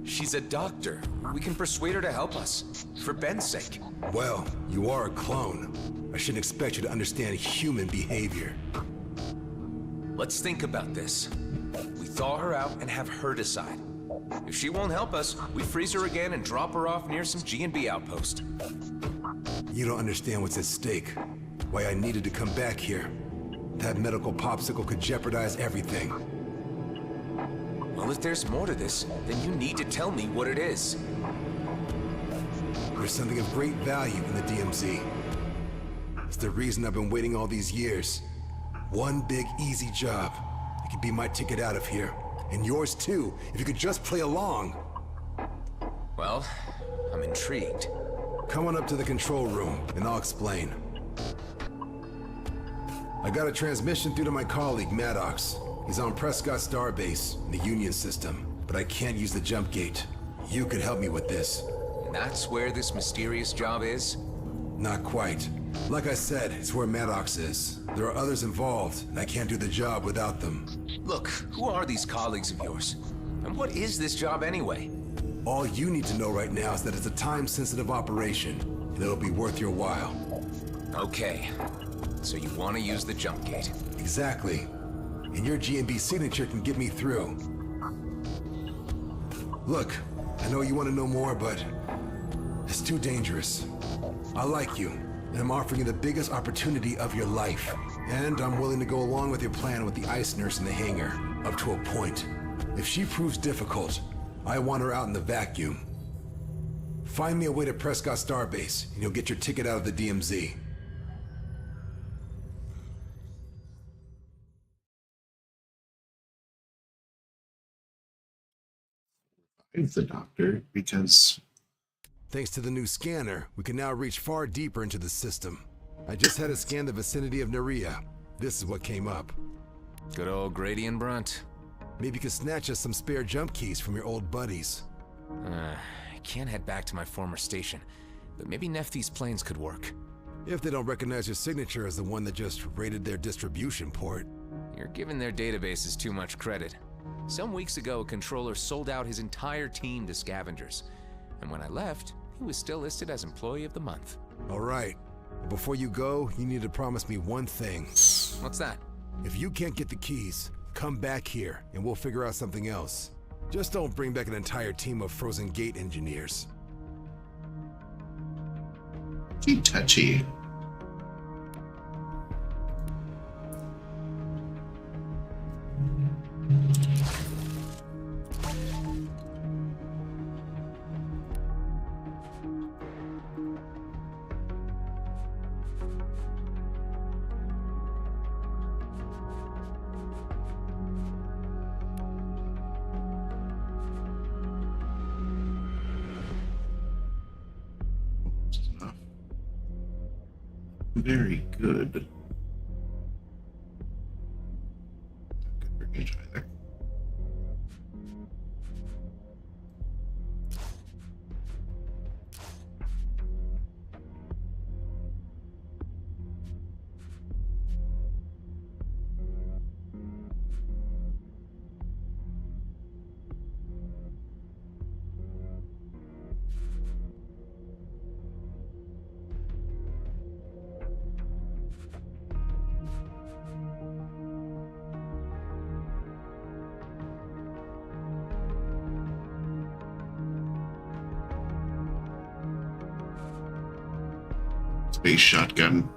She's a doctor. We can persuade her to help us. For Ben's sake. Well, you are a clone. I shouldn't expect you to understand human behavior. Let's think about this. We thaw her out and have her decide. If she won't help us, we freeze her again and drop her off near some G&B outpost. You don't understand what's at stake. Why I needed to come back here. That medical popsicle could jeopardize everything. Well, if there's more to this, then you need to tell me what it is. There's something of great value in the DMZ. It's the reason I've been waiting all these years. One big, easy job. It could be my ticket out of here. And yours too, if you could just play along. Well, I'm intrigued. Come on up to the control room, and I'll explain. I got a transmission through to my colleague, Maddox. He's on Prescott Starbase, in the Union system, but I can't use the jump gate. You could help me with this. And that's where this mysterious job is? Not quite. Like I said, it's where Maddox is. There are others involved, and I can't do the job without them. Look, who are these colleagues of yours? And what is this job anyway? All you need to know right now is that it's a time-sensitive operation, and it'll be worth your while. Okay. So you want to use the jump gate? Exactly. And your GNB signature can get me through. Look, I know you want to know more, but it's too dangerous. I like you, and I'm offering you the biggest opportunity of your life. And I'm willing to go along with your plan with the ice nurse in the hangar, up to a point. If she proves difficult, I want her out in the vacuum. Find me a way to Prescott Starbase, and you'll get your ticket out of the DMZ. It's the doctor, because... Thanks to the new scanner, we can now reach far deeper into the system. I just had to scan the vicinity of Nerea. This is what came up. Good old Grady and Brunt. Maybe you could snatch us some spare jump keys from your old buddies. I can't head back to my former station, but maybe Nephthys planes could work. If they don't recognize your signature as the one that just raided their distribution port. You're giving their databases too much credit. Some weeks ago, a controller sold out his entire team to scavengers. And when I left, he was still listed as Employee of the Month. All right. Before you go, you need to promise me one thing. What's that? If you can't get the keys, come back here and we'll figure out something else. Just don't bring back an entire team of Frozen Gate engineers. Too touchy. Very good. Not good for Gage either. Space shotgun.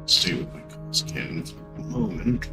Stay with my call scan for a moment.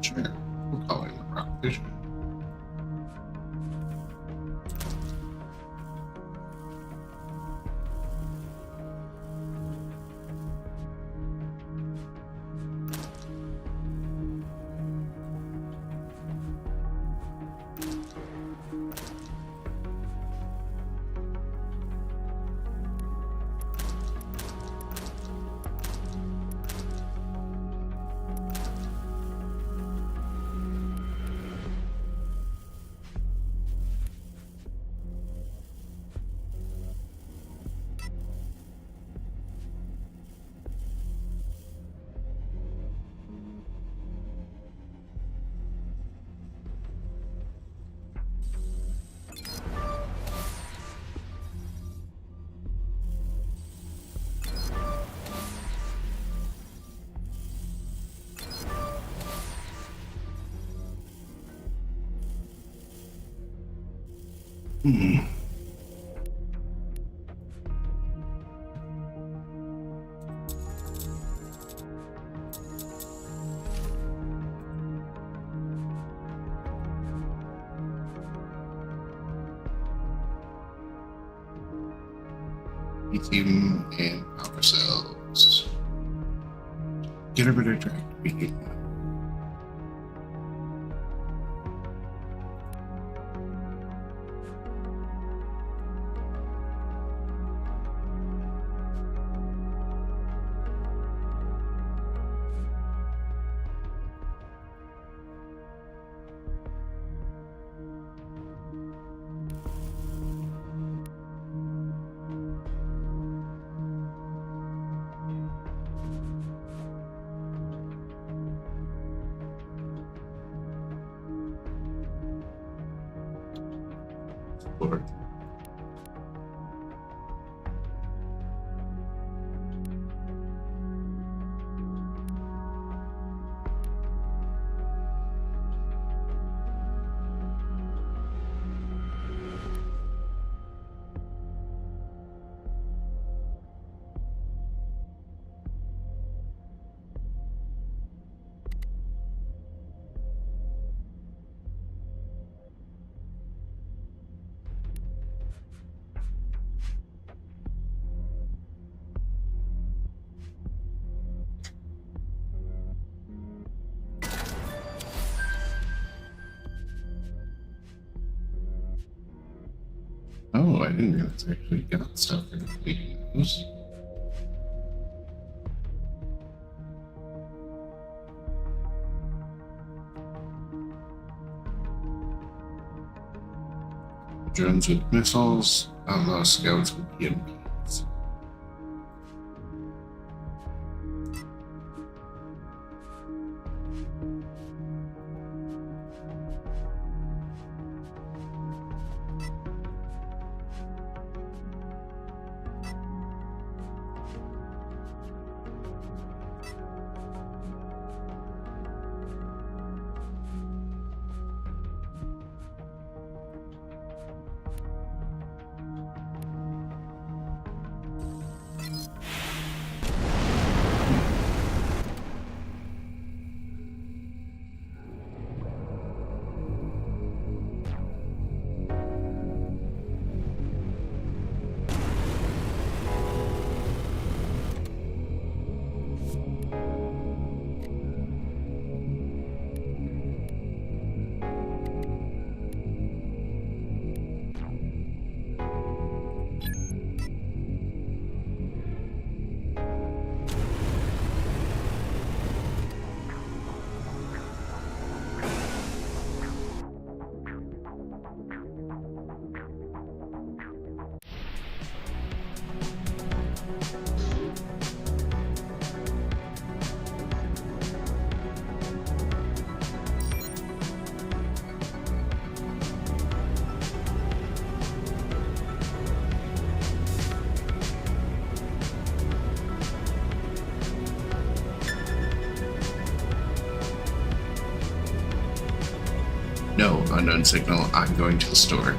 Sure, we'll call it the rock vision. Lithium and power cells. Get a better track. Lord. Oh, I didn't realize I actually got stuff for completing those. Drones with missiles, outlaw scouts with EMPs. No, unknown signal, I'm going to the store.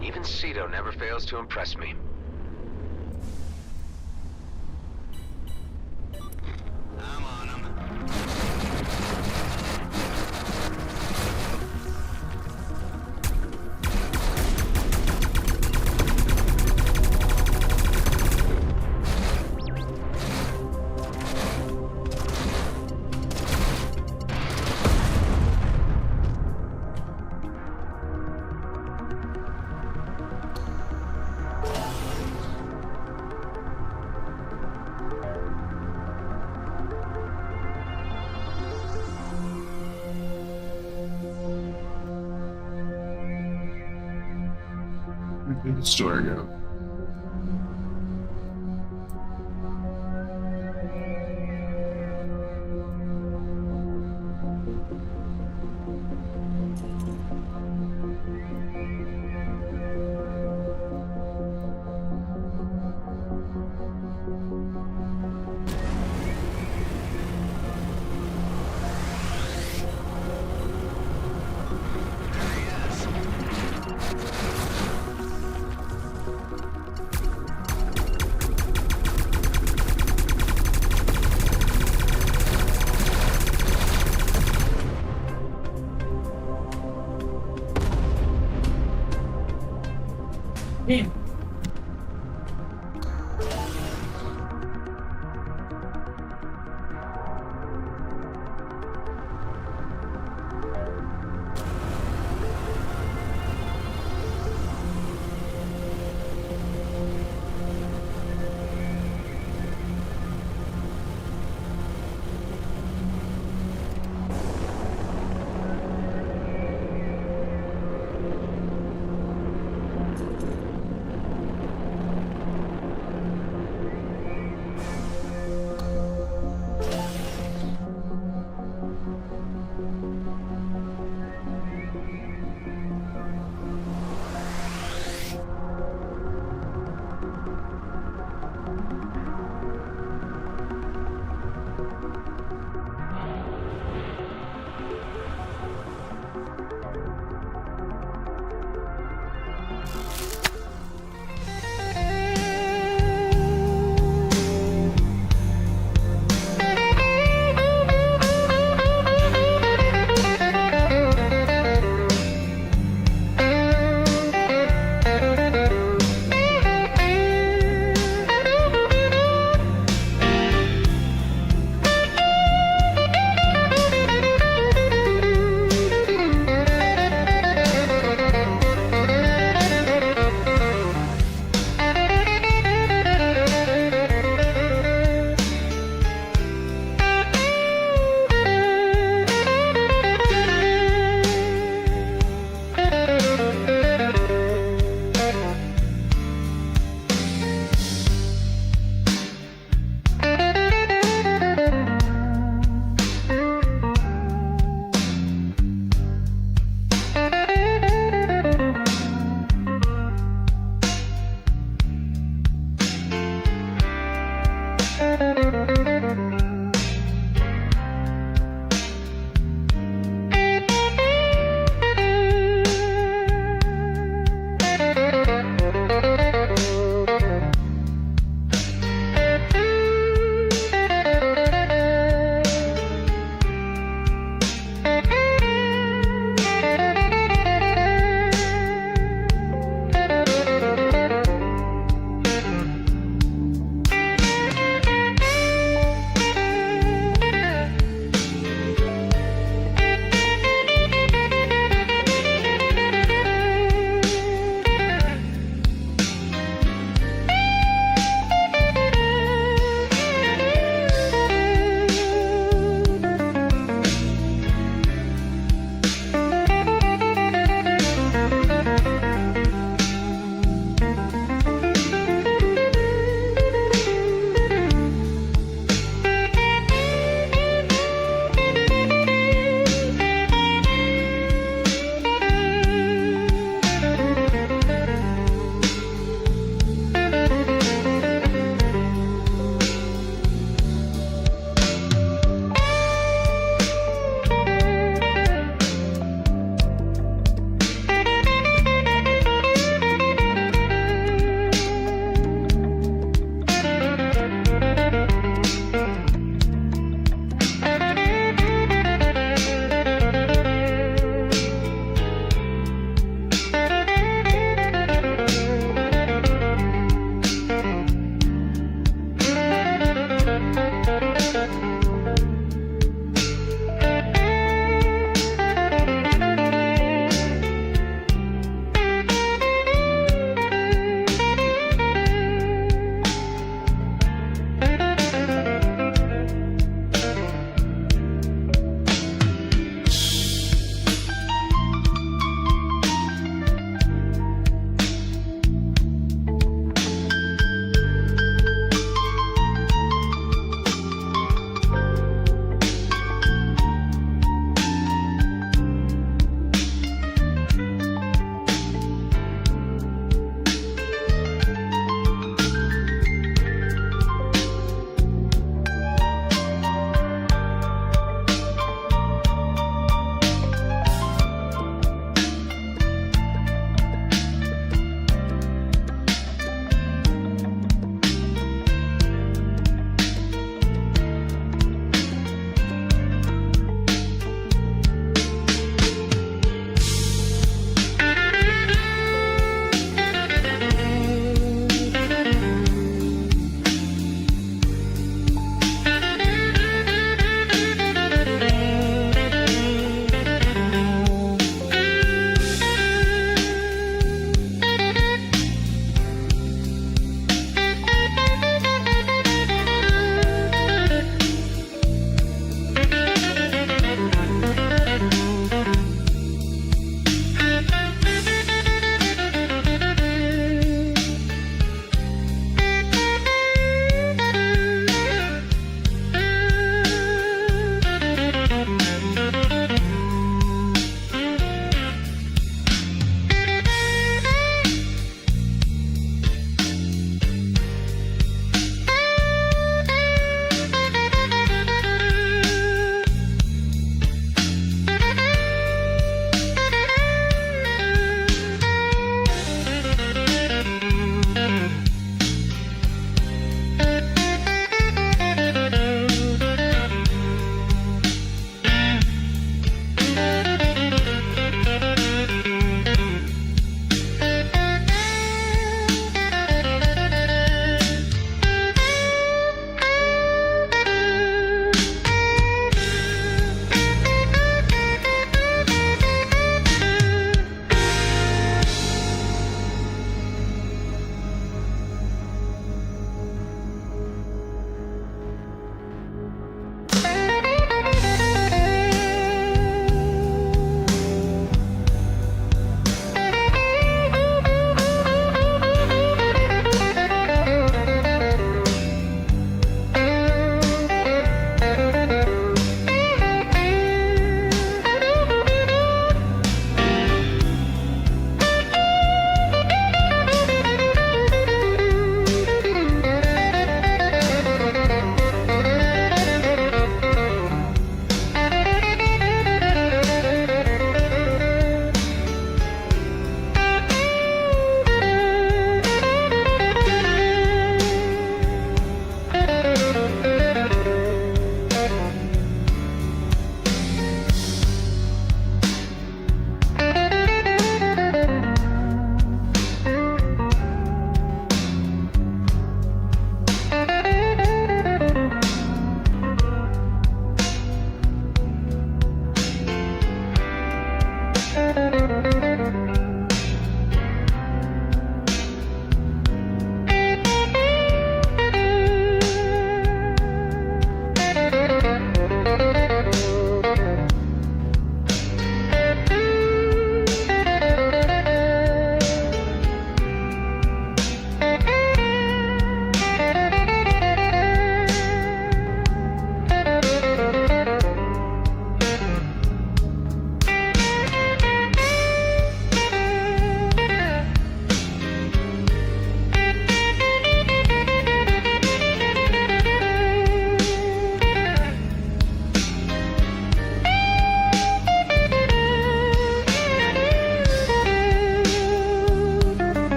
Even Cedo never fails to impress me. I'm on him. Where did the store go?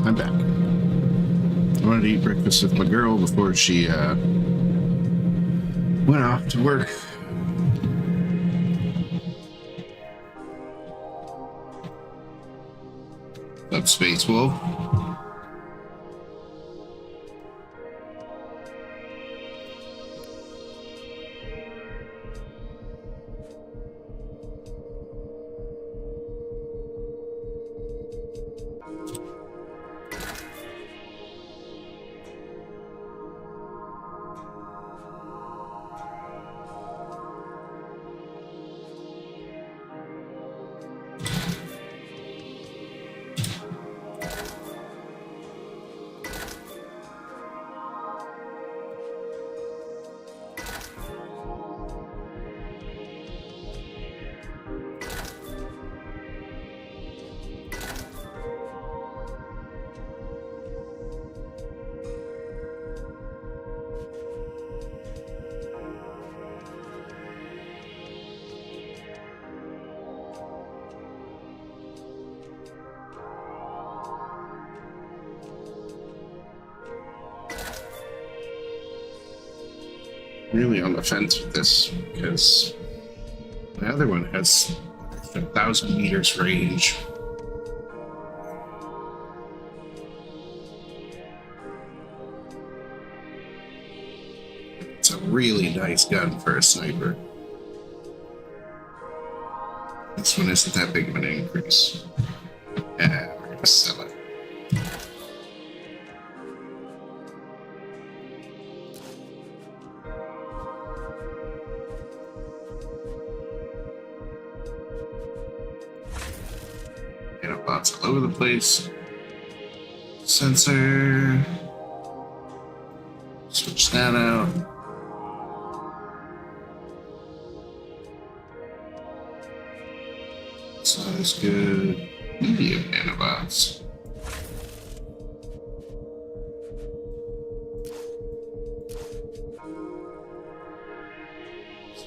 I'm back. I wanted to eat breakfast with my girl before she went off to work. Up, Space Wolf. Really on the fence with this because the other one has 1,000 meters range. It's a really nice gun for a sniper. This one isn't that big of an increase. Yeah, we're gonna sell it. Bots all over the place. Sensor. Switch that out. Size good. Medium nanobots.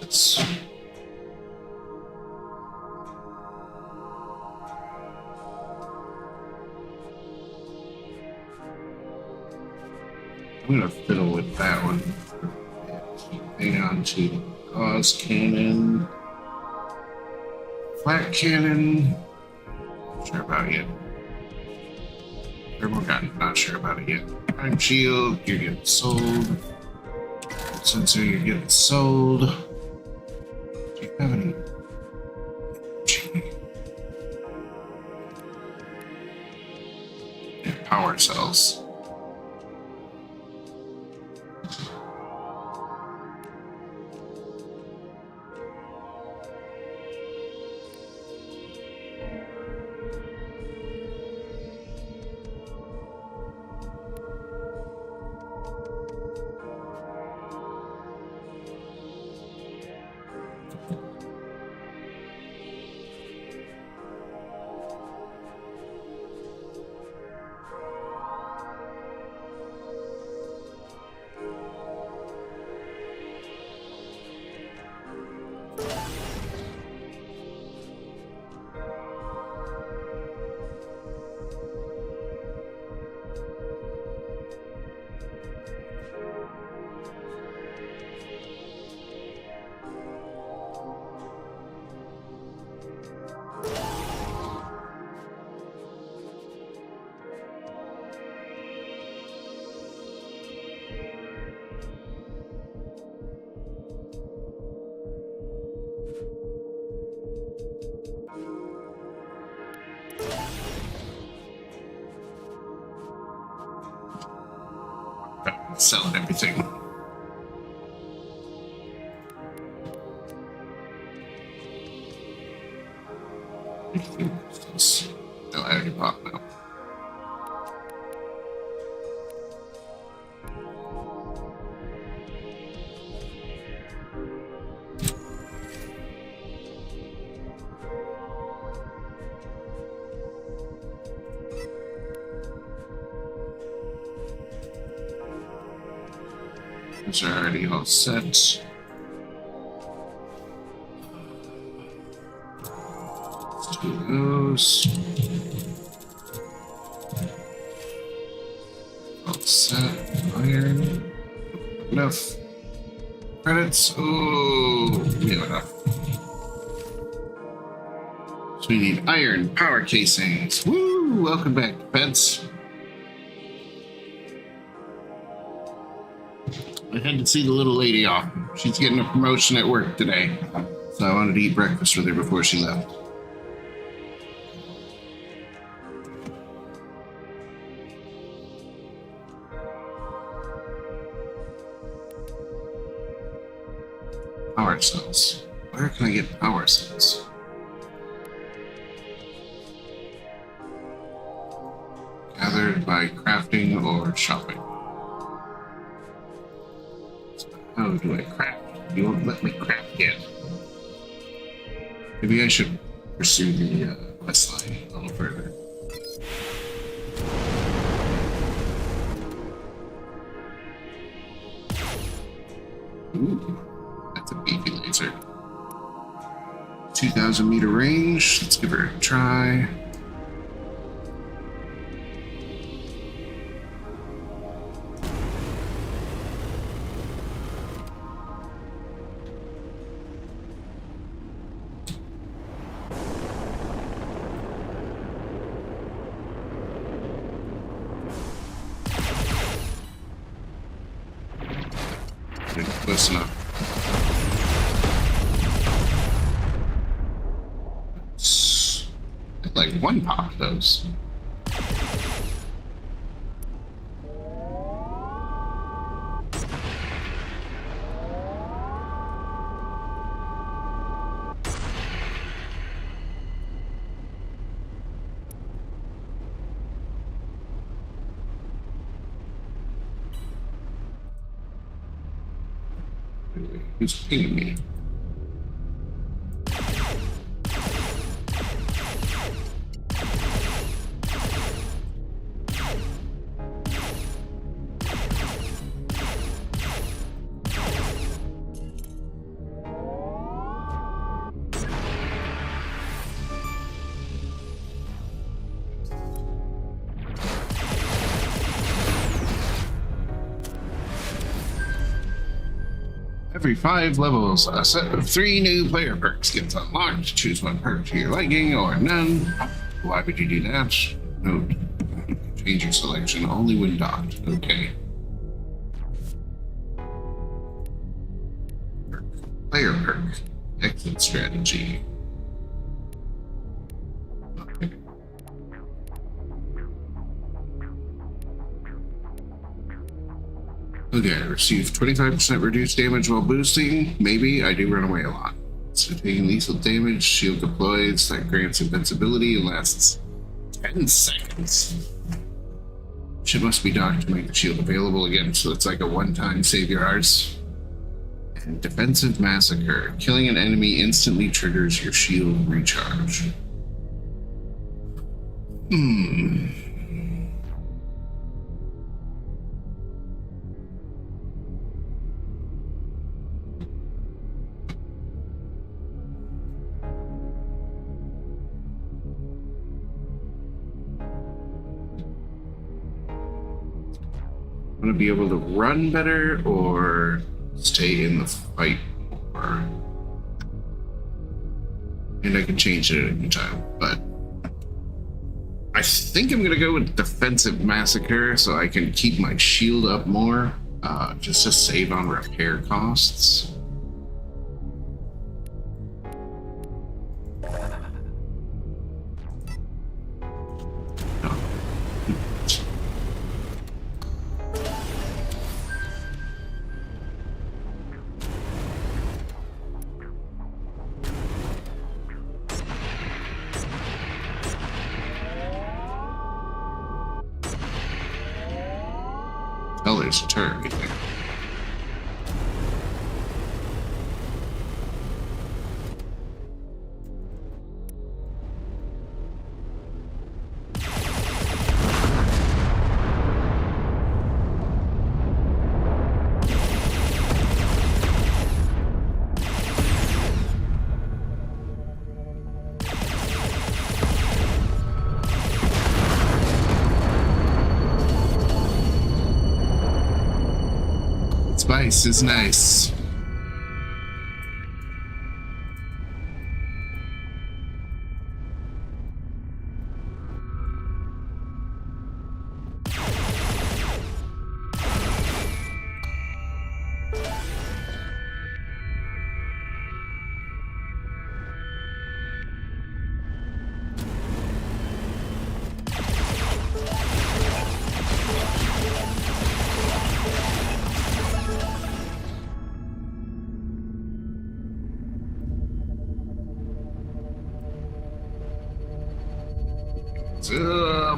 That's I'm gonna fiddle with that one. Hang on to gauze cannon, flat cannon. Not sure about it yet. Thermal gun, not sure about it yet. Prime shield, you're getting sold. Sensor, you're getting sold. Do you have any? Yeah, power cells. Selling everything. No, I already bought now. Those are already all set. Let's do those. Set iron. Enough credits. Oh, we have enough. So we need iron power casings. Woo! Welcome back, Pets. I had to see the little lady off. She's getting a promotion at work today, so I wanted to eat breakfast with her before she left. Power cells. Where can I get power cells? Gathered by crafting or shopping. How do I craft? You won't let me craft yet. Maybe I should pursue the quest line a little further. Ooh, that's a beefy laser. 2,000 meter range. Let's give her a try. Close enough. Like one pop of those. Who's pinging me? Every 5 levels, a set of 3 new player perks gets unlocked. Choose one perk to your liking or none. Why would you do that? Note. Change your selection only when docked. Okay. Perk. Player perk. Exit strategy. Okay. Okay, I received 25% reduced damage while boosting. Maybe I do run away a lot. So taking lethal damage, shield deploys, that grants invincibility and lasts 10 seconds. Ship must be docked to make the shield available again, so it's like a one-time save your hearts. And defensive massacre. Killing an enemy instantly triggers your shield recharge. Want to be able to run better or stay in the fight more? And I can change it at any time, but I think I'm going to go with defensive massacre so I can keep my shield up more, just to save on repair costs. Oh, there's a turret right there. Nice is nice.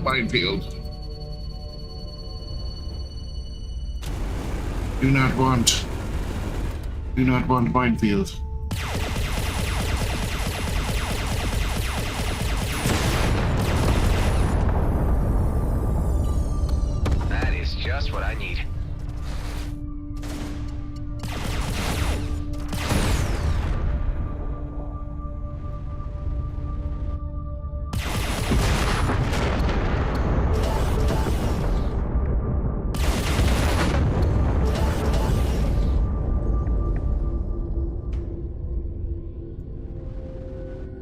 Minefield. Do not want minefield. That is just what I need.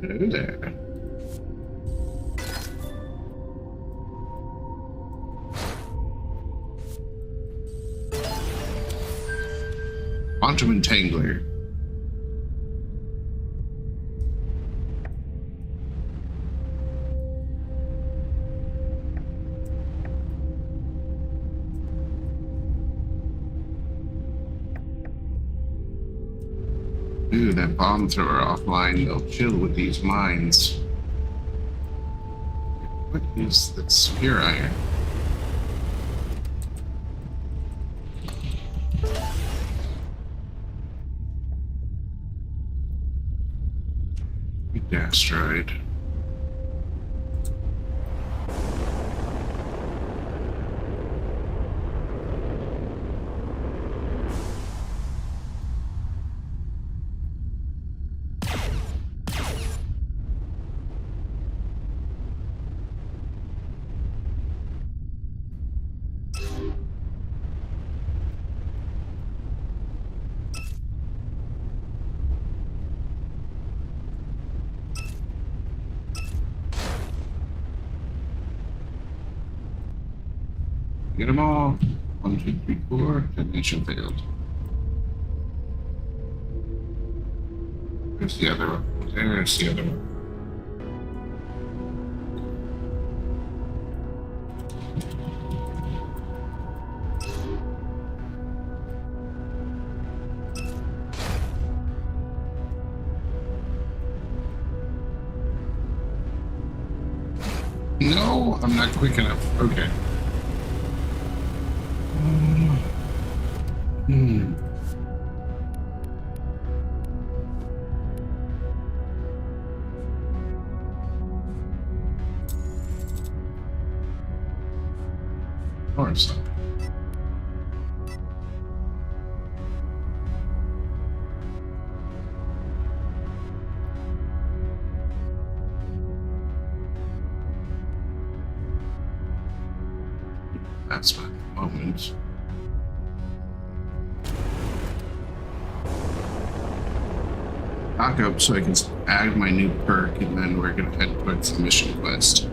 Hello there. Quantum Entangler. Ooh, that bomb thrower offline. They'll chill with these mines. What is the spear iron? Asteroid. Get them all. 1, 2, 3, 4. Detonation failed. There's the other one. There's the other one. No, I'm not quick enough. Okay. Or something. That's not the moment. Back up so I can add my new perk, and then we're gonna head towards the mission quest.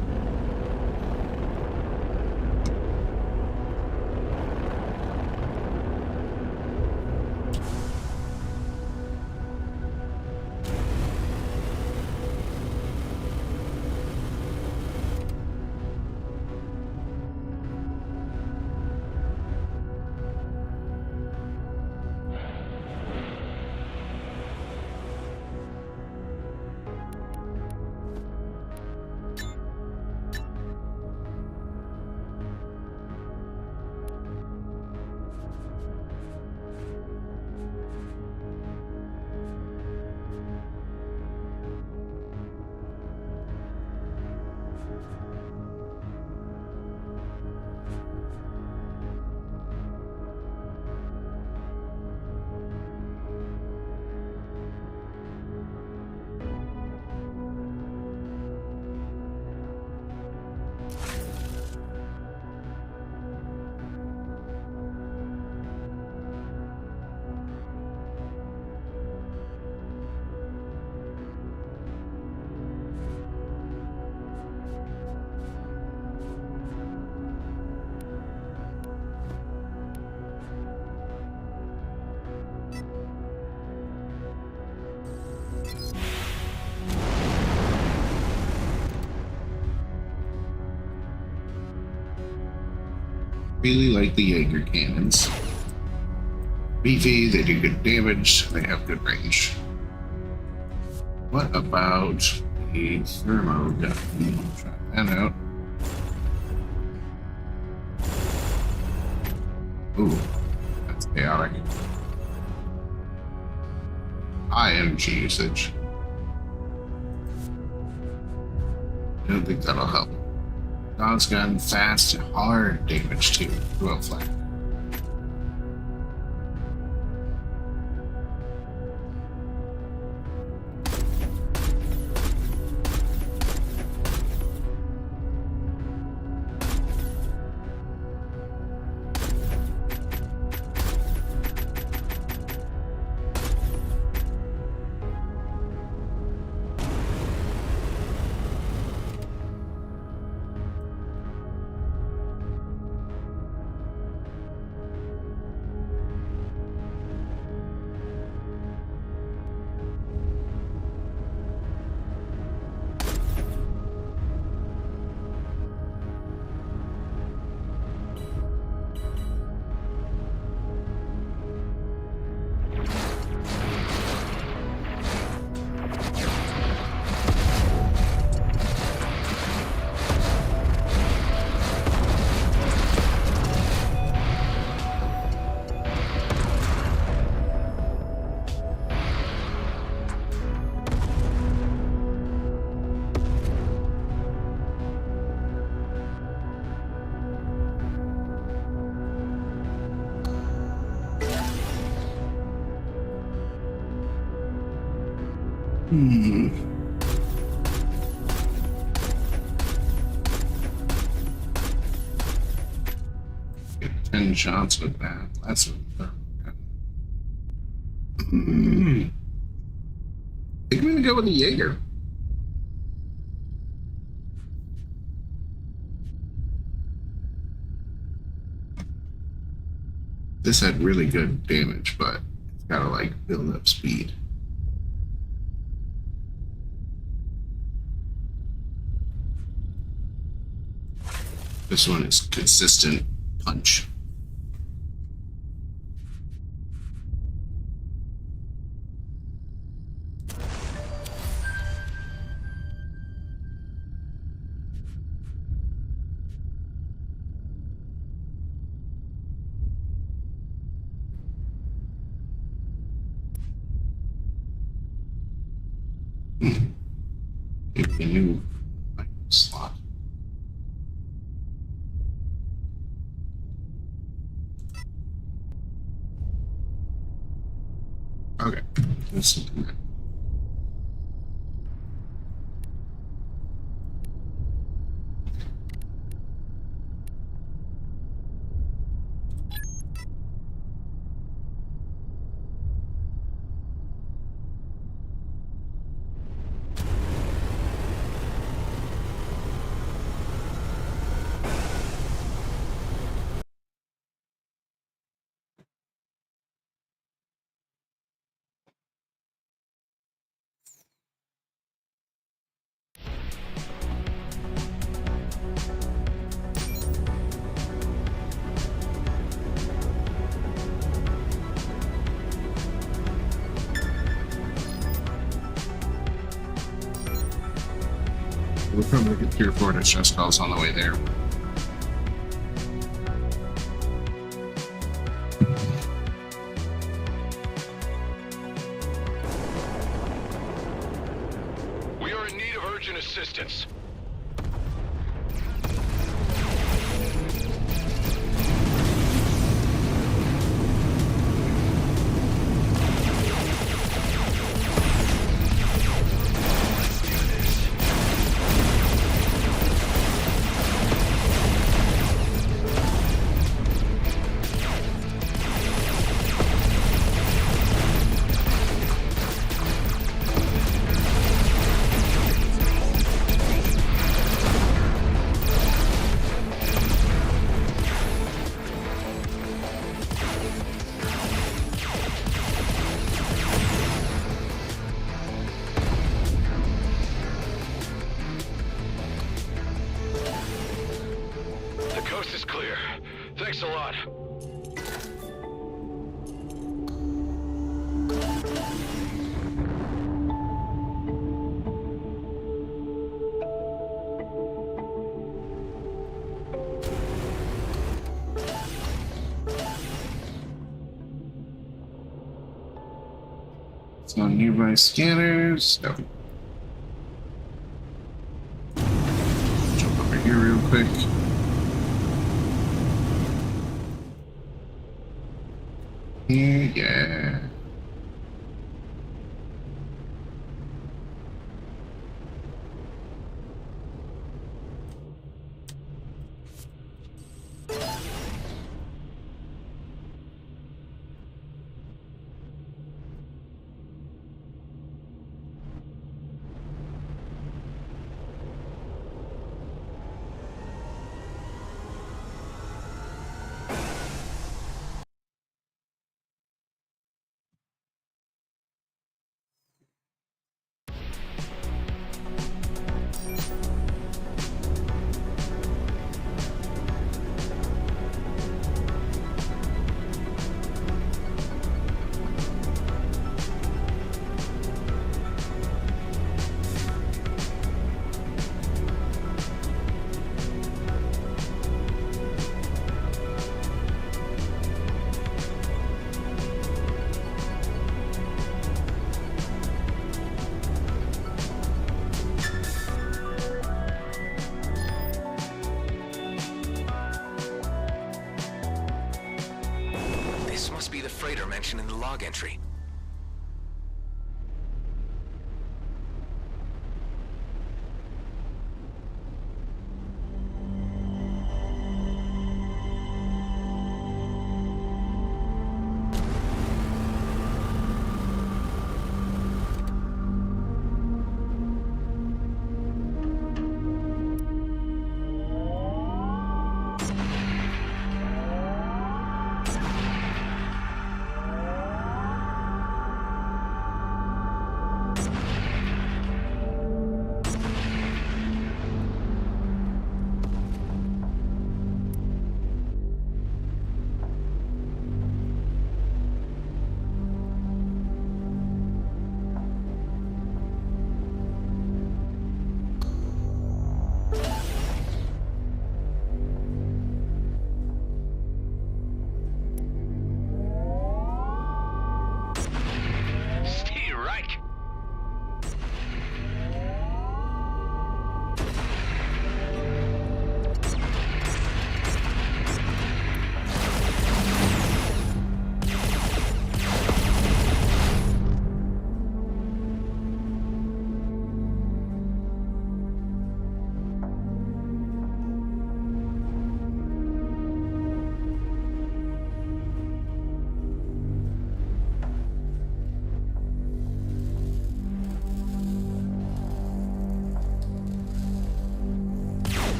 really like the Jaeger cannons. Beefy, they do good damage, they have good range. What about a thermo gun? Try that out. Ooh, that's chaotic. High energy usage. I don't think that'll help. Dog's gun, fast, hard damage too. Well flat. Get 10 shots with that. That's what I think I'm gonna go with the Jaeger. This had really good damage, but it's gotta like build up speed. This one is consistent punch. Maybe a new slot. Okay, let's look at that. We'll probably get tier 4 distress calls on the way there. We are in need of urgent assistance. enough. So nearby scanners. No. Jump over here real quick. Yeah. This must be the freighter mentioned in the log entry.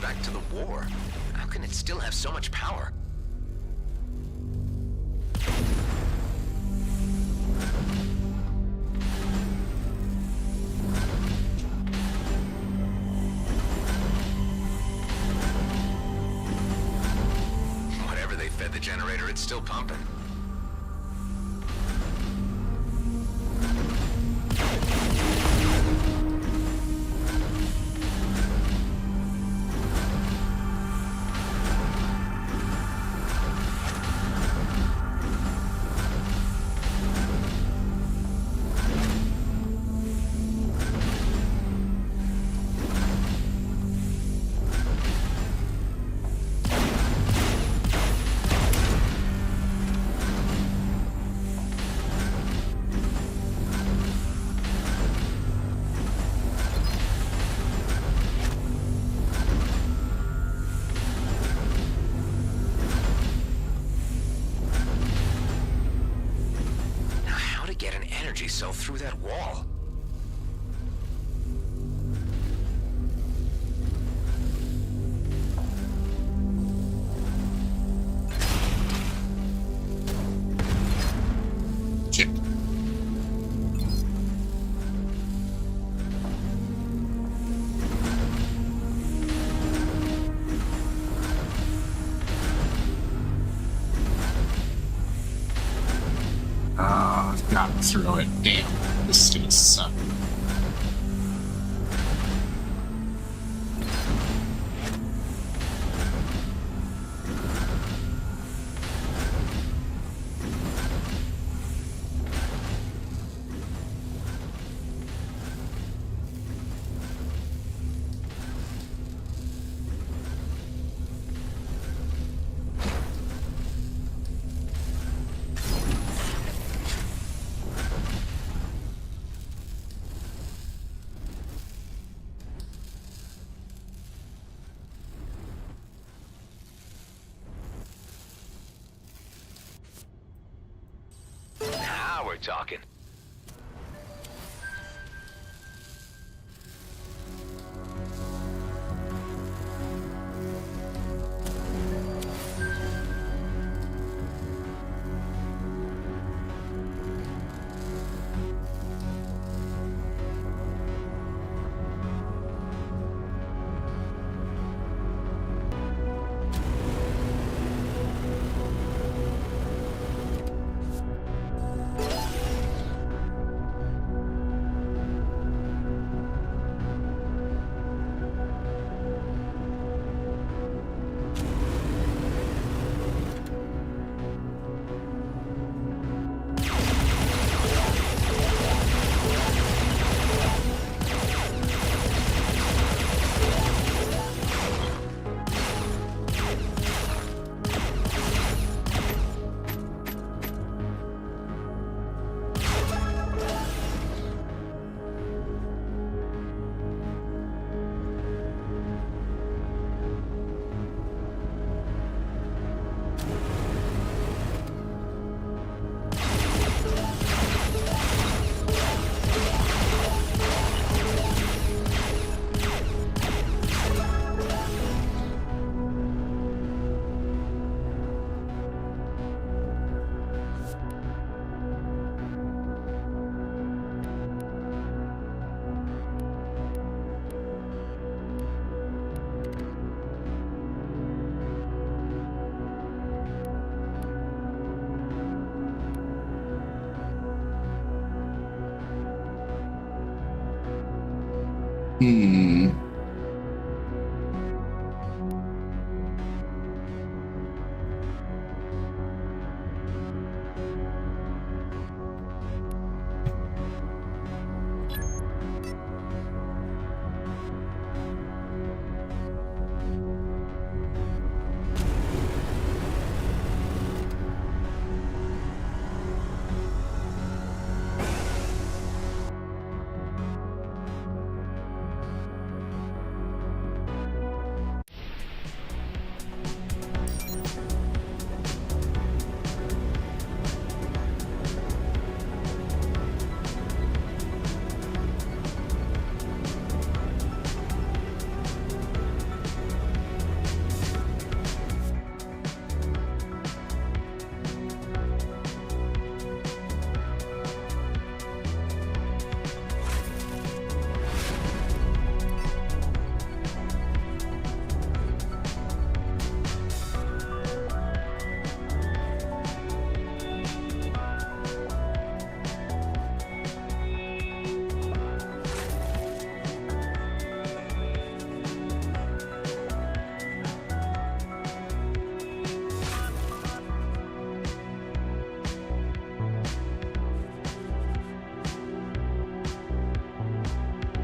Back to the war. How can it still have so much power? Whatever they fed the generator, it's still pumping. Cell through that wall. Shit. Got through it. Damn. This is gonna suck. Now we're talking.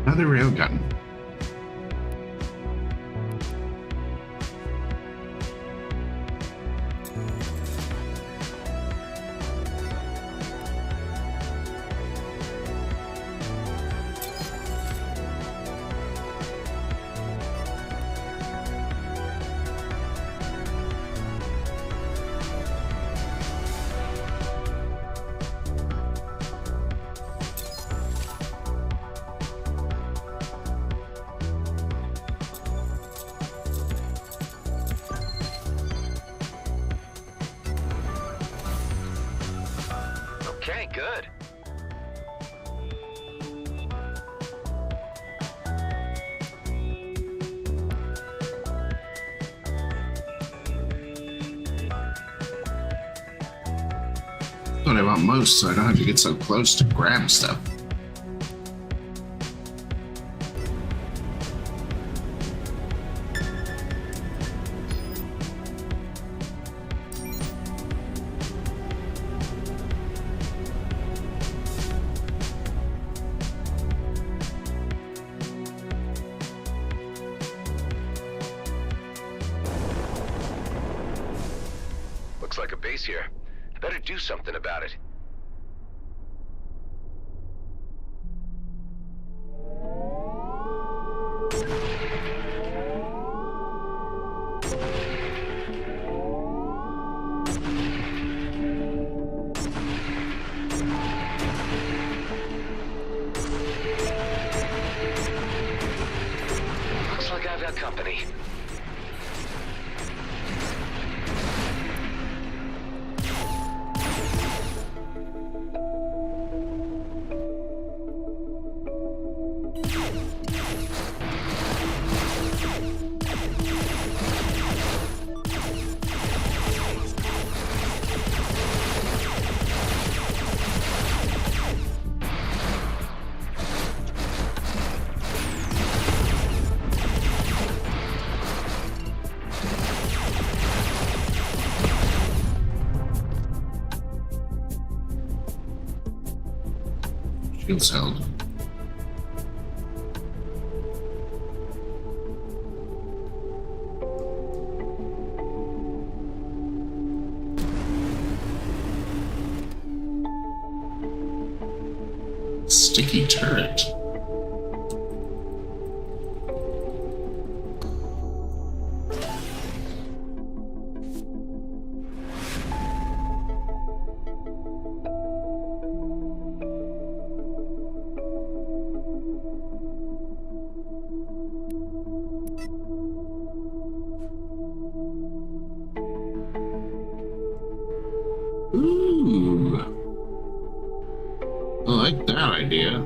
Another railgun. Okay, good. what I want most, so I don't have to get so close to grab stuff. Looks like a base here. I better do something about it. Looks like I've got company. Shields held. Sticky turret. Ooh. I like that idea.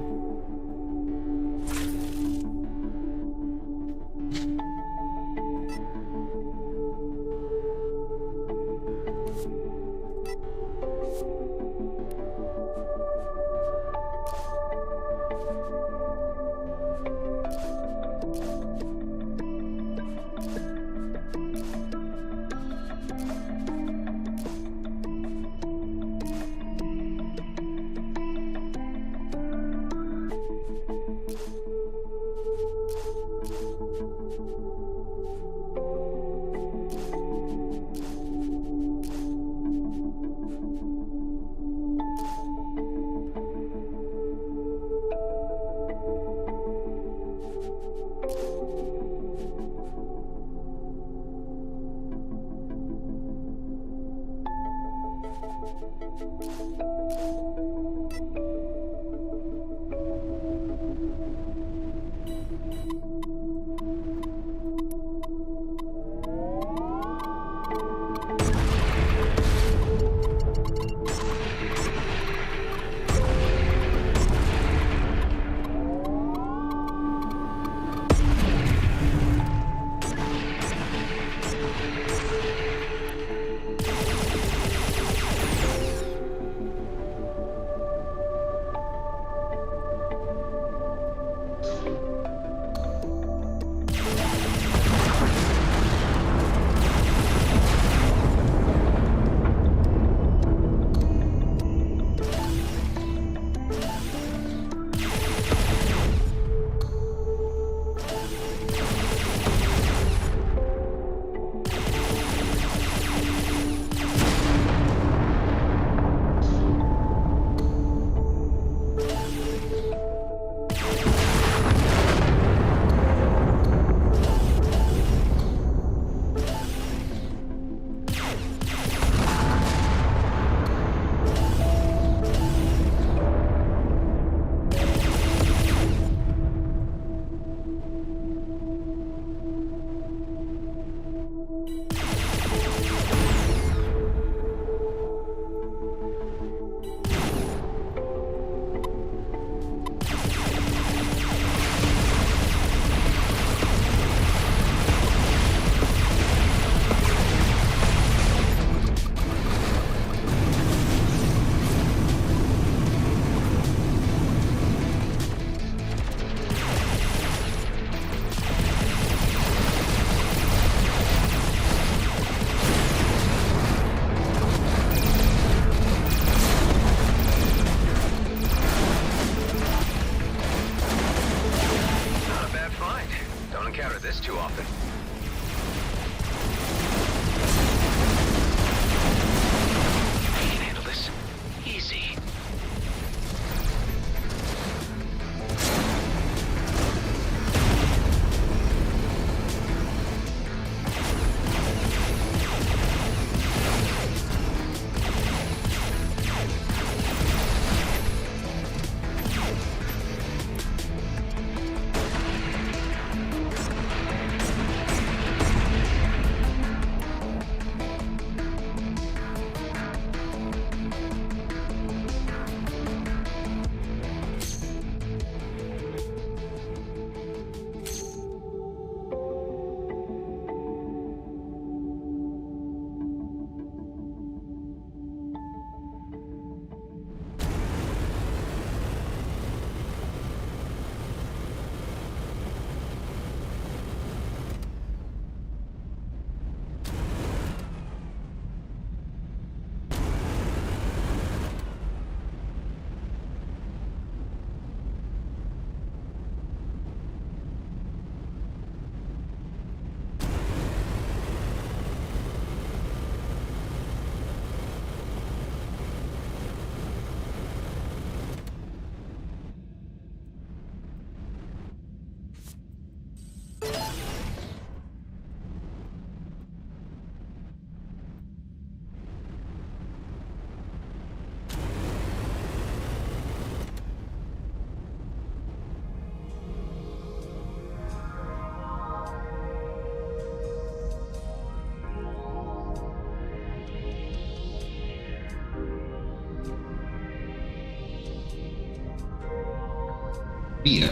Via.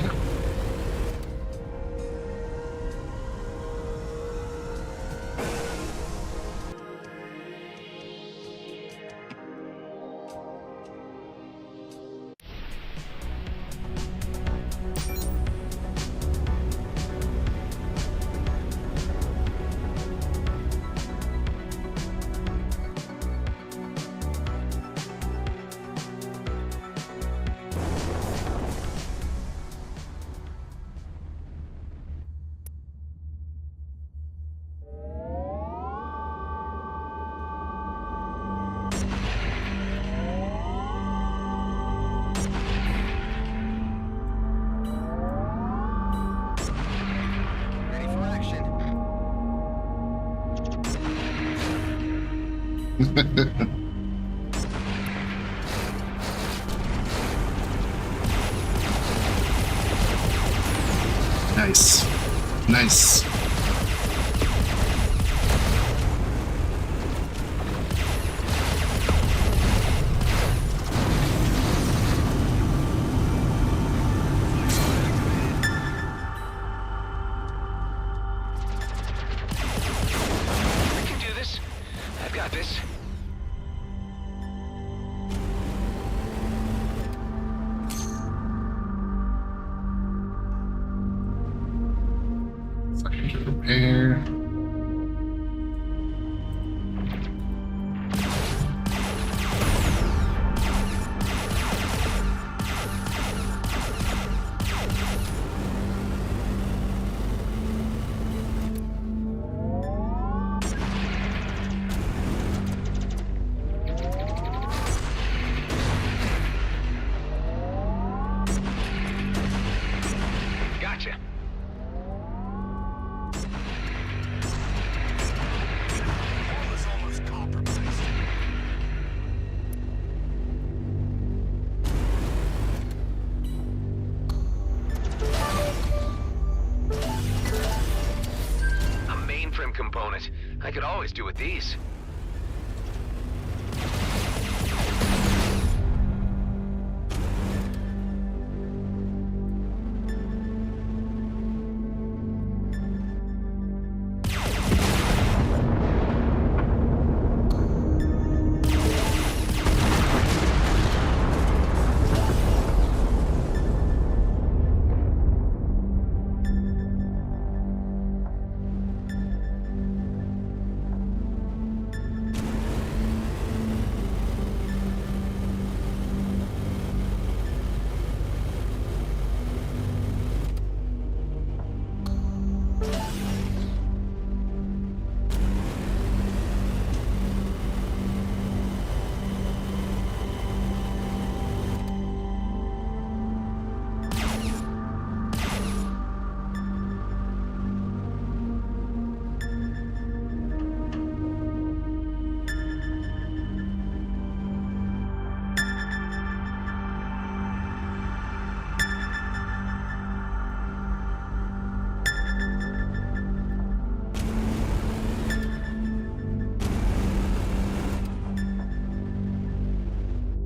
Nice. Nice. I can do this. I've got this. Second to repair. Gotcha. All is almost compromised. A mainframe component. I could always do with these.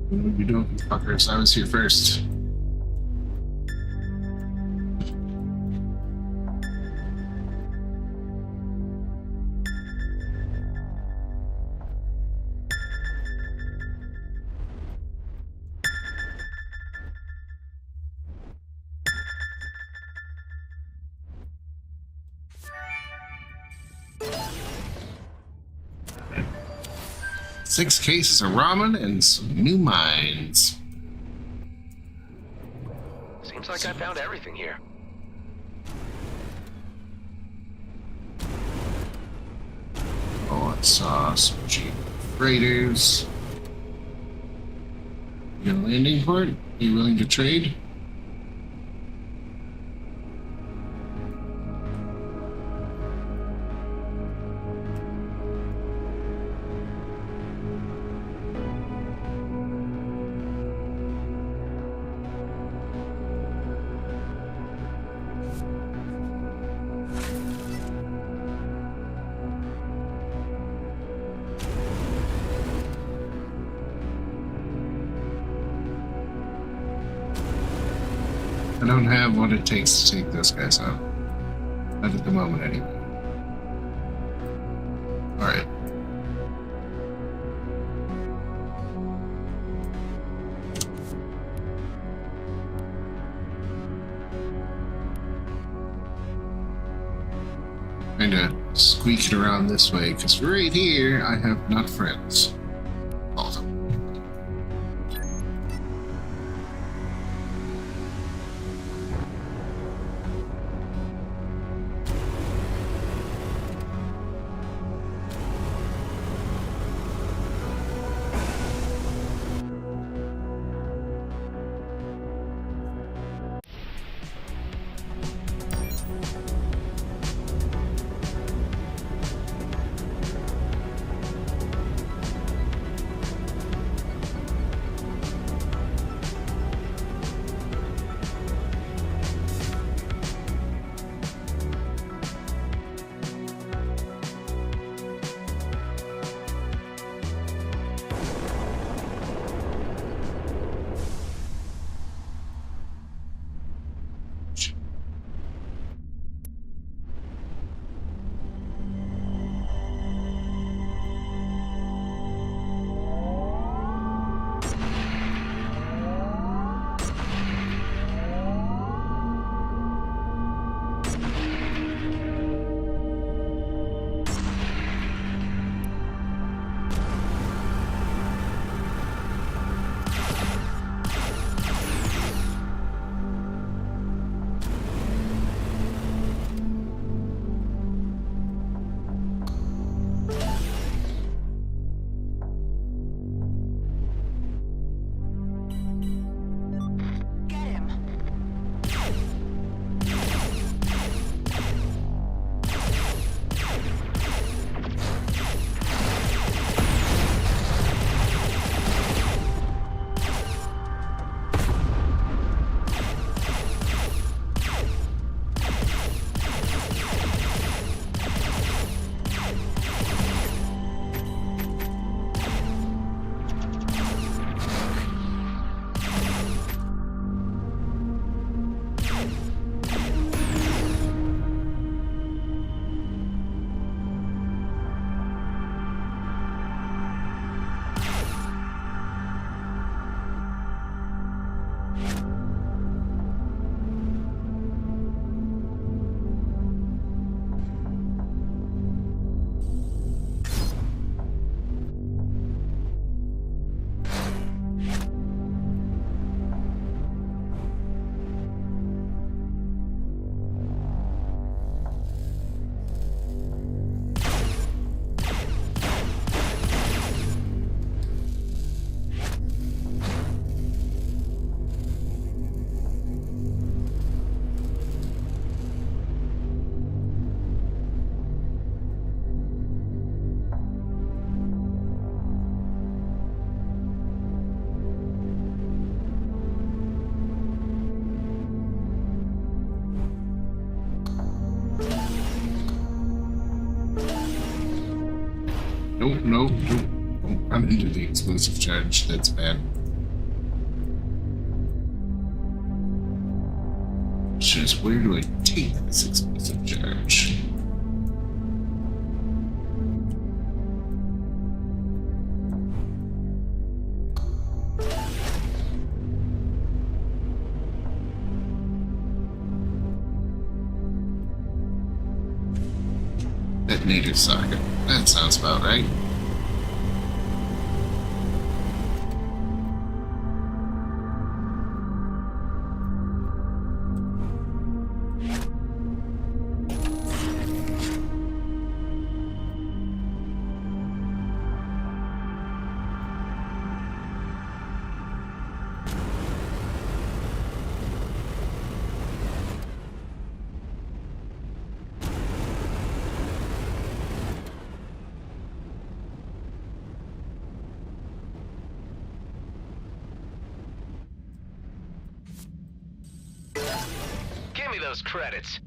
What are you doing, fuckers? I was here first. Six cases of ramen and some new mines. Seems like I found everything here. Hot sauce, cheap freighters. You got a landing port? Are you willing to trade? I don't have what it takes to take those guys out. Not at the moment, anyway. Alright. Kinda squeaking around this way, because right here I have not friends. Awesome. No, don't run into the explosive charge. That's bad. Just where do I take this explosive charge? Detonator socket. That sounds about right. Give me those credits.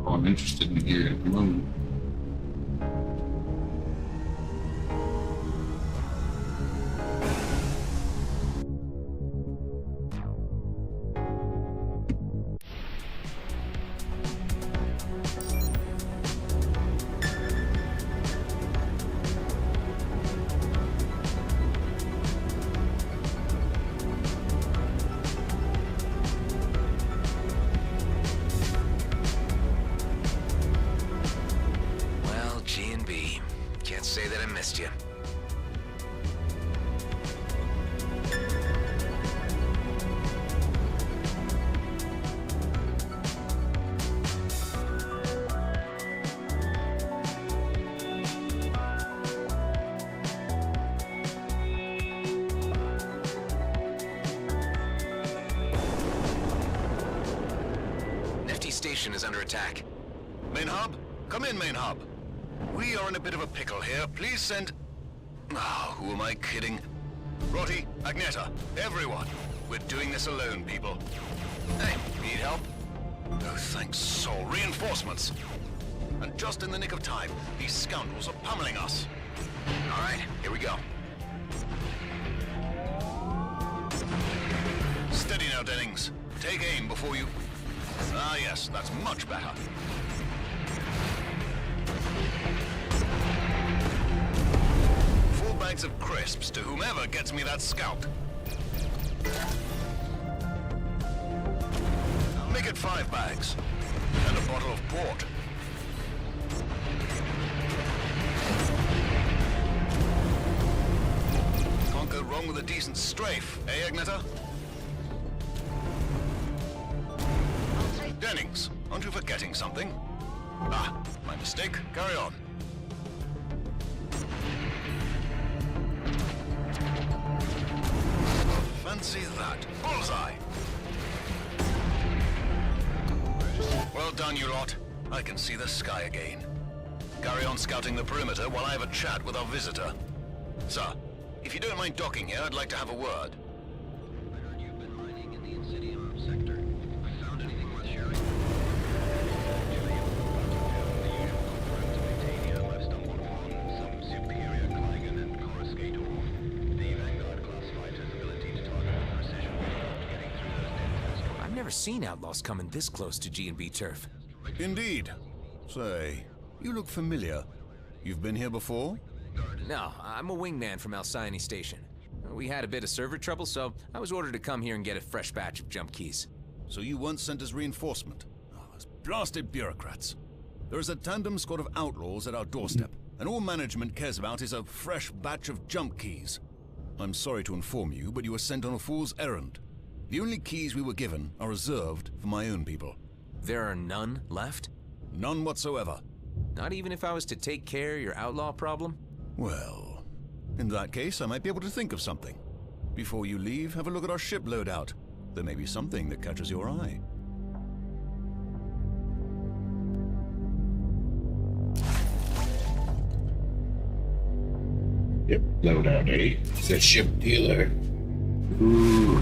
all I'm interested in here at the moment. Well, G&B, can't say that I missed you. Nifty Station is under attack. Main hub? Come in, main hub. We are in a bit of a pickle here. Please send... Ah, who am I kidding? Rotty, Agneta, everyone. We're doing this alone, people. Hey, need help? Oh, thanks, Sol. Reinforcements. And just in the nick of time, these scoundrels are pummeling us. All right, here we go. Steady now, Dennings. Take aim before you... Ah, yes, that's much better. Full bags of crisps to whomever gets me that scout. Make it 5 bags. And a bottle of port. Can't go wrong with a decent strafe, eh, Agneta? Dennings, aren't you forgetting something? Ah, my mistake. Carry on. Fancy that. Bullseye! Well done, you lot. I can see the sky again. Carry on scouting the perimeter while I have a chat with our visitor. Sir, if you don't mind docking here, I'd like to have a word. I've never seen outlaws coming this close to G&B turf. Indeed. Say, you look familiar. You've been here before? No, I'm a wingman from Alcyone Station. We had a bit of server trouble, so I was ordered to come here and get a fresh batch of jump keys. So you weren't sent as reinforcement? Oh, those blasted bureaucrats. There is a tandem squad of outlaws at our doorstep, and all management cares about is a fresh batch of jump keys. I'm sorry to inform you, but you were sent on a fool's errand. The only keys we were given are reserved for my own people. There are none left? None whatsoever. Not even if I was to take care of your outlaw problem? Well, in that case, I might be able to think of something. Before you leave, have a look at our ship loadout. There may be something that catches your eye. Yep, loadout, eh? It's a ship dealer. Ooh.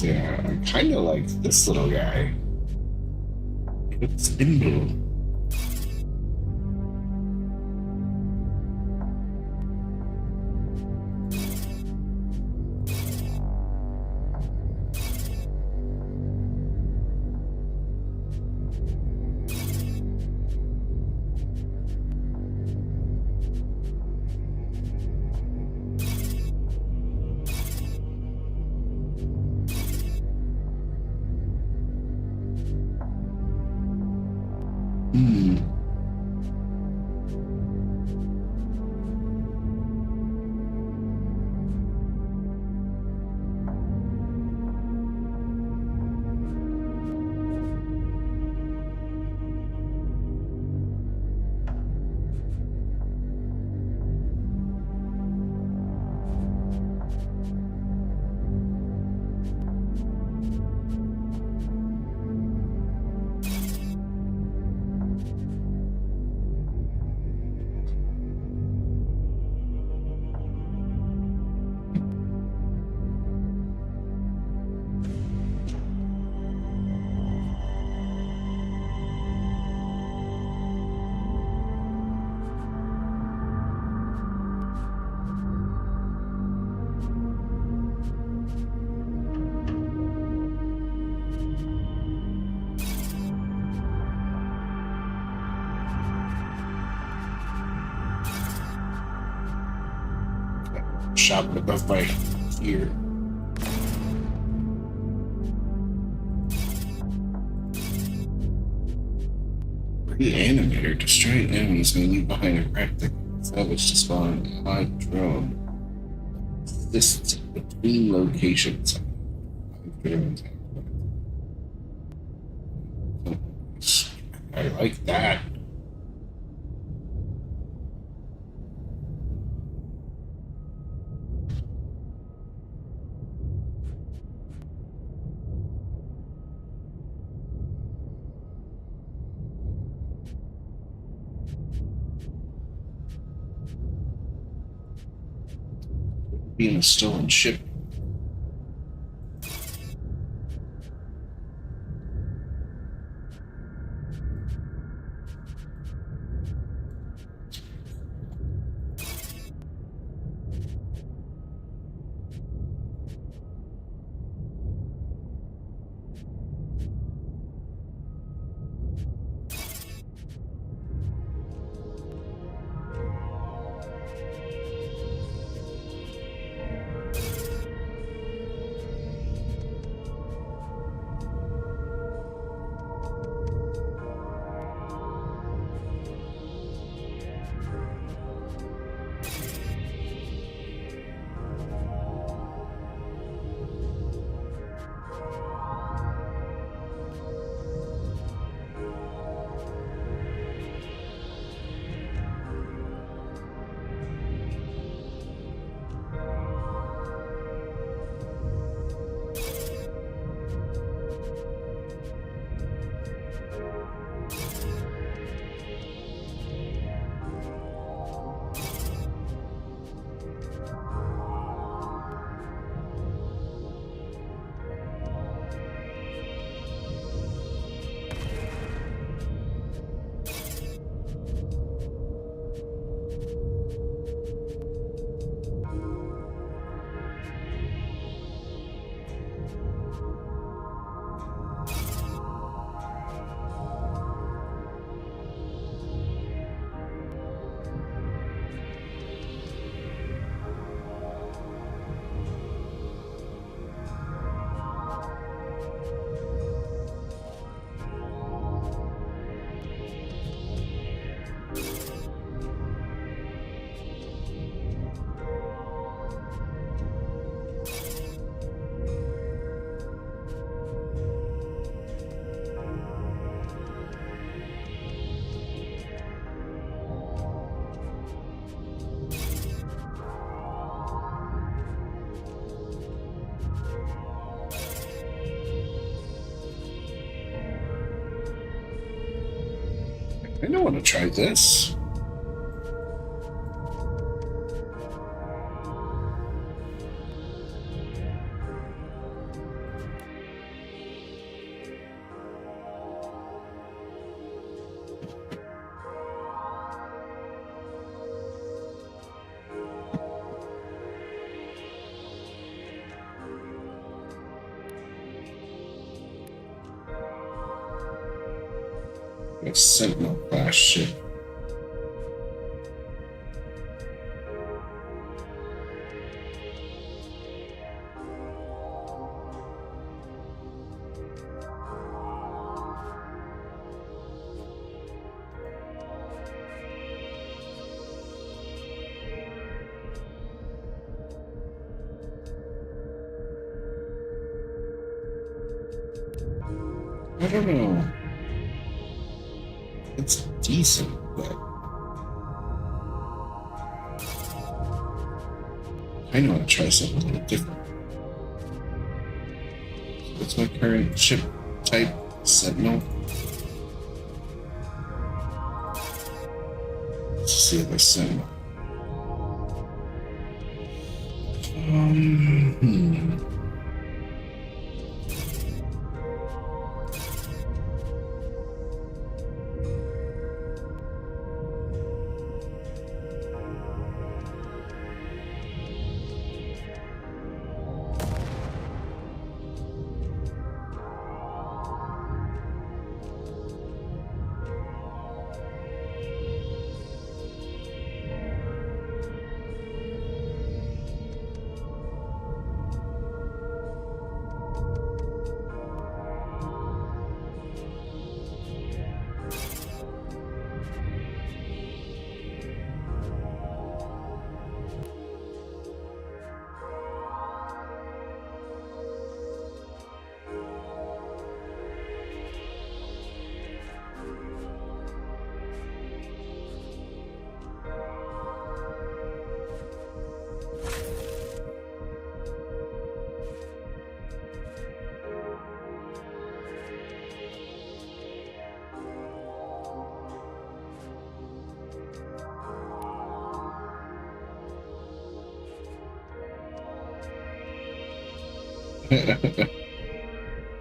Yeah, I kind of like this little guy. It's nimble. Shop above my ear. Reanimator. Destroy enemies may leave behind a wreck that can salvage to spawn a live drone. This between locations. I like that. Being a stolen ship. I don't want to try this. A Sentinel class ship. I don't know. It's decent, but I know how to try something a little different. So what's my current ship type? Sentinel. Let's see if I Sentinel. Hmm.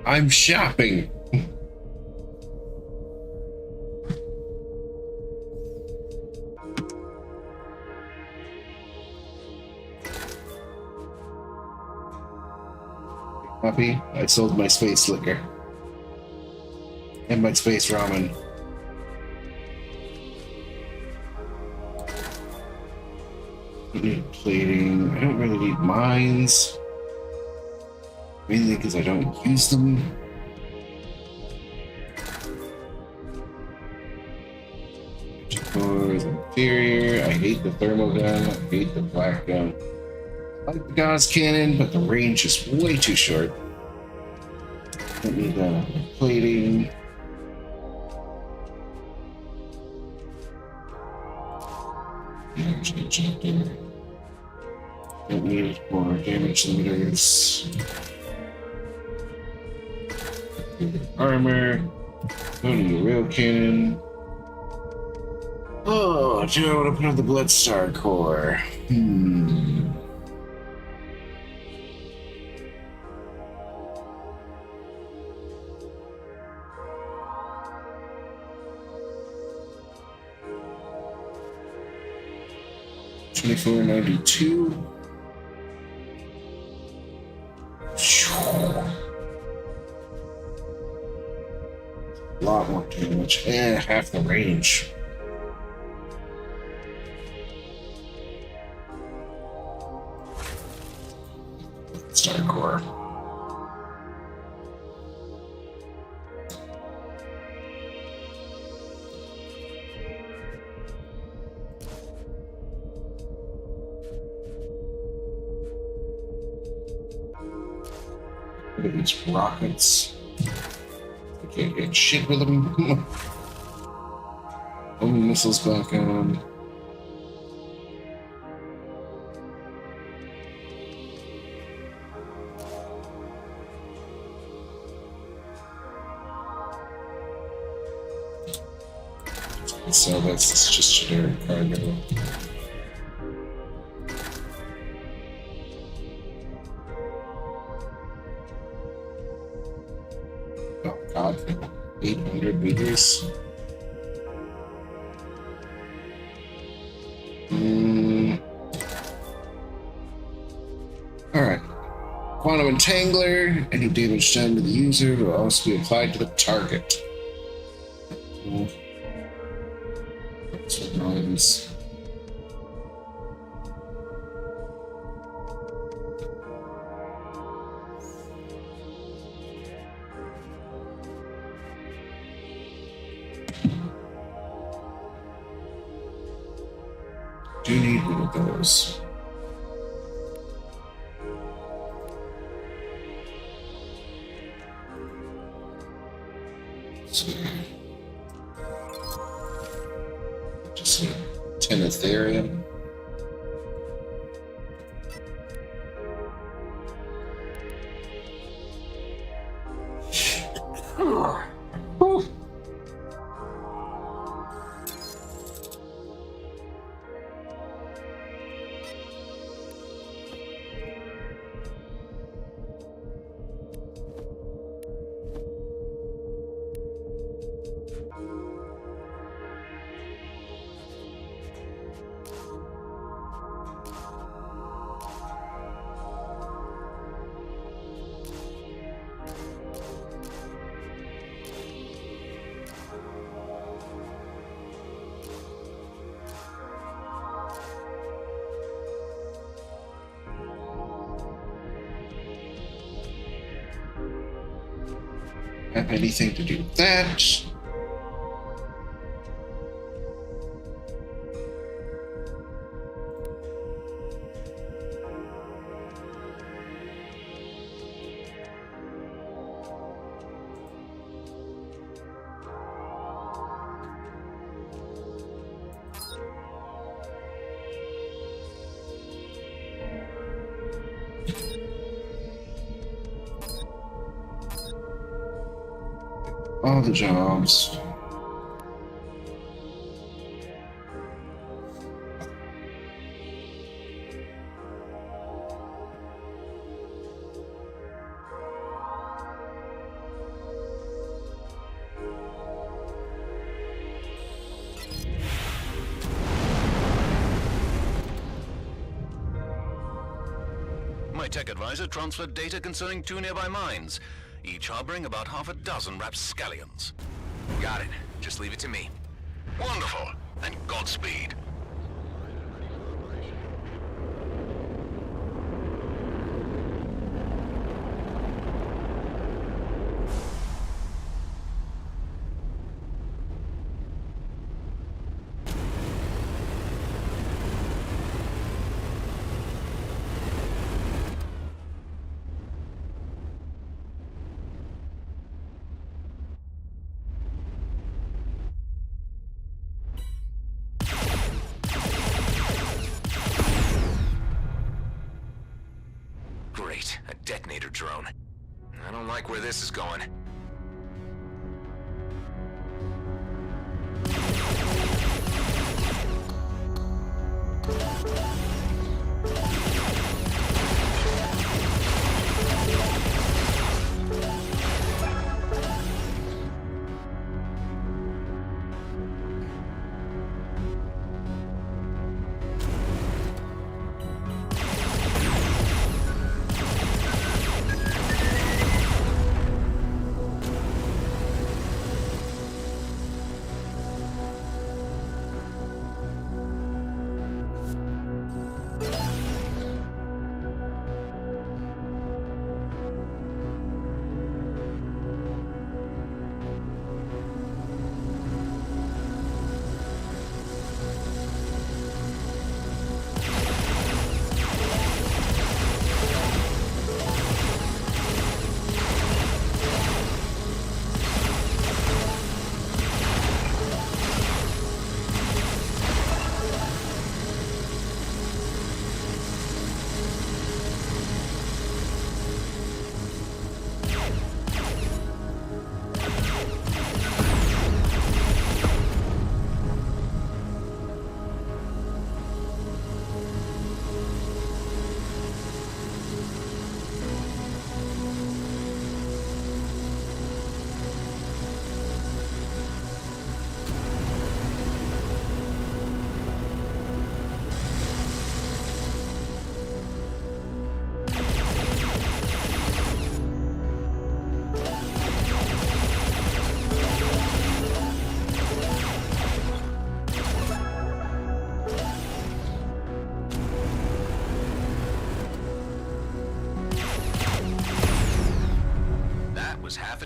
I'm shopping. Happy? I sold my space liquor and my space ramen. I need plating. I don't really need mines. Mainly because I don't use them. Is inferior. I hate the thermal gun. I hate the black gun. I like the Gauss cannon, but the range is way too short. Don't need plating. Damage injector. Don't need more damage limiters. Armor. Don't need a rail cannon. Oh, do I want to put on the Bloodstar core? 2492. A lot more damage. Half the range. Star core. Look at these rockets. I can't get shit with them. Only missiles back on. So that's just generic cargo. Oh god, 800 meters. Alright. Quantum Entangler. Any damage done to the user will also be applied to the target. Cool. That's what noise. Do need one of those. So, just need 10 Ethereum. Have anything to do with that? All the jobs. My tech advisor transferred data concerning 2 nearby mines, each harboring about half a dozen rapscallions. Got it. Just leave it to me. Wonderful, and Godspeed. Great, a detonator drone. I don't like where this is going.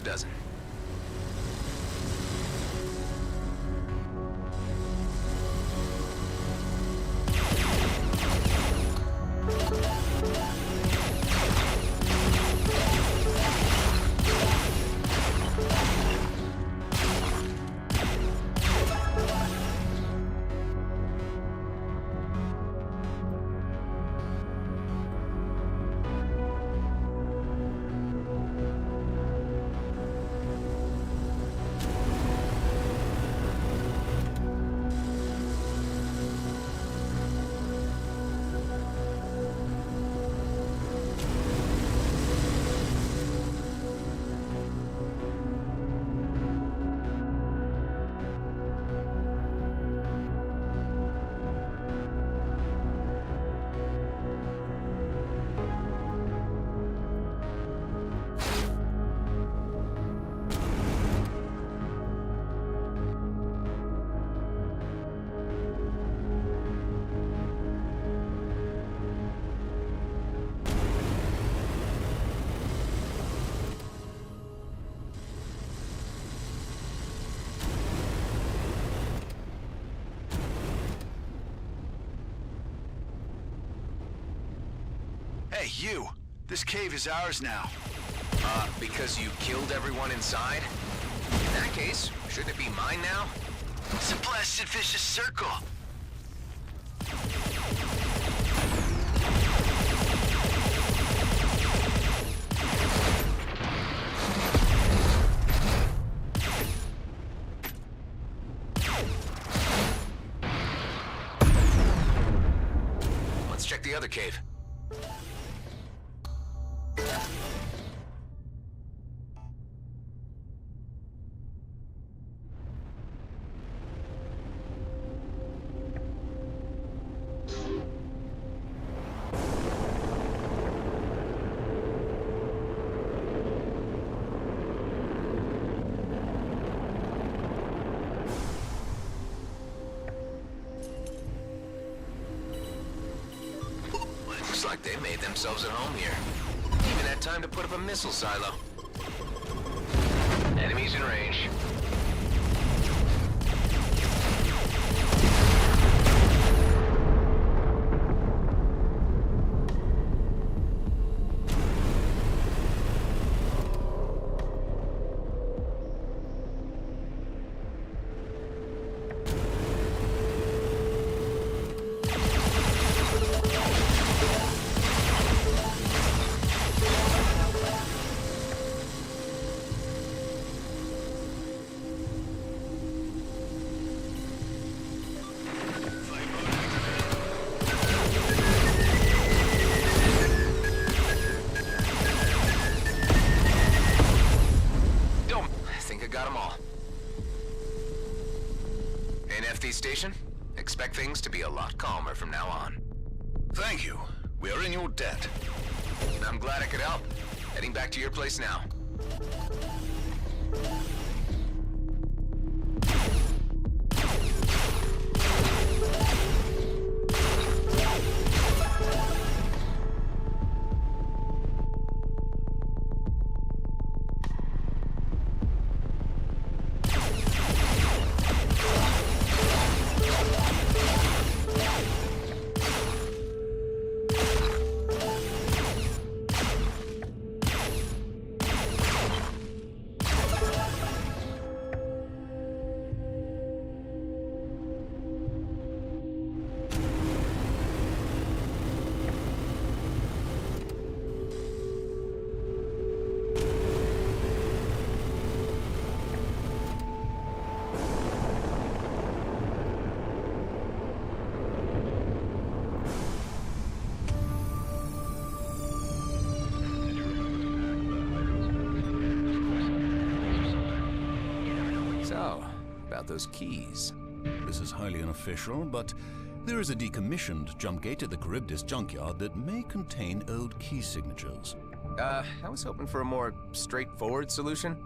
dozen. Hey, you! This cave is ours now. Because you killed everyone inside? In that case, shouldn't it be mine now? It's a blasted vicious circle. Let's check the other cave. Looks like they made themselves at home here. Even had time to put up a missile silo. Enemies in range. Station. Expect things to be a lot calmer from now on. Thank you. We're in your debt. I'm glad I could help. Heading back to your place now. About those keys. This is highly unofficial, but there is a decommissioned jump gate at the Charybdis junkyard that may contain old key signatures. I was hoping for a more straightforward solution.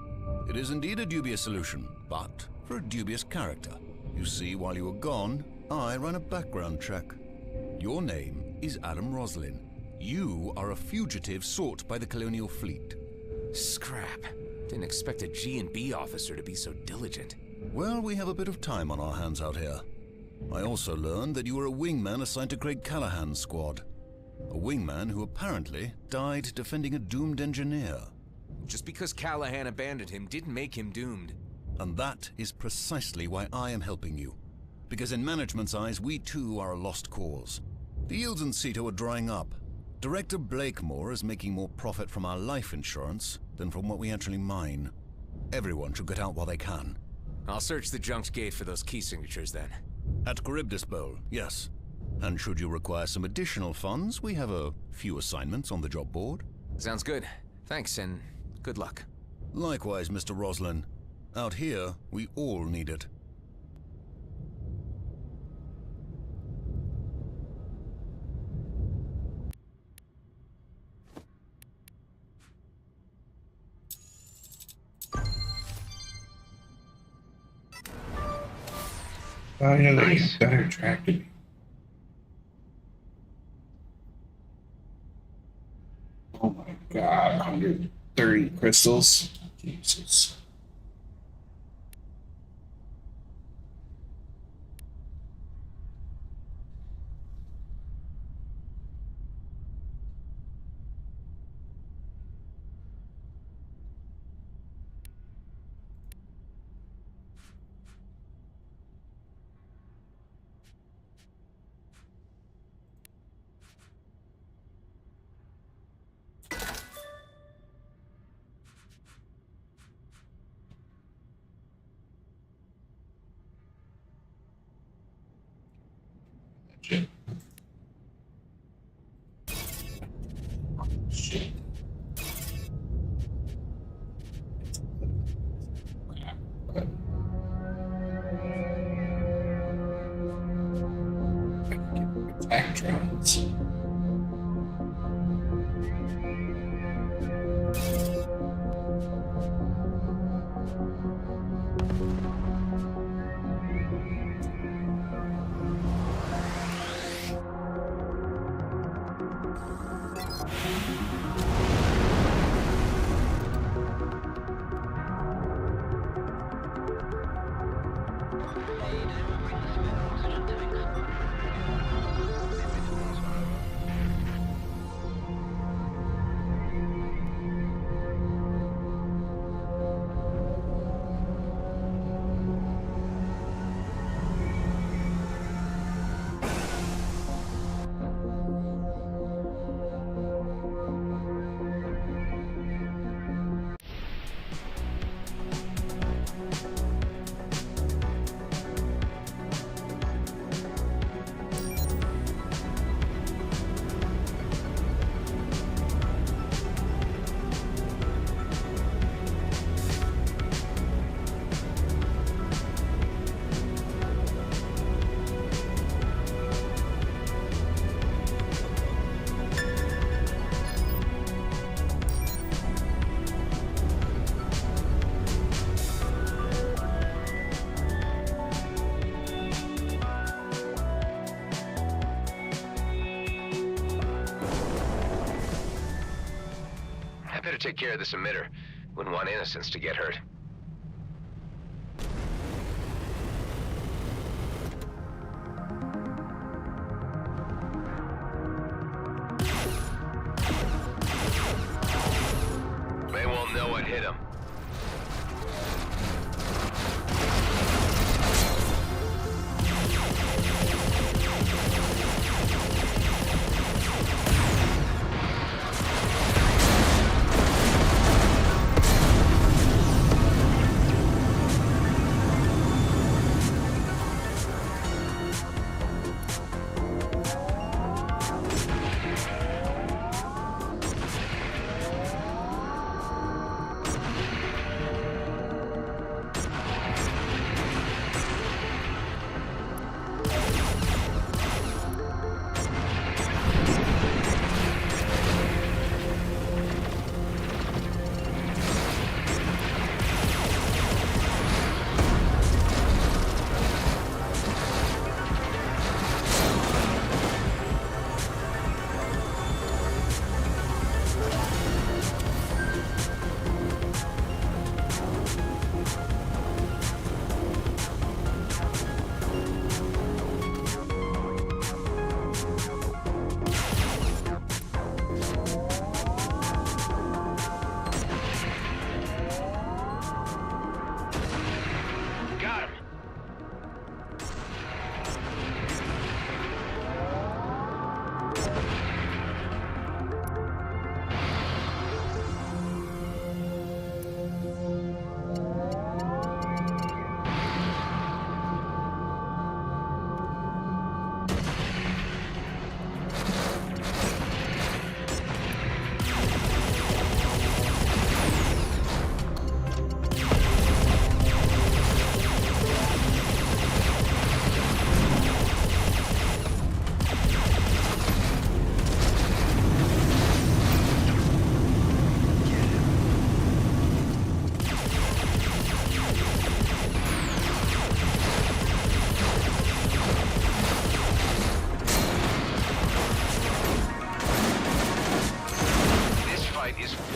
It is indeed a dubious solution, but for a dubious character. You see, while you were gone, I ran a background check. Your name is Adam Roslin. You are a fugitive sought by the Colonial Fleet. Scrap. Didn't expect a G&B officer to be so diligent. Well, we have a bit of time on our hands out here. I also learned that you were a wingman assigned to Craig Callahan's squad. A wingman who apparently died defending a doomed engineer. Just because Callahan abandoned him didn't make him doomed. And that is precisely why I am helping you. Because in management's eyes, we too are a lost cause. The yields in Ceto are drying up. Director Blakemore is making more profit from our life insurance than from what we actually mine. Everyone should get out while they can. I'll search the junked gate for those key signatures then. At Charybdis Bowl, yes. And should you require some additional funds, we have a few assignments on the job board. Sounds good. Thanks, and good luck. Likewise, Mr. Roslin. Out here, we all need it. Finally, better tracking. Oh my god, 130 crystals. Jesus. Shit. Attack drones. I better take care of this emitter. Wouldn't want innocents to get hurt. They won't know what hit them.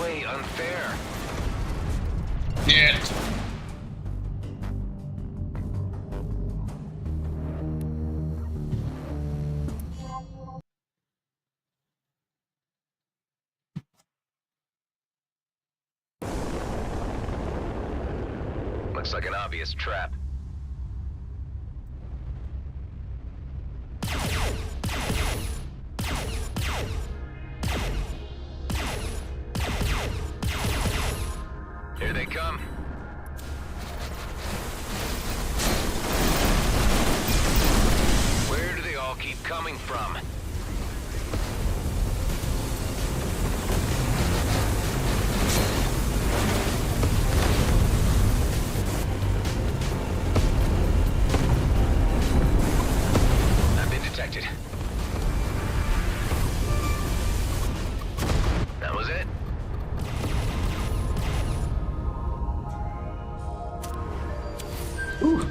way unfair. Yeah. Looks like an obvious trap. Here they come. Where do they all keep coming from? I've been detected. That was it? Ooh.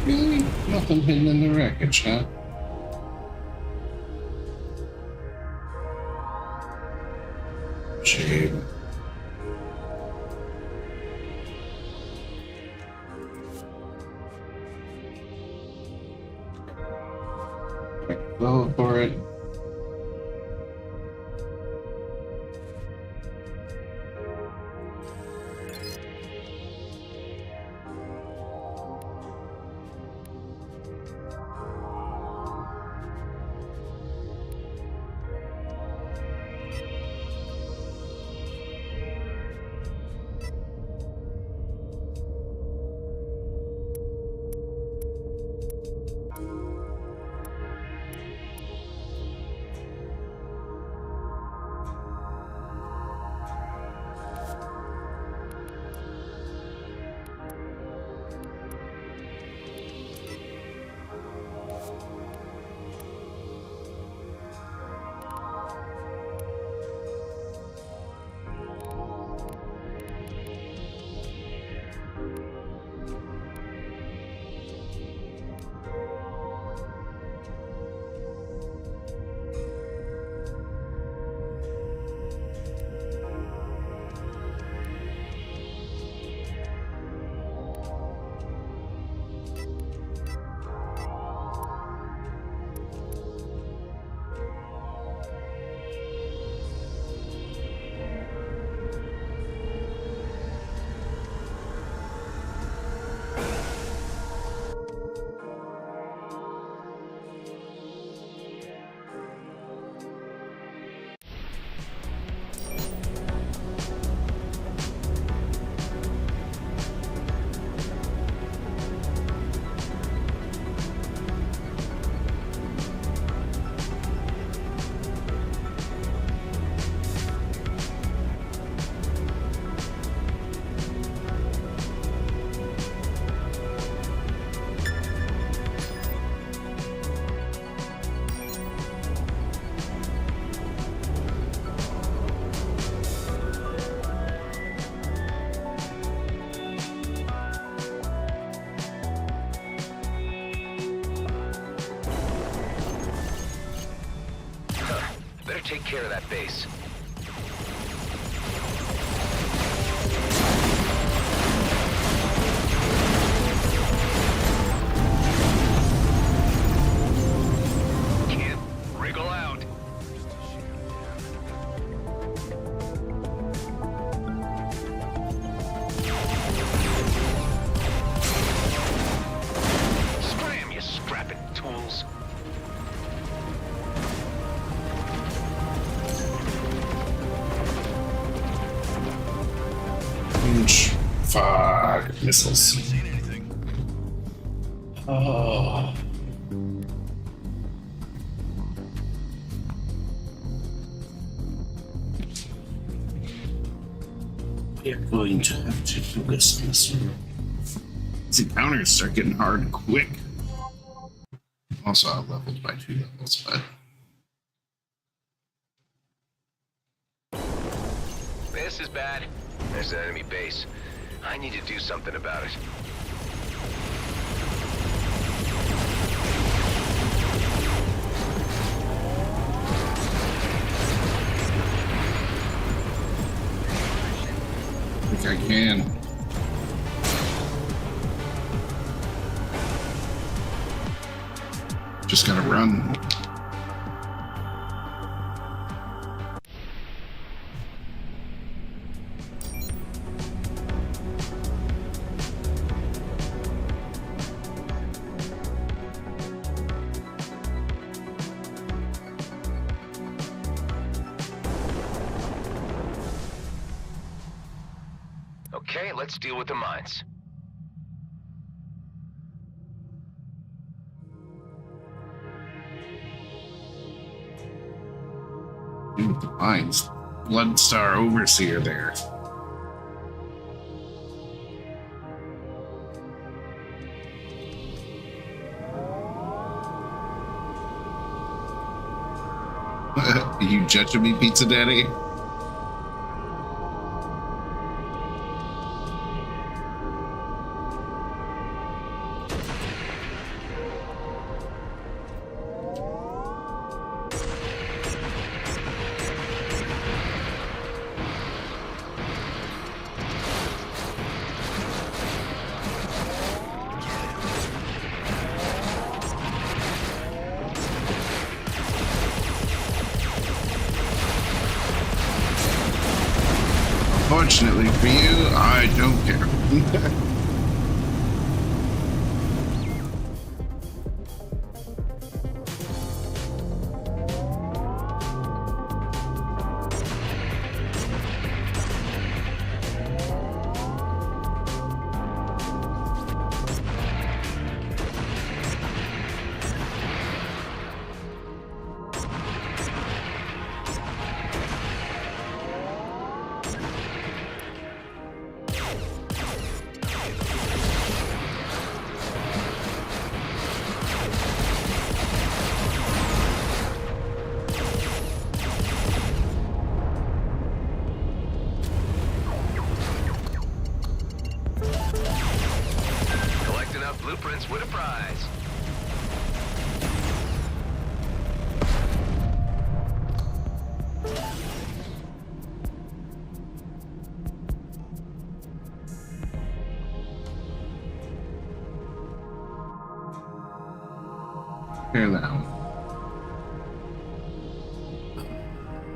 Really? Nothing hidden in the wreckage, huh? Shame. Go for it. Take care of that base. Can't wriggle out. rocket missiles. Oh. We are going to have to focus on this one. These encounters start getting hard quick. Also, I leveled by 2 levels, but... This is bad. There's an enemy base. I need to do something about it. I think I can. Just gotta run. Okay, let's deal with the mines. Deal with the mines. Bloodstar Overseer there. You judging me, Pizza Daddy? Fortunately for you, I don't care. Blueprints with a prize. Here now.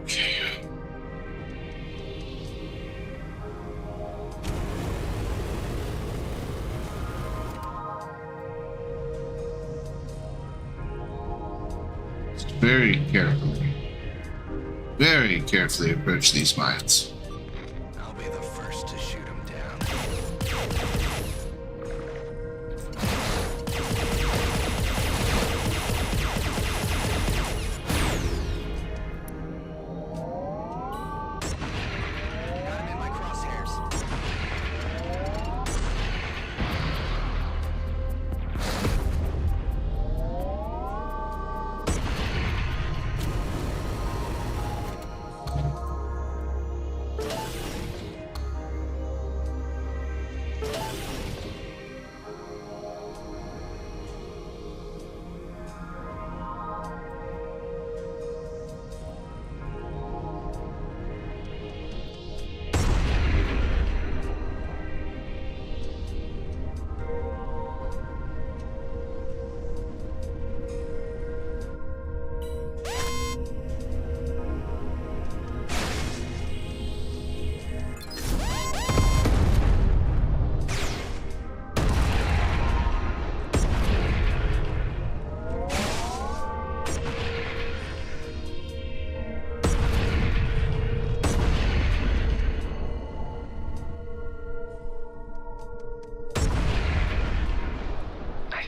Okay. Very carefully approach these mines. I'll be the first to shoot him down. Got him in my crosshairs.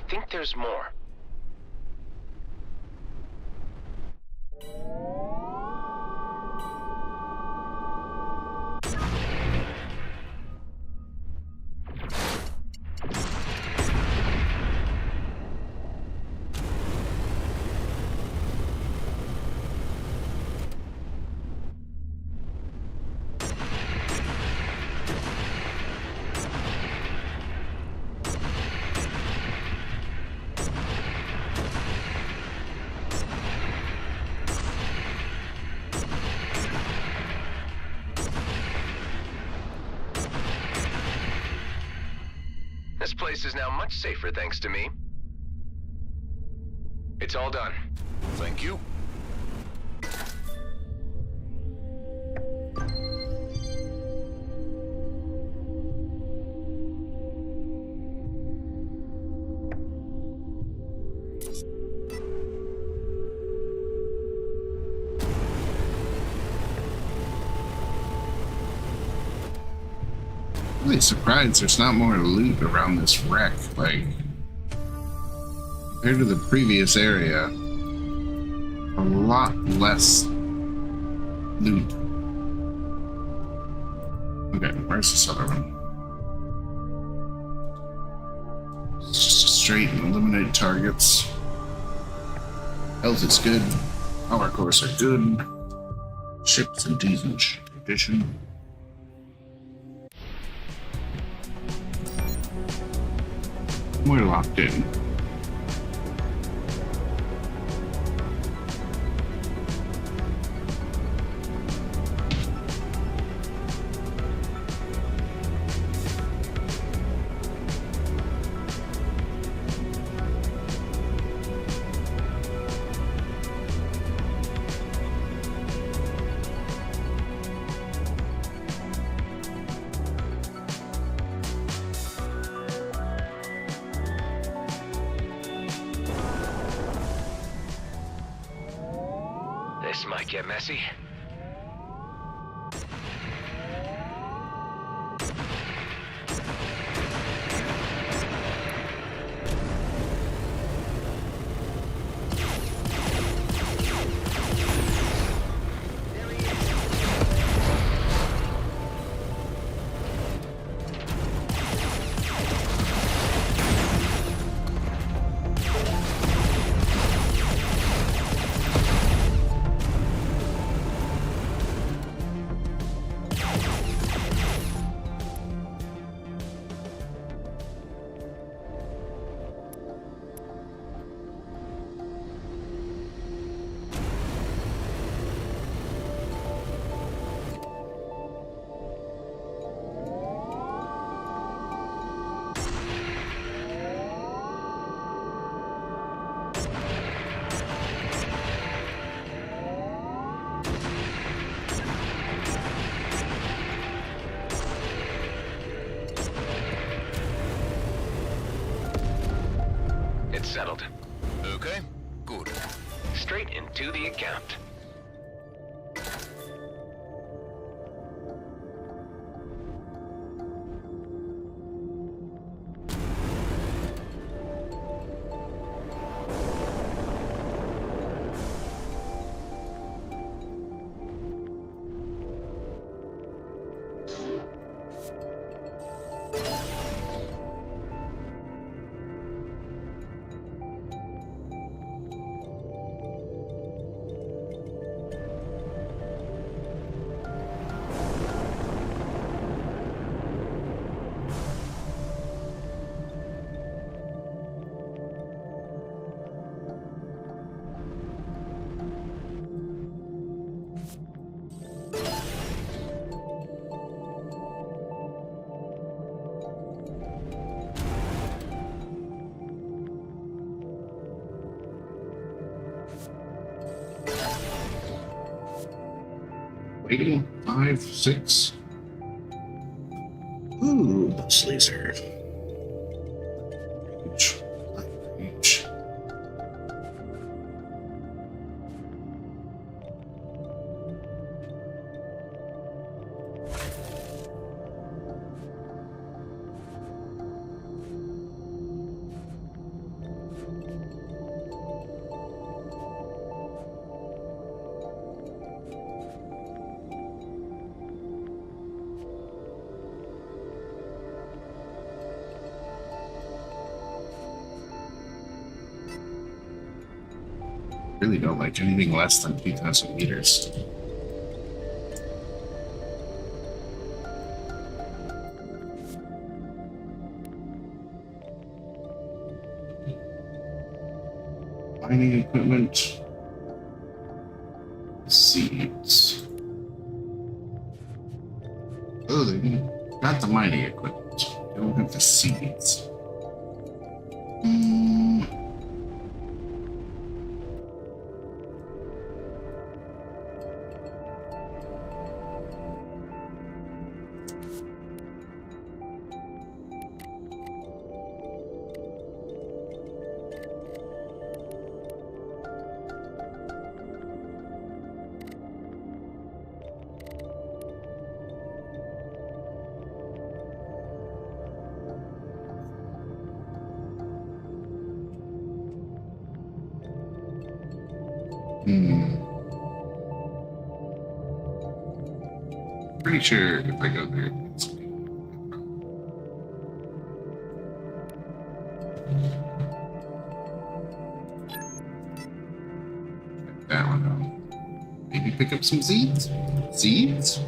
think there's more. This place is now much safer thanks to me. It's all done. Thank you. Really surprised there's not more loot around this wreck. Like, compared to the previous area, a lot less loot. Okay, where's this other one? It's just straight and eliminate targets. Health is good. Power cores are good. Ship's in decent condition. We're locked in. This might get messy. It's settled. Okay, good. Straight into the account. Waiting 5, 6. Ooh, this laser. Reach. Reach. Really don't like anything less than 2,000 meters. Mining equipment. Seeds. Oh, they got the mining equipment. They don't have the seeds. Pretty sure if I go there, it's that one out. Maybe pick up some seeds? Seeds?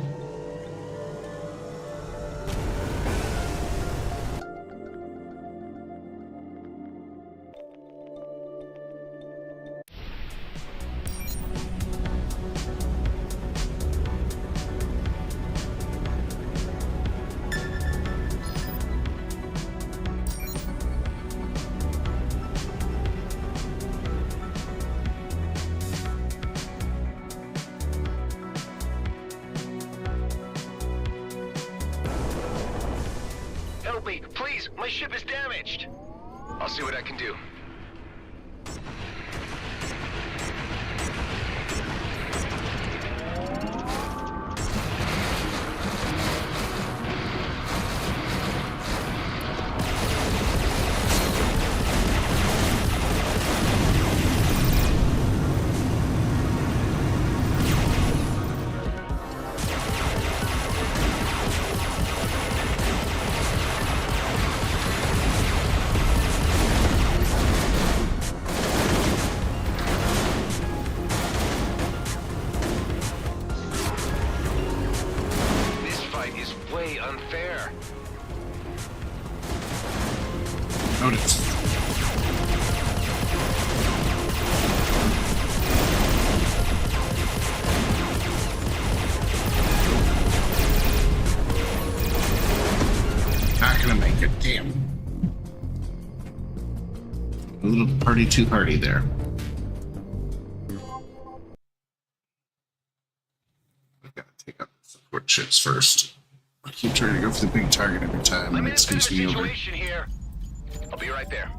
Help me, please! My ship is damaged! I'll see what I can do. Unfair. Notice. Not gonna make it, damn. A little party too hardy there. I gotta take out the support ships first. I keep trying to go for the big target every time, and it scoops me over. Here. I'll be right there.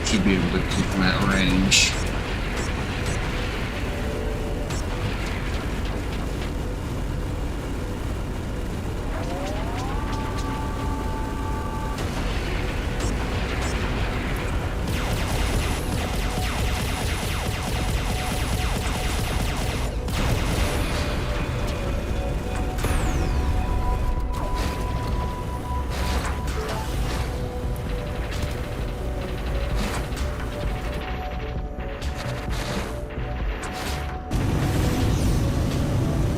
Should be able to keep them at range.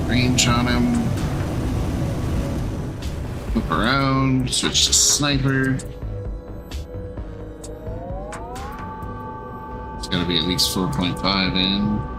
Range on him. Flip around, switch to sniper. It's gotta be at least 4.5 in.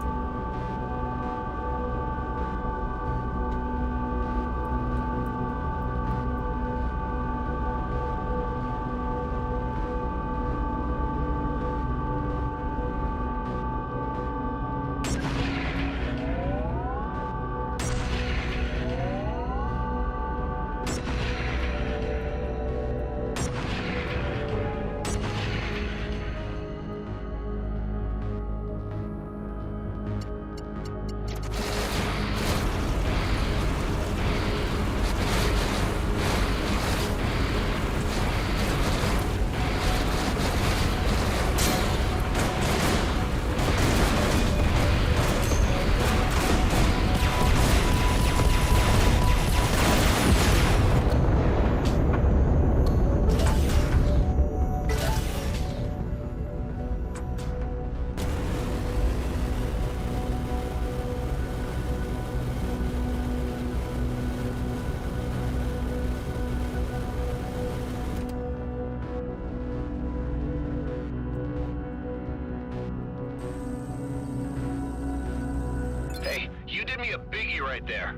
you right there.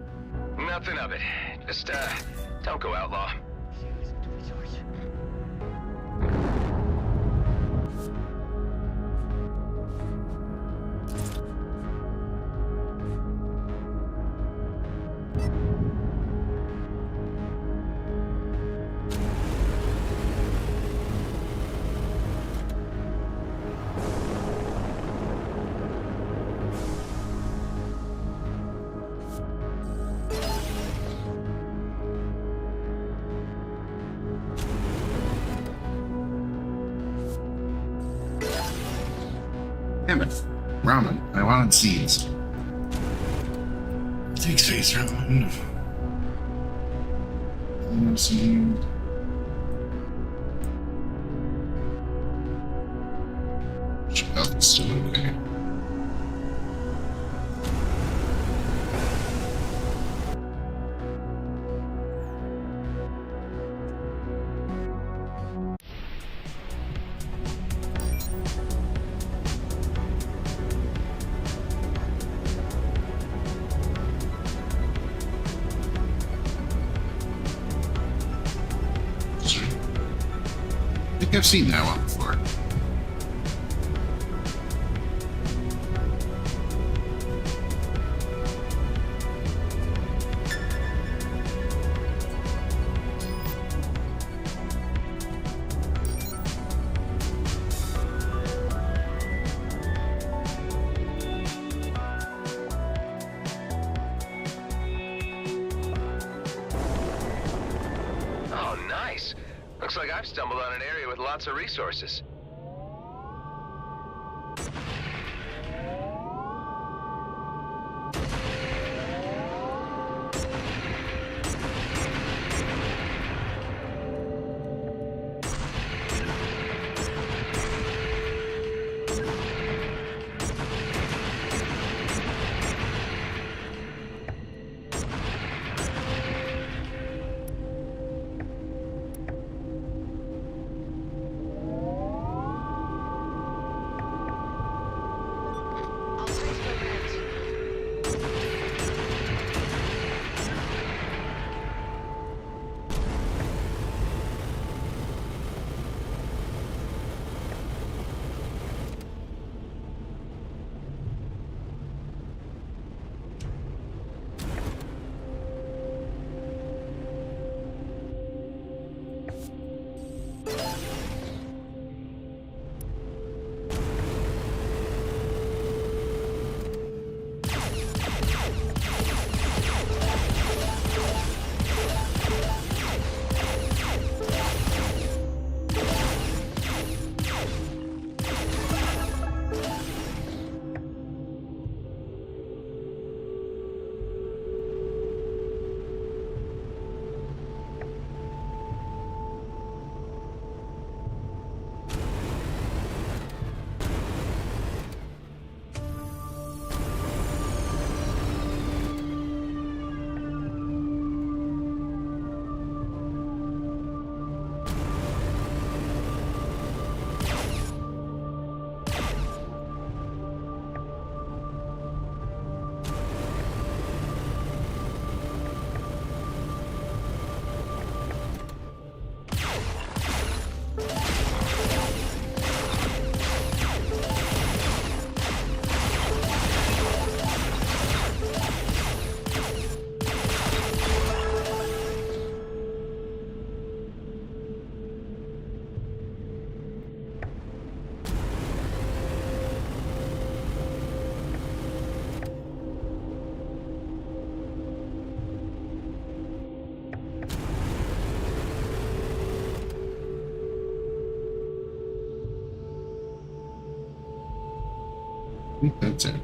Nothing of it. Just, don't go outlaw. Damn it. Ramen. I wanted seeds. Take space, ramen. Seed. Oh, it's still okay. I think I've seen that one before. Oh, nice. Looks like I've stumbled on an area with lots of resources. I think that's it.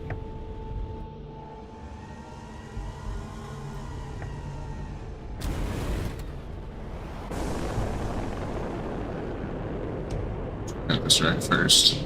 Got this right first.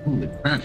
Holy crap.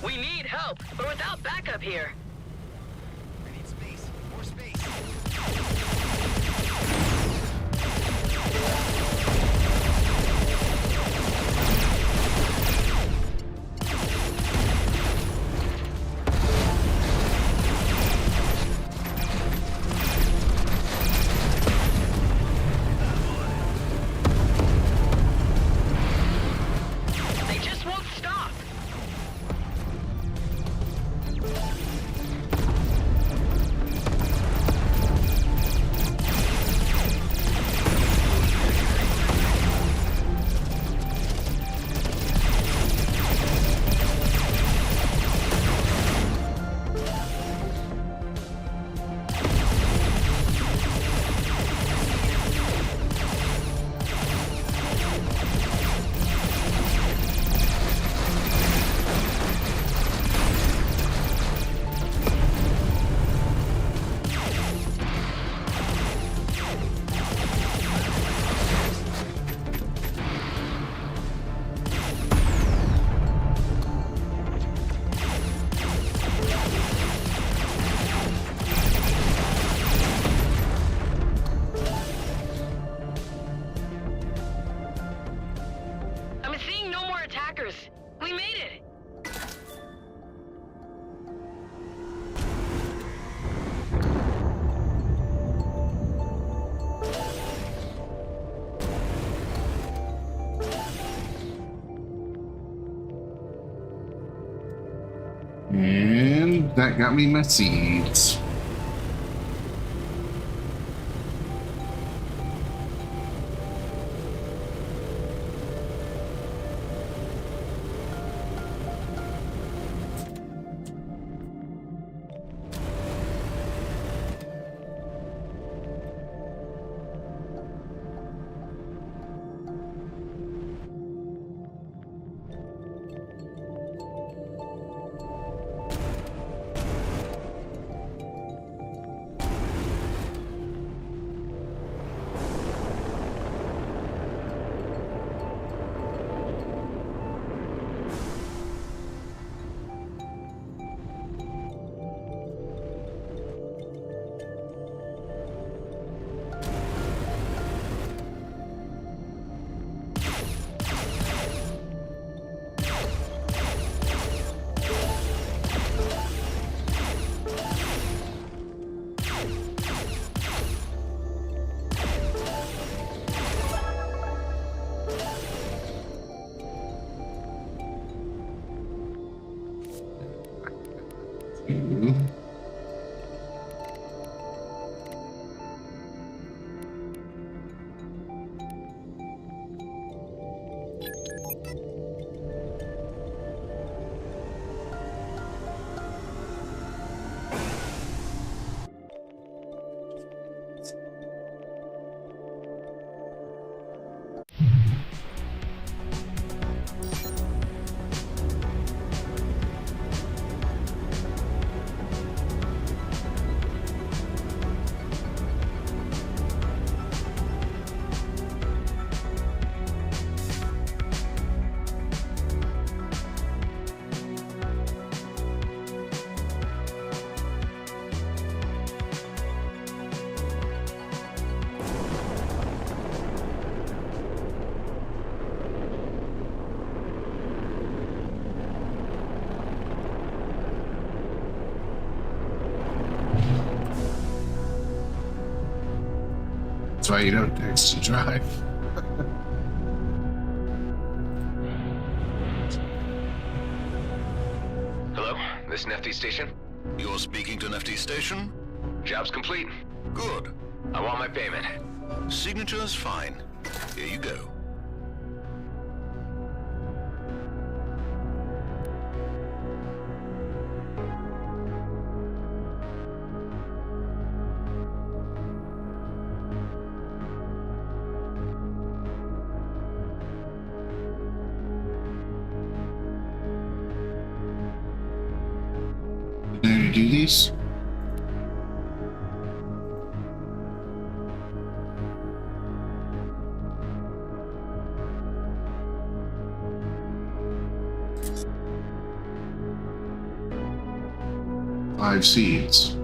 We need help, but without backup here. I need space. More space. They just won't stop. I'm seeing no more attackers. We made it. And that got me my seeds. That's why you don't text to drive. Hello? This Nefty station? You're speaking to Nefty Station? Job's complete. Good. I want my payment. Signature's fine. Here you go. Know how to do these? Five seeds.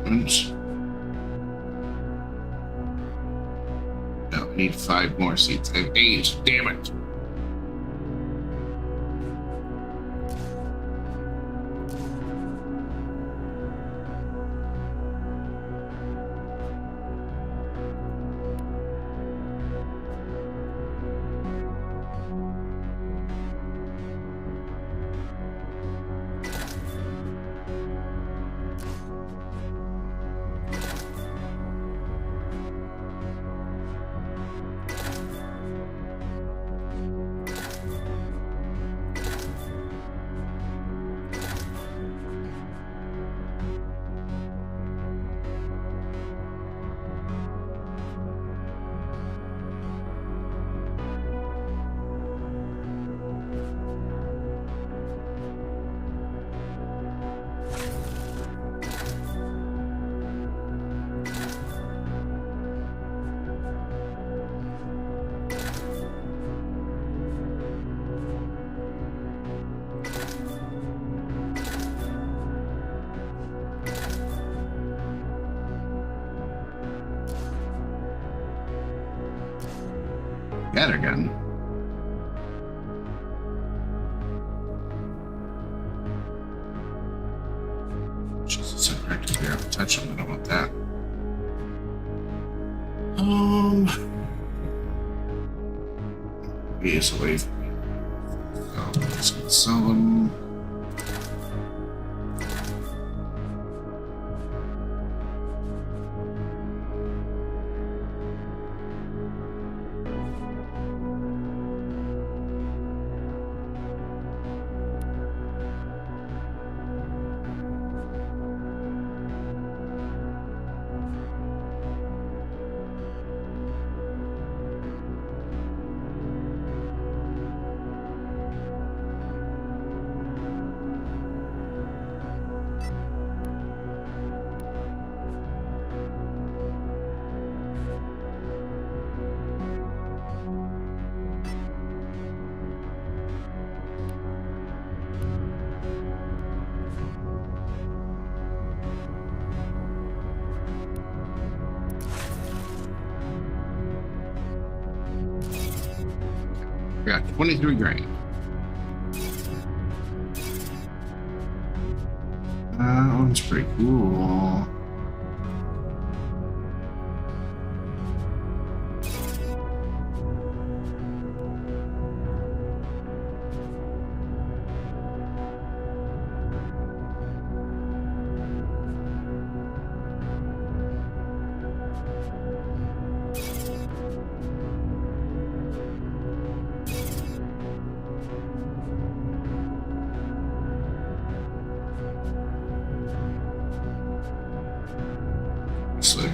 Oops. No, I need 5 more seeds. I have 8. Damn it. Scattergun. Jesus, I practically have to touch him. I don't want that. He is away from me. So I'm just gonna sell him. I got 23 grand. That one's pretty cool. Slick.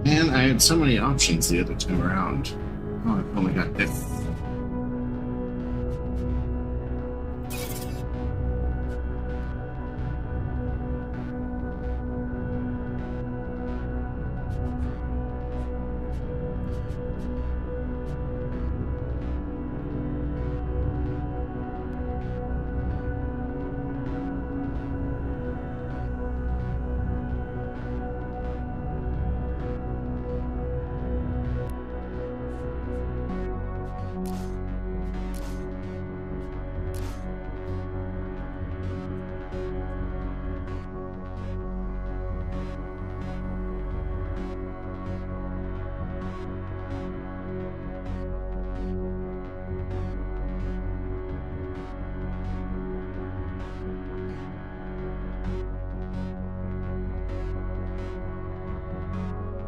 Man, I had so many options the other time around. Oh, I've only got this.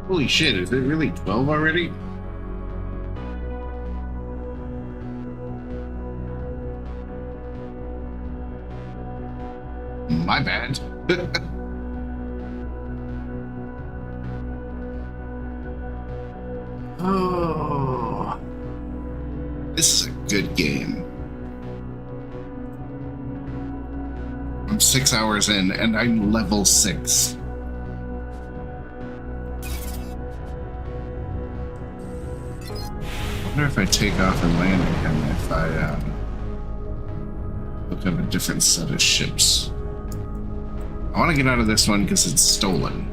Holy shit, is it really 12 already? My bad. Oh. This is a good game. I'm 6 hours in and I'm level 6. I wonder if I take off and land again if I look at a different set of ships. I want to get out of this one because it's stolen.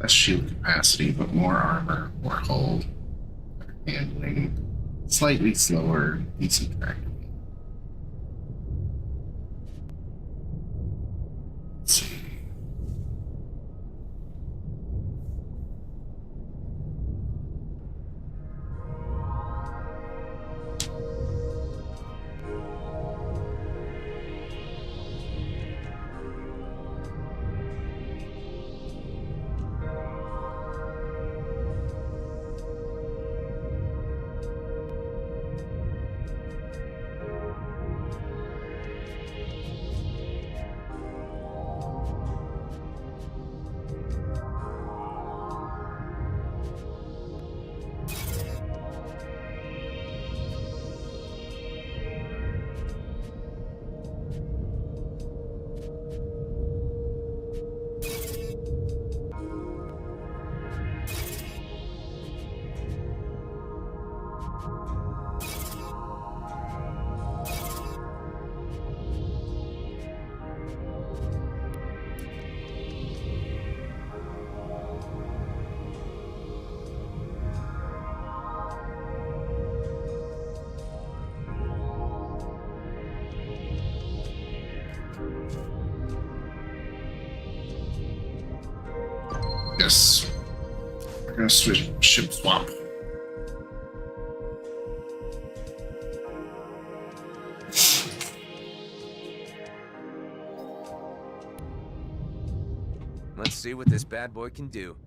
Less shield capacity, but more armor, more hull, better handling, slightly slower, decent track. Let's see. Yes. We're gonna switch ship swap. Let's see what this bad boy can do.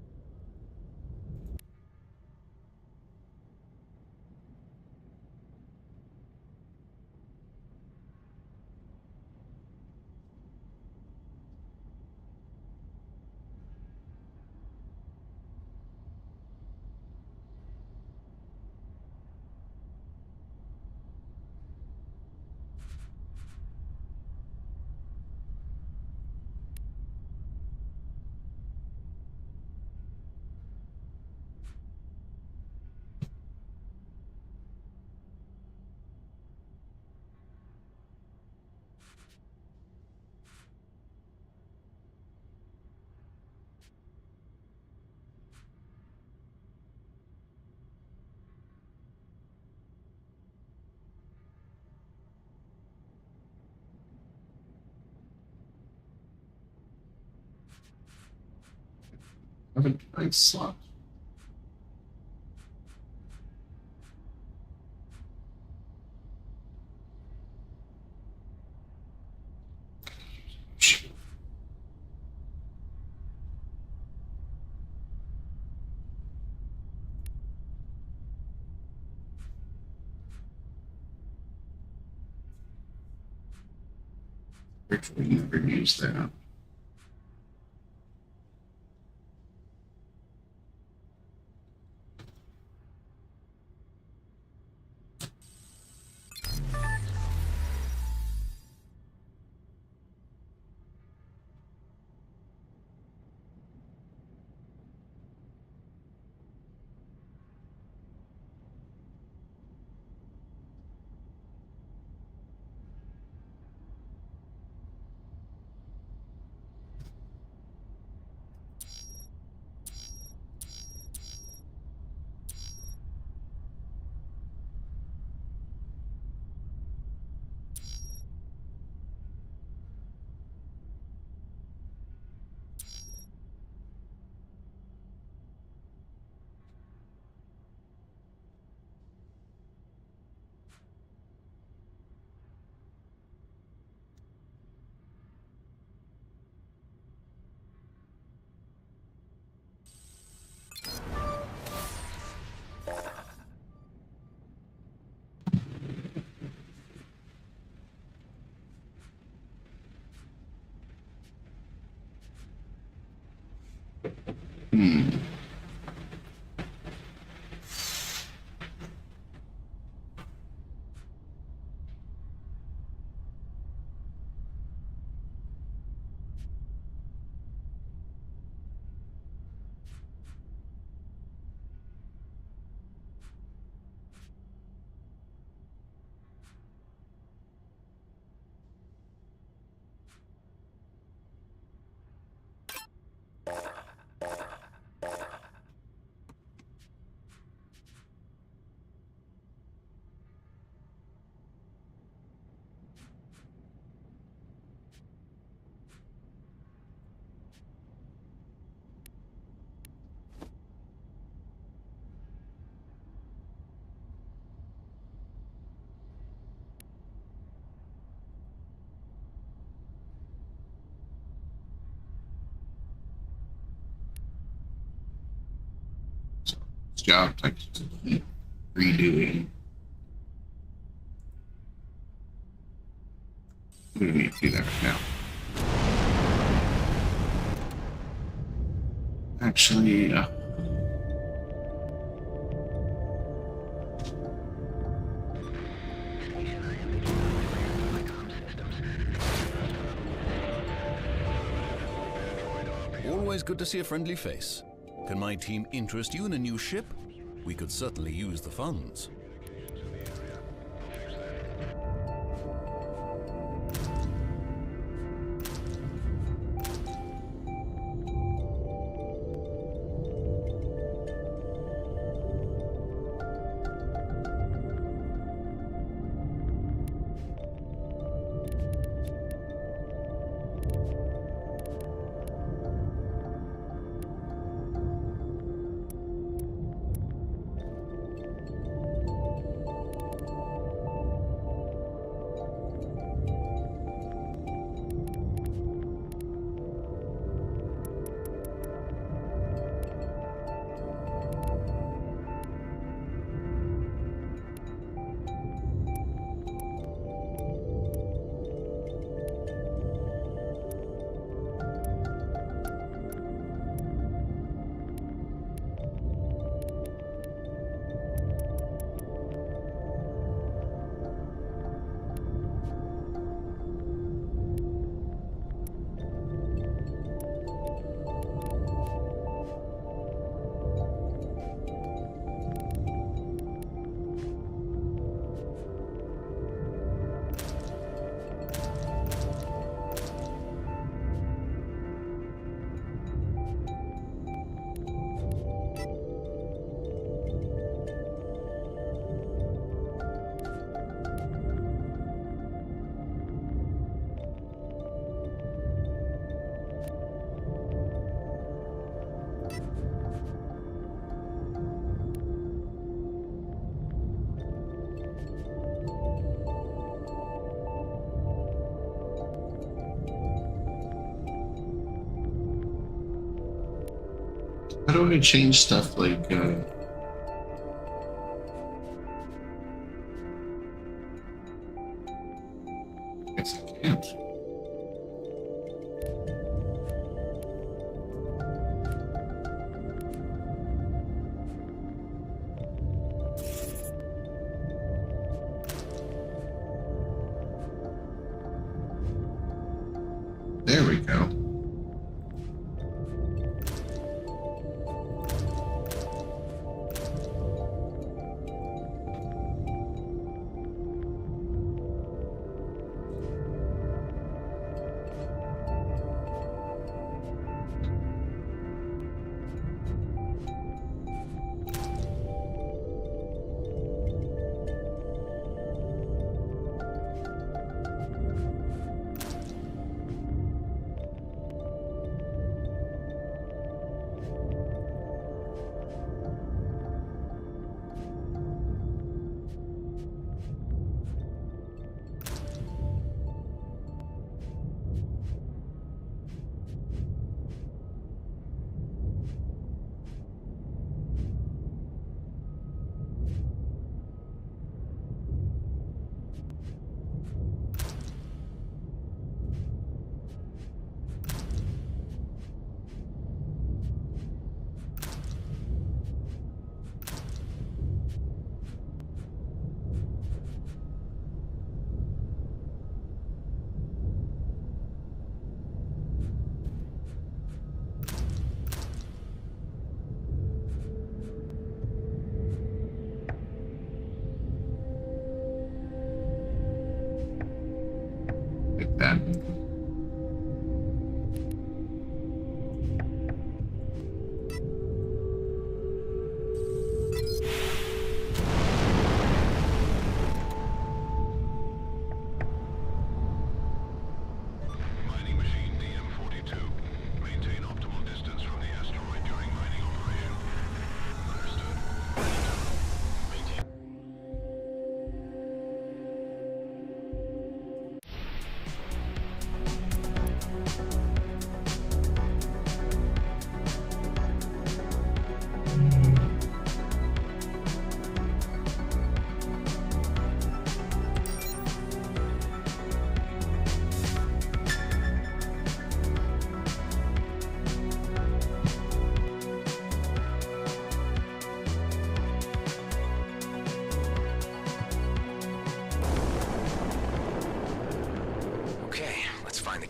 Have a nice slot. Virtually never use that. Job type redoing. We don't need to do that right now. Actually, Always good to see a friendly face. Can my team interest you in a new ship? We could certainly use the funds. how do I change stuff like, I guess I can't. There we go.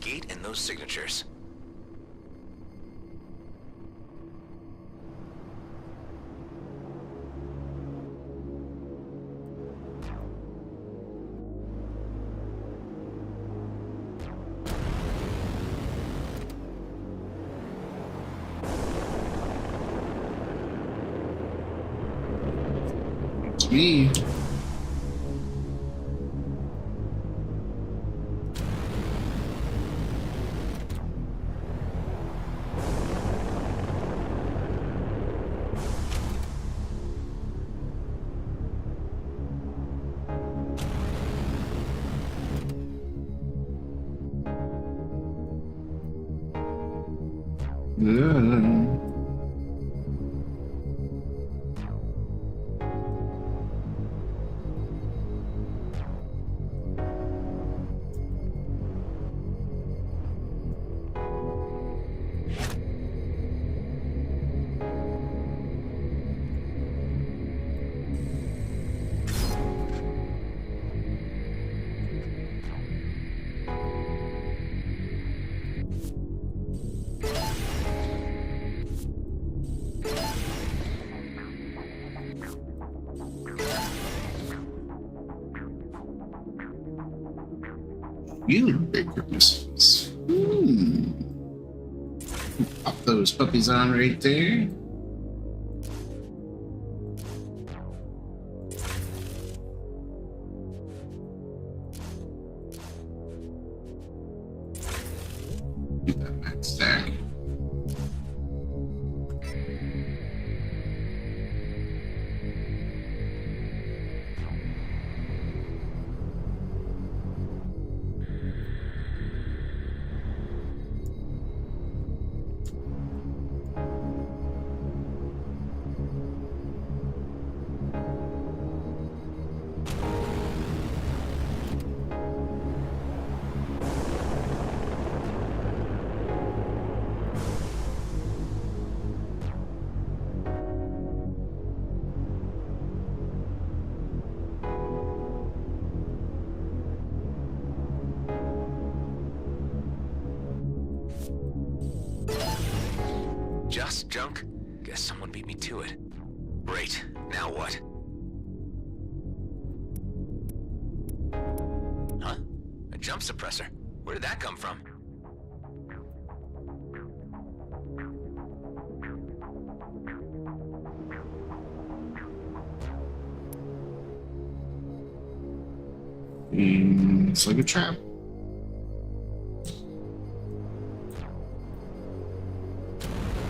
gate and those signatures. It's me. Yeah. You big missiles. Pop those puppies on right there. Get that max stack. Just junk? Guess someone beat me to it. Great. Now what? Huh? A jump suppressor? Where did that come from? It's like a trap.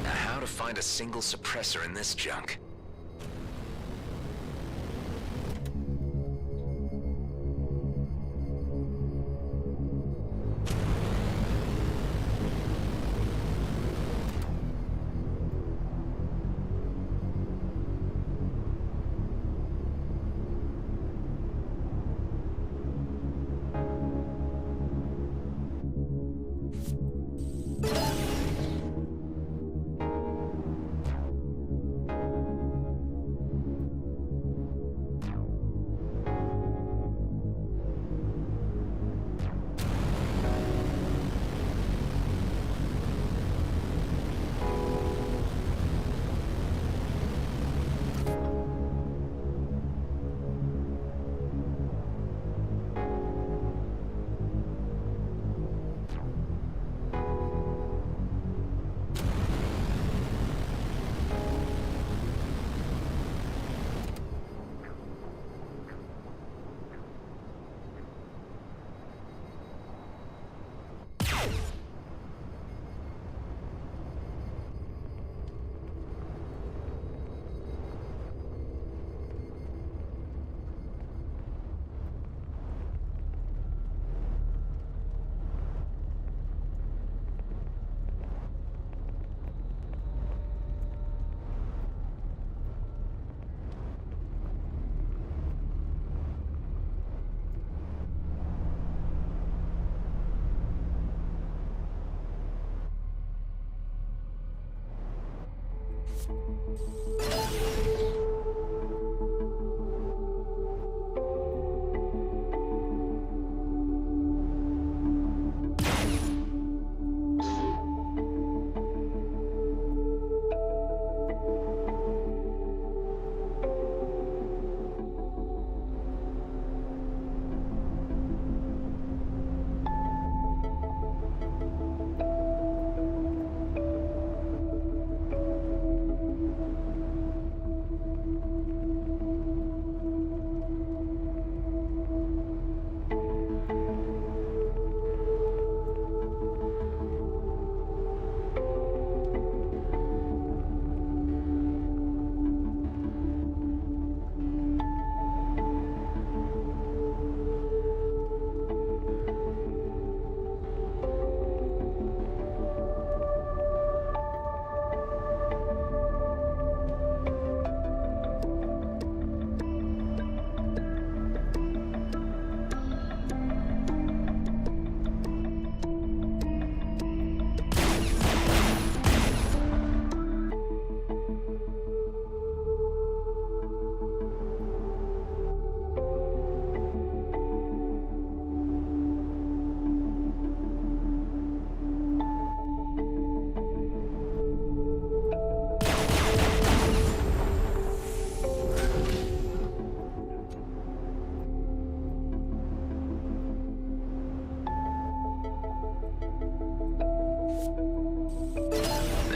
Now how to find a single suppressor in this junk?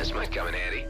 This might come in handy.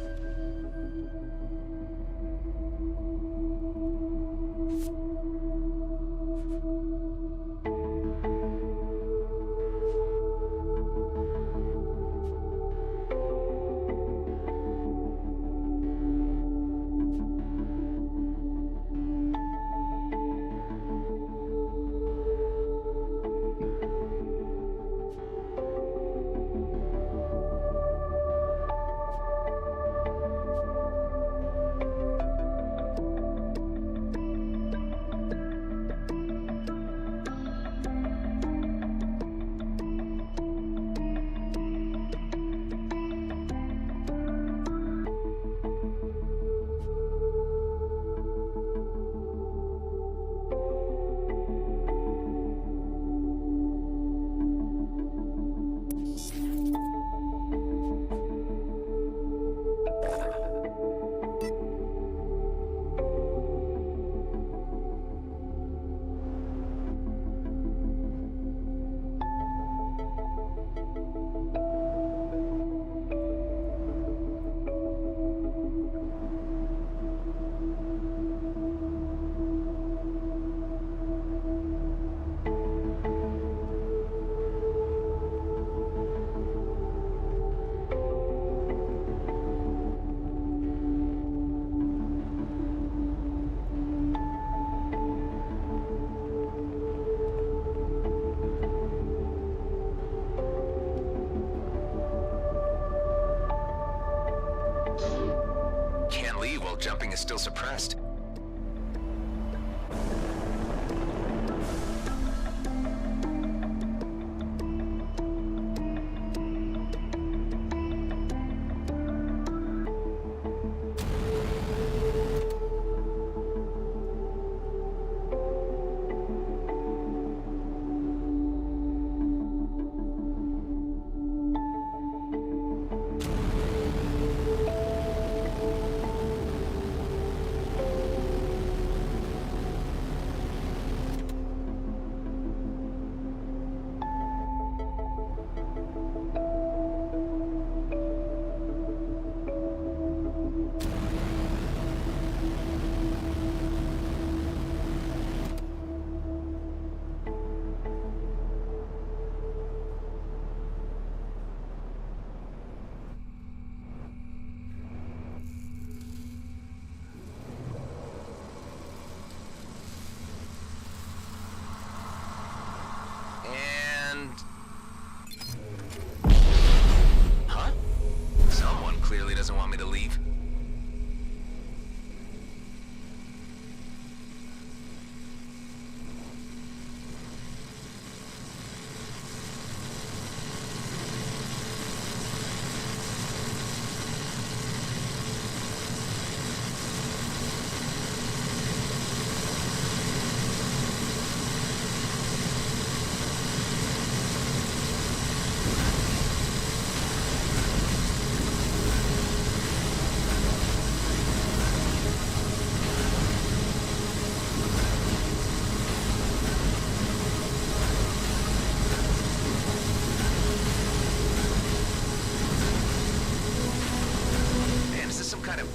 Can't leave while jumping is still suppressed. Huh? Someone clearly doesn't want me to leave.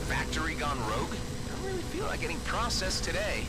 Factory gone rogue? I don't really feel like getting processed today.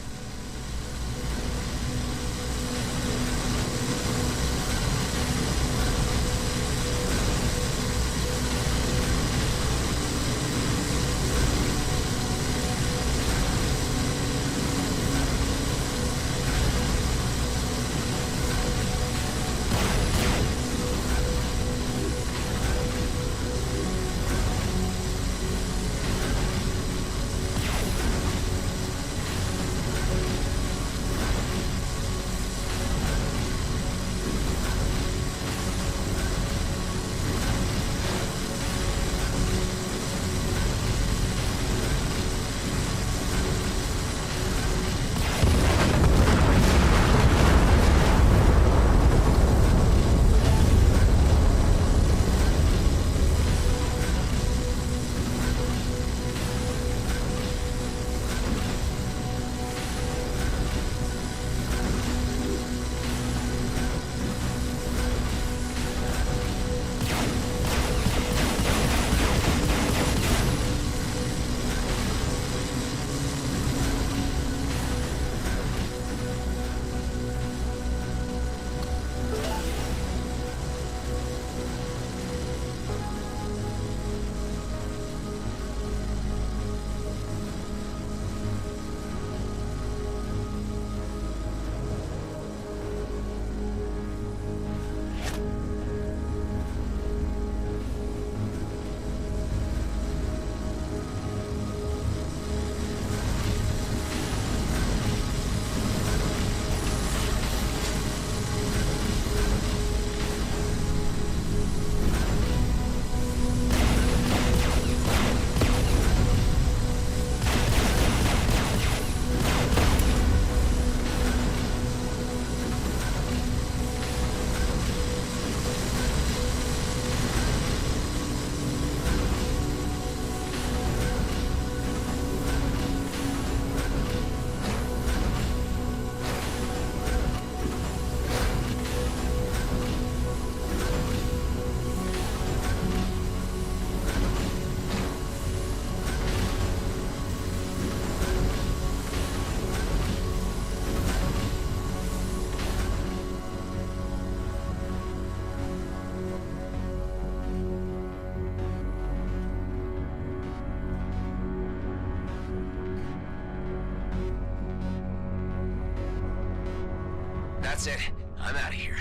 That's it. I'm out of here.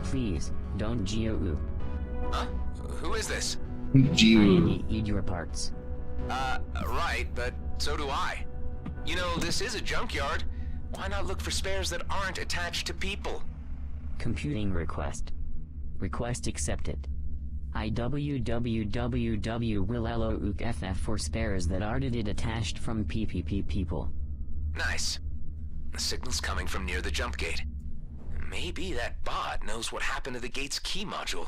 Please, don't Geo. Huh? Who is this? I need your parts. Right, but so do I. You know, this is a junkyard. Why not look for spares that aren't attached to people? Computing request. Request accepted. IWWWW will LOOK FF for spares that are attached from PPP people. Nice. The signal's coming from near the jump gate. Maybe that bot knows what happened to the gate's key module.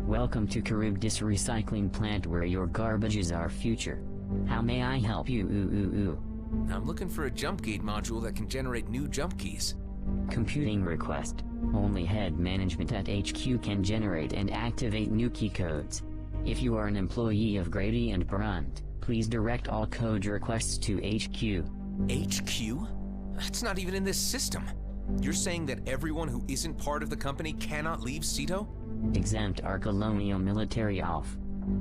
Welcome to Charybdis Recycling Plant where your garbage is our future. How may I help you? I'm looking for a jump gate module that can generate new jump keys. Computing request. Only head management at HQ can generate and activate new key codes. If you are an employee of Grady and Brunt, please direct all code requests to HQ. HQ? That's not even in this system. You're saying that everyone who isn't part of the company cannot leave Ceto? Exempt our colonial military off.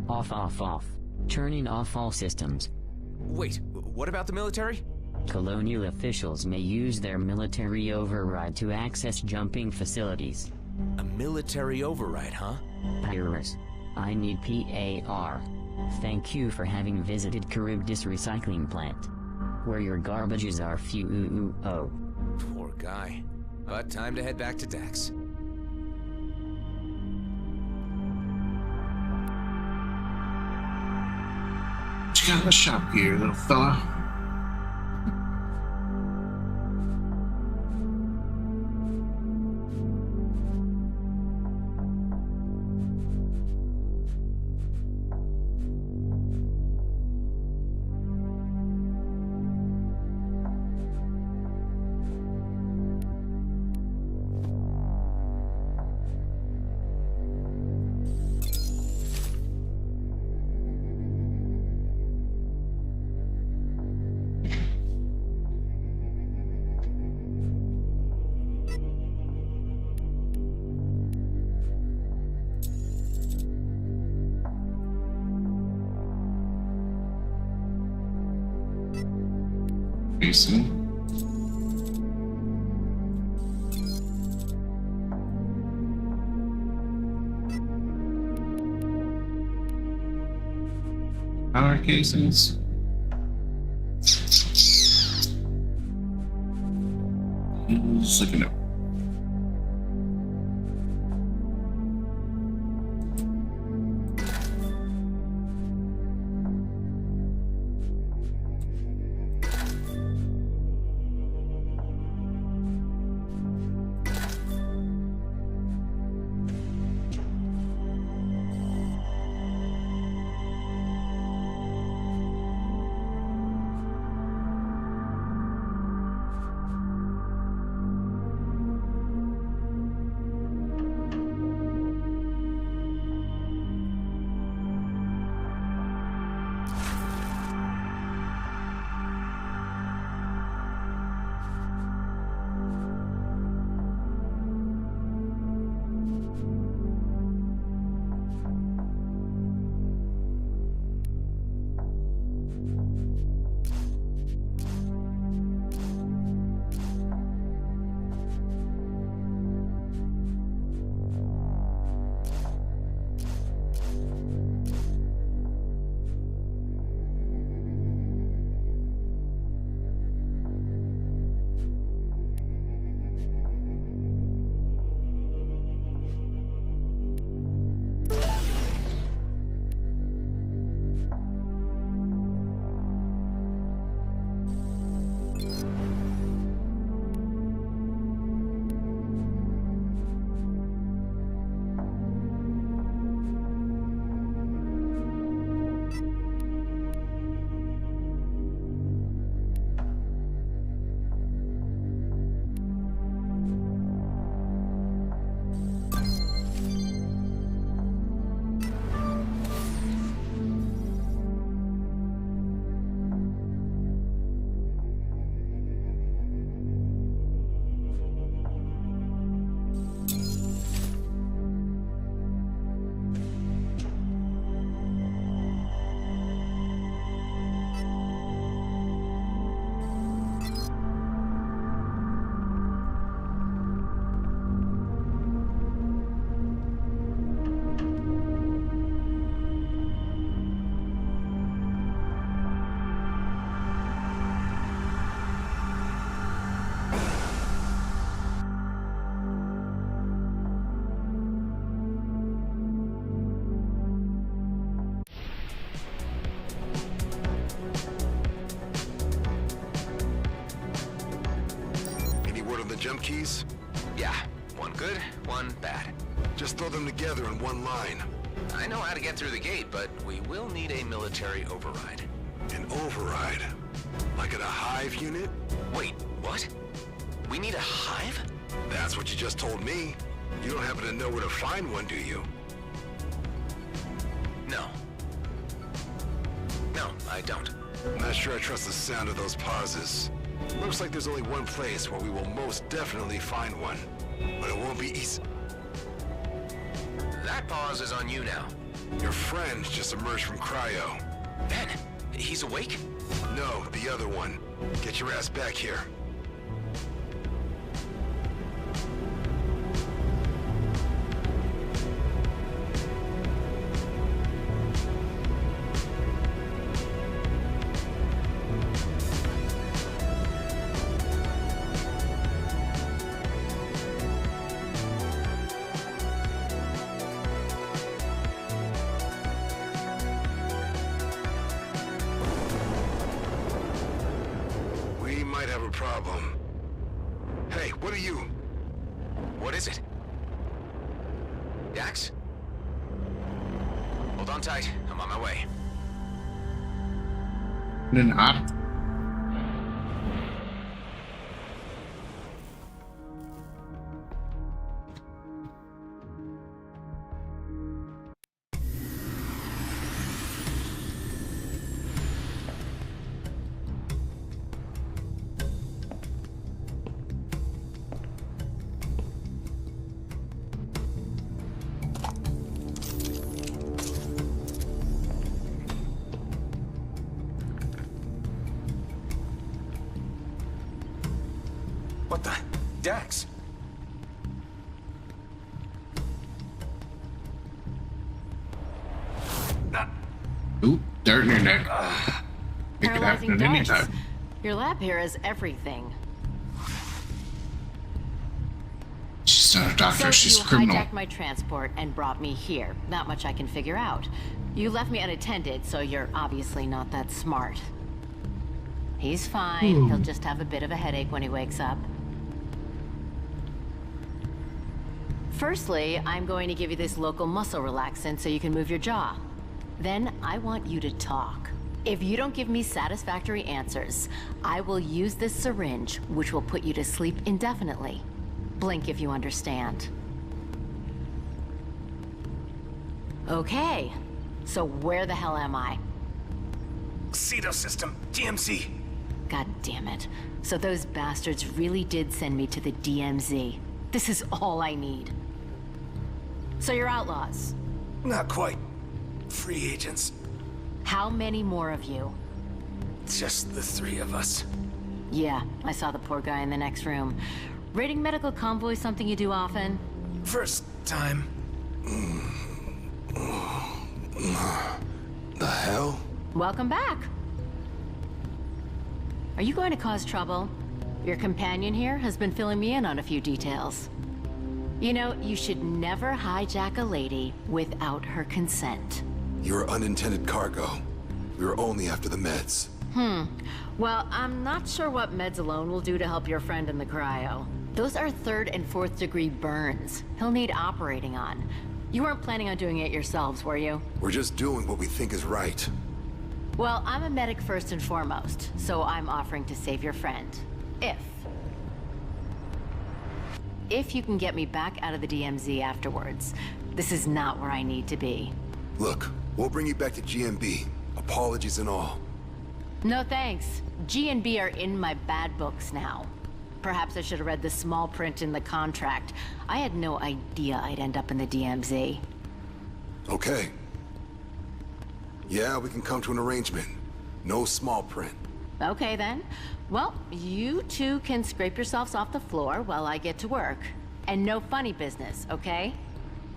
Off. Turning off all systems. Wait, what about the military? Colonial officials may use their military override to access jumping facilities. A military override, huh? Iris, I need PAR. Thank you for having visited Charybdis Recycling Plant, where your garbage is our few. Poor guy. But time to head back to Dax. What you got in the shop here, little fella? Jason. Power casings. Who's looking up? jump keys? Yeah, one good, one bad. Just throw them together in one line. I know how to get through the gate, but we will need a military override. An override? Like at a hive unit? Wait, what? We need a hive? That's what you just told me. You don't happen to know where to find one, do you? No. No, I don't. Not sure I trust the sound of those pauses. Looks like there's only one place where we will most definitely find one. But it won't be easy. That pause is on you now. Your friend just emerged from cryo. Ben, he's awake? No, the other one. Get your ass back here. Problem. Hey, what are you? What is it? Dax? Hold on tight. I'm on my way. Not. What the? Dax? Ooh, dirt in your neck. It could happen at any time. Your lab here is everything. She's not a doctor, So she's you a criminal. hijacked my transport and brought me here. Not much I can figure out. You left me unattended, so you're obviously not that smart. He's fine. He'll just have a bit of a headache when he wakes up. Firstly, I'm going to give you this local muscle relaxant so you can move your jaw. Then I want you to talk. If you don't give me satisfactory answers, I will use this syringe, which will put you to sleep indefinitely. Blink if you understand. Okay, so where the hell am I? Cedo system, DMZ. God damn it. So those bastards really did send me to the DMZ. This is all I need. So you're outlaws? Not quite. Free agents. How many more of you? Just the three of us. Yeah, I saw the poor guy in the next room. Raiding medical convoys something you do often? First time. The hell? Welcome back. Are you going to cause trouble? Your companion here has been filling me in on a few details. You know, you should never hijack a lady without her consent. You're unintended cargo. We were only after the meds. Well, I'm not sure what meds alone will do to help your friend in the cryo. Those are 3rd and 4th degree burns. He'll need operating on. You weren't planning on doing it yourselves, were you? We're just doing what we think is right. Well, I'm a medic first and foremost, so I'm offering to save your friend. If you can get me back out of the DMZ afterwards. This is not where I need to be. Look, we'll bring you back to GMB. Apologies and all. No thanks. G&B are in my bad books now. Perhaps I should have read the small print in the contract. I had no idea I'd end up in the DMZ. Okay. Yeah, we can come to an arrangement. No small print. Okay then. Well, you two can scrape yourselves off the floor while I get to work. And no funny business, okay?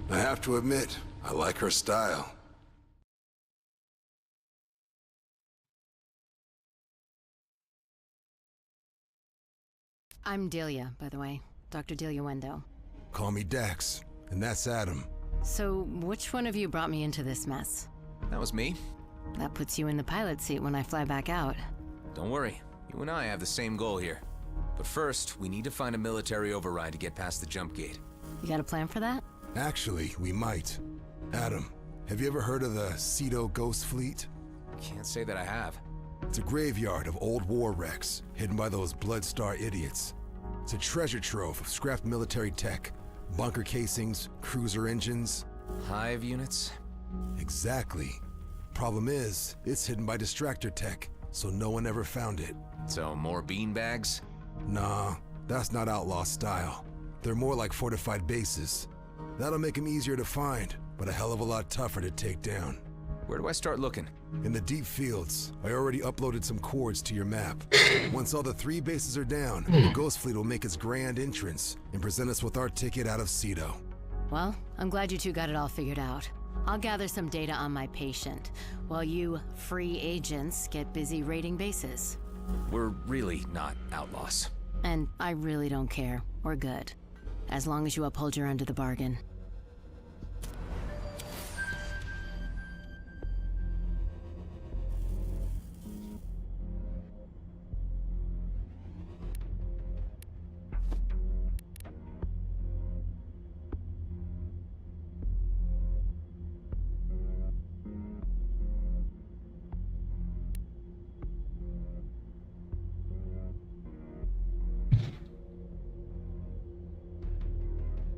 I have to admit, I like her style. I'm Delia, by the way. Dr. Delia Wendo. Call me Dax, and that's Adam. So, which one of you brought me into this mess? That was me. That puts you in the pilot seat when I fly back out. Don't worry. You and I have the same goal here. But first, we need to find a military override to get past the jump gate. You got a plan for that? Actually, we might. Adam, have you ever heard of the Cedo Ghost Fleet? Can't say that I have. It's a graveyard of old war wrecks, hidden by those Bloodstar idiots. It's a treasure trove of scrapped military tech, bunker casings, cruiser engines. Hive units? Exactly. Problem is, it's hidden by distractor tech, so no one ever found it. So, more beanbags? Nah, that's not outlaw style. They're more like fortified bases. That'll make them easier to find, but a hell of a lot tougher to take down. Where do I start looking? In the deep fields. I already uploaded some coords to your map. Once all the 3 bases are down, the Ghost Fleet will make its grand entrance and present us with our ticket out of Cedo. Well, I'm glad you two got it all figured out. I'll gather some data on my patient, while you free agents get busy raiding bases. We're really not outlaws. And I really don't care. We're good. As long as you uphold your end of the bargain.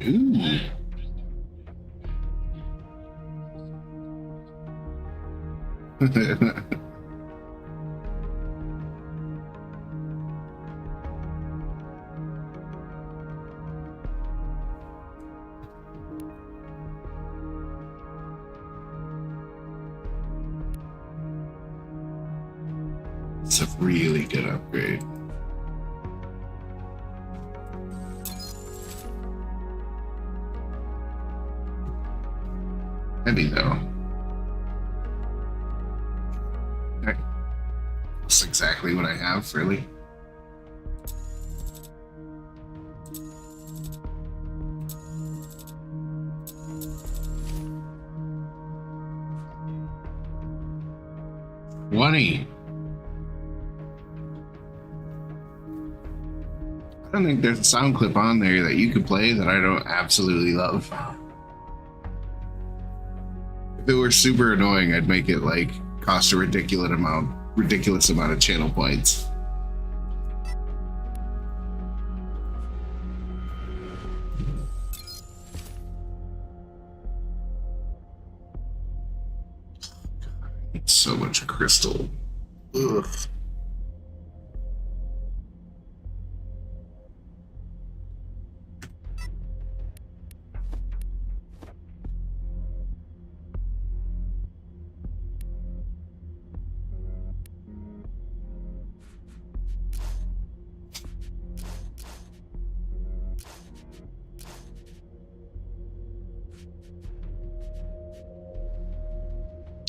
Ooh. It's a really good upgrade. Heavy though. Okay. That's exactly what I have, really. $20. I don't think there's a sound clip on there that you could play that I don't absolutely love. If it were super annoying, I'd make it like cost a ridiculous amount of channel points. It's so much crystal. Ugh.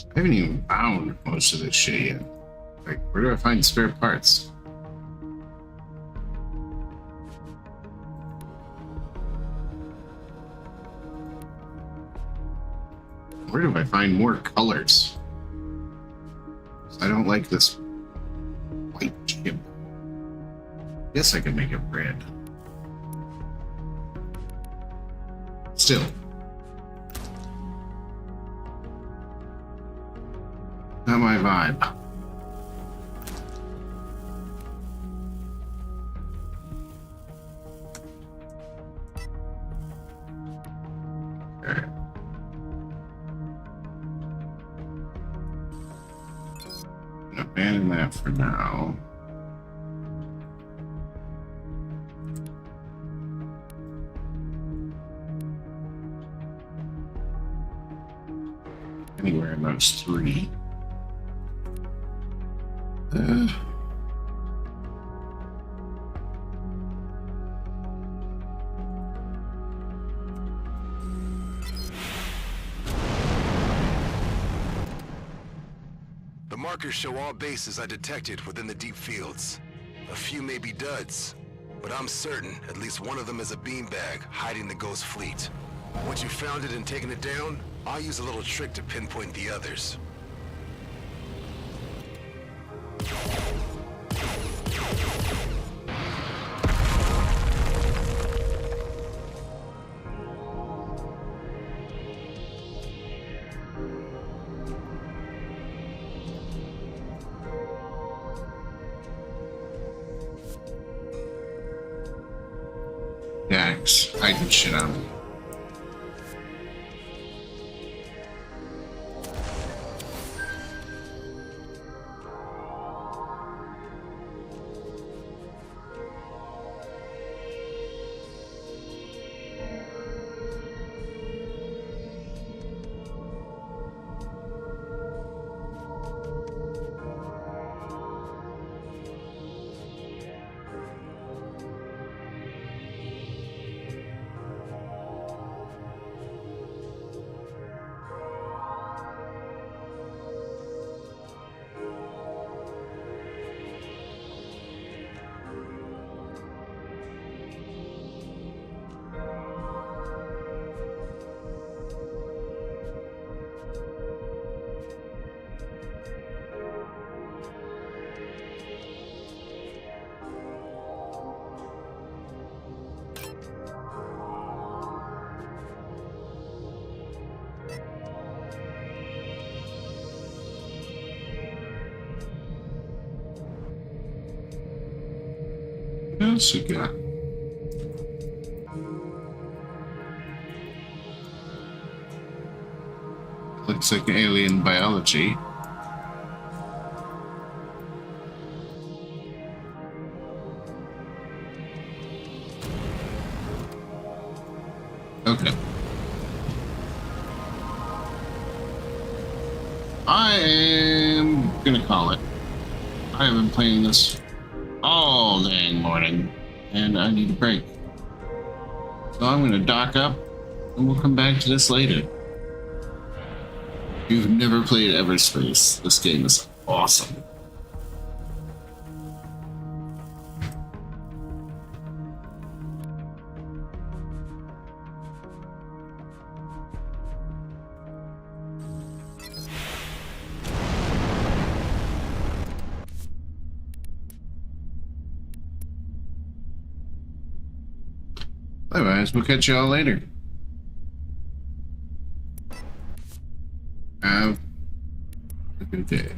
I haven't even found most of this shit yet. Like, where do I find spare parts? Where do I find more colors? I don't like this white chip. Guess I could make it red. Still. Not my vibe. Okay. Abandon that for now. Anywhere in those 3. The markers show all bases I detected within the deep fields. A few may be duds, but I'm certain at least one of them is a beanbag hiding the Ghost Fleet. Once you found it and taken it down, I'll use a little trick to pinpoint the others. jerks hiding shit on me. What else we got? Looks like alien biology. Okay. I am gonna call it. I have been playing this all dang morning, and I need a break. So I'm gonna dock up, and we'll come back to this later. If you've never played EVERSPACE, this game is awesome. Otherwise, we'll catch you all later. Have a good day.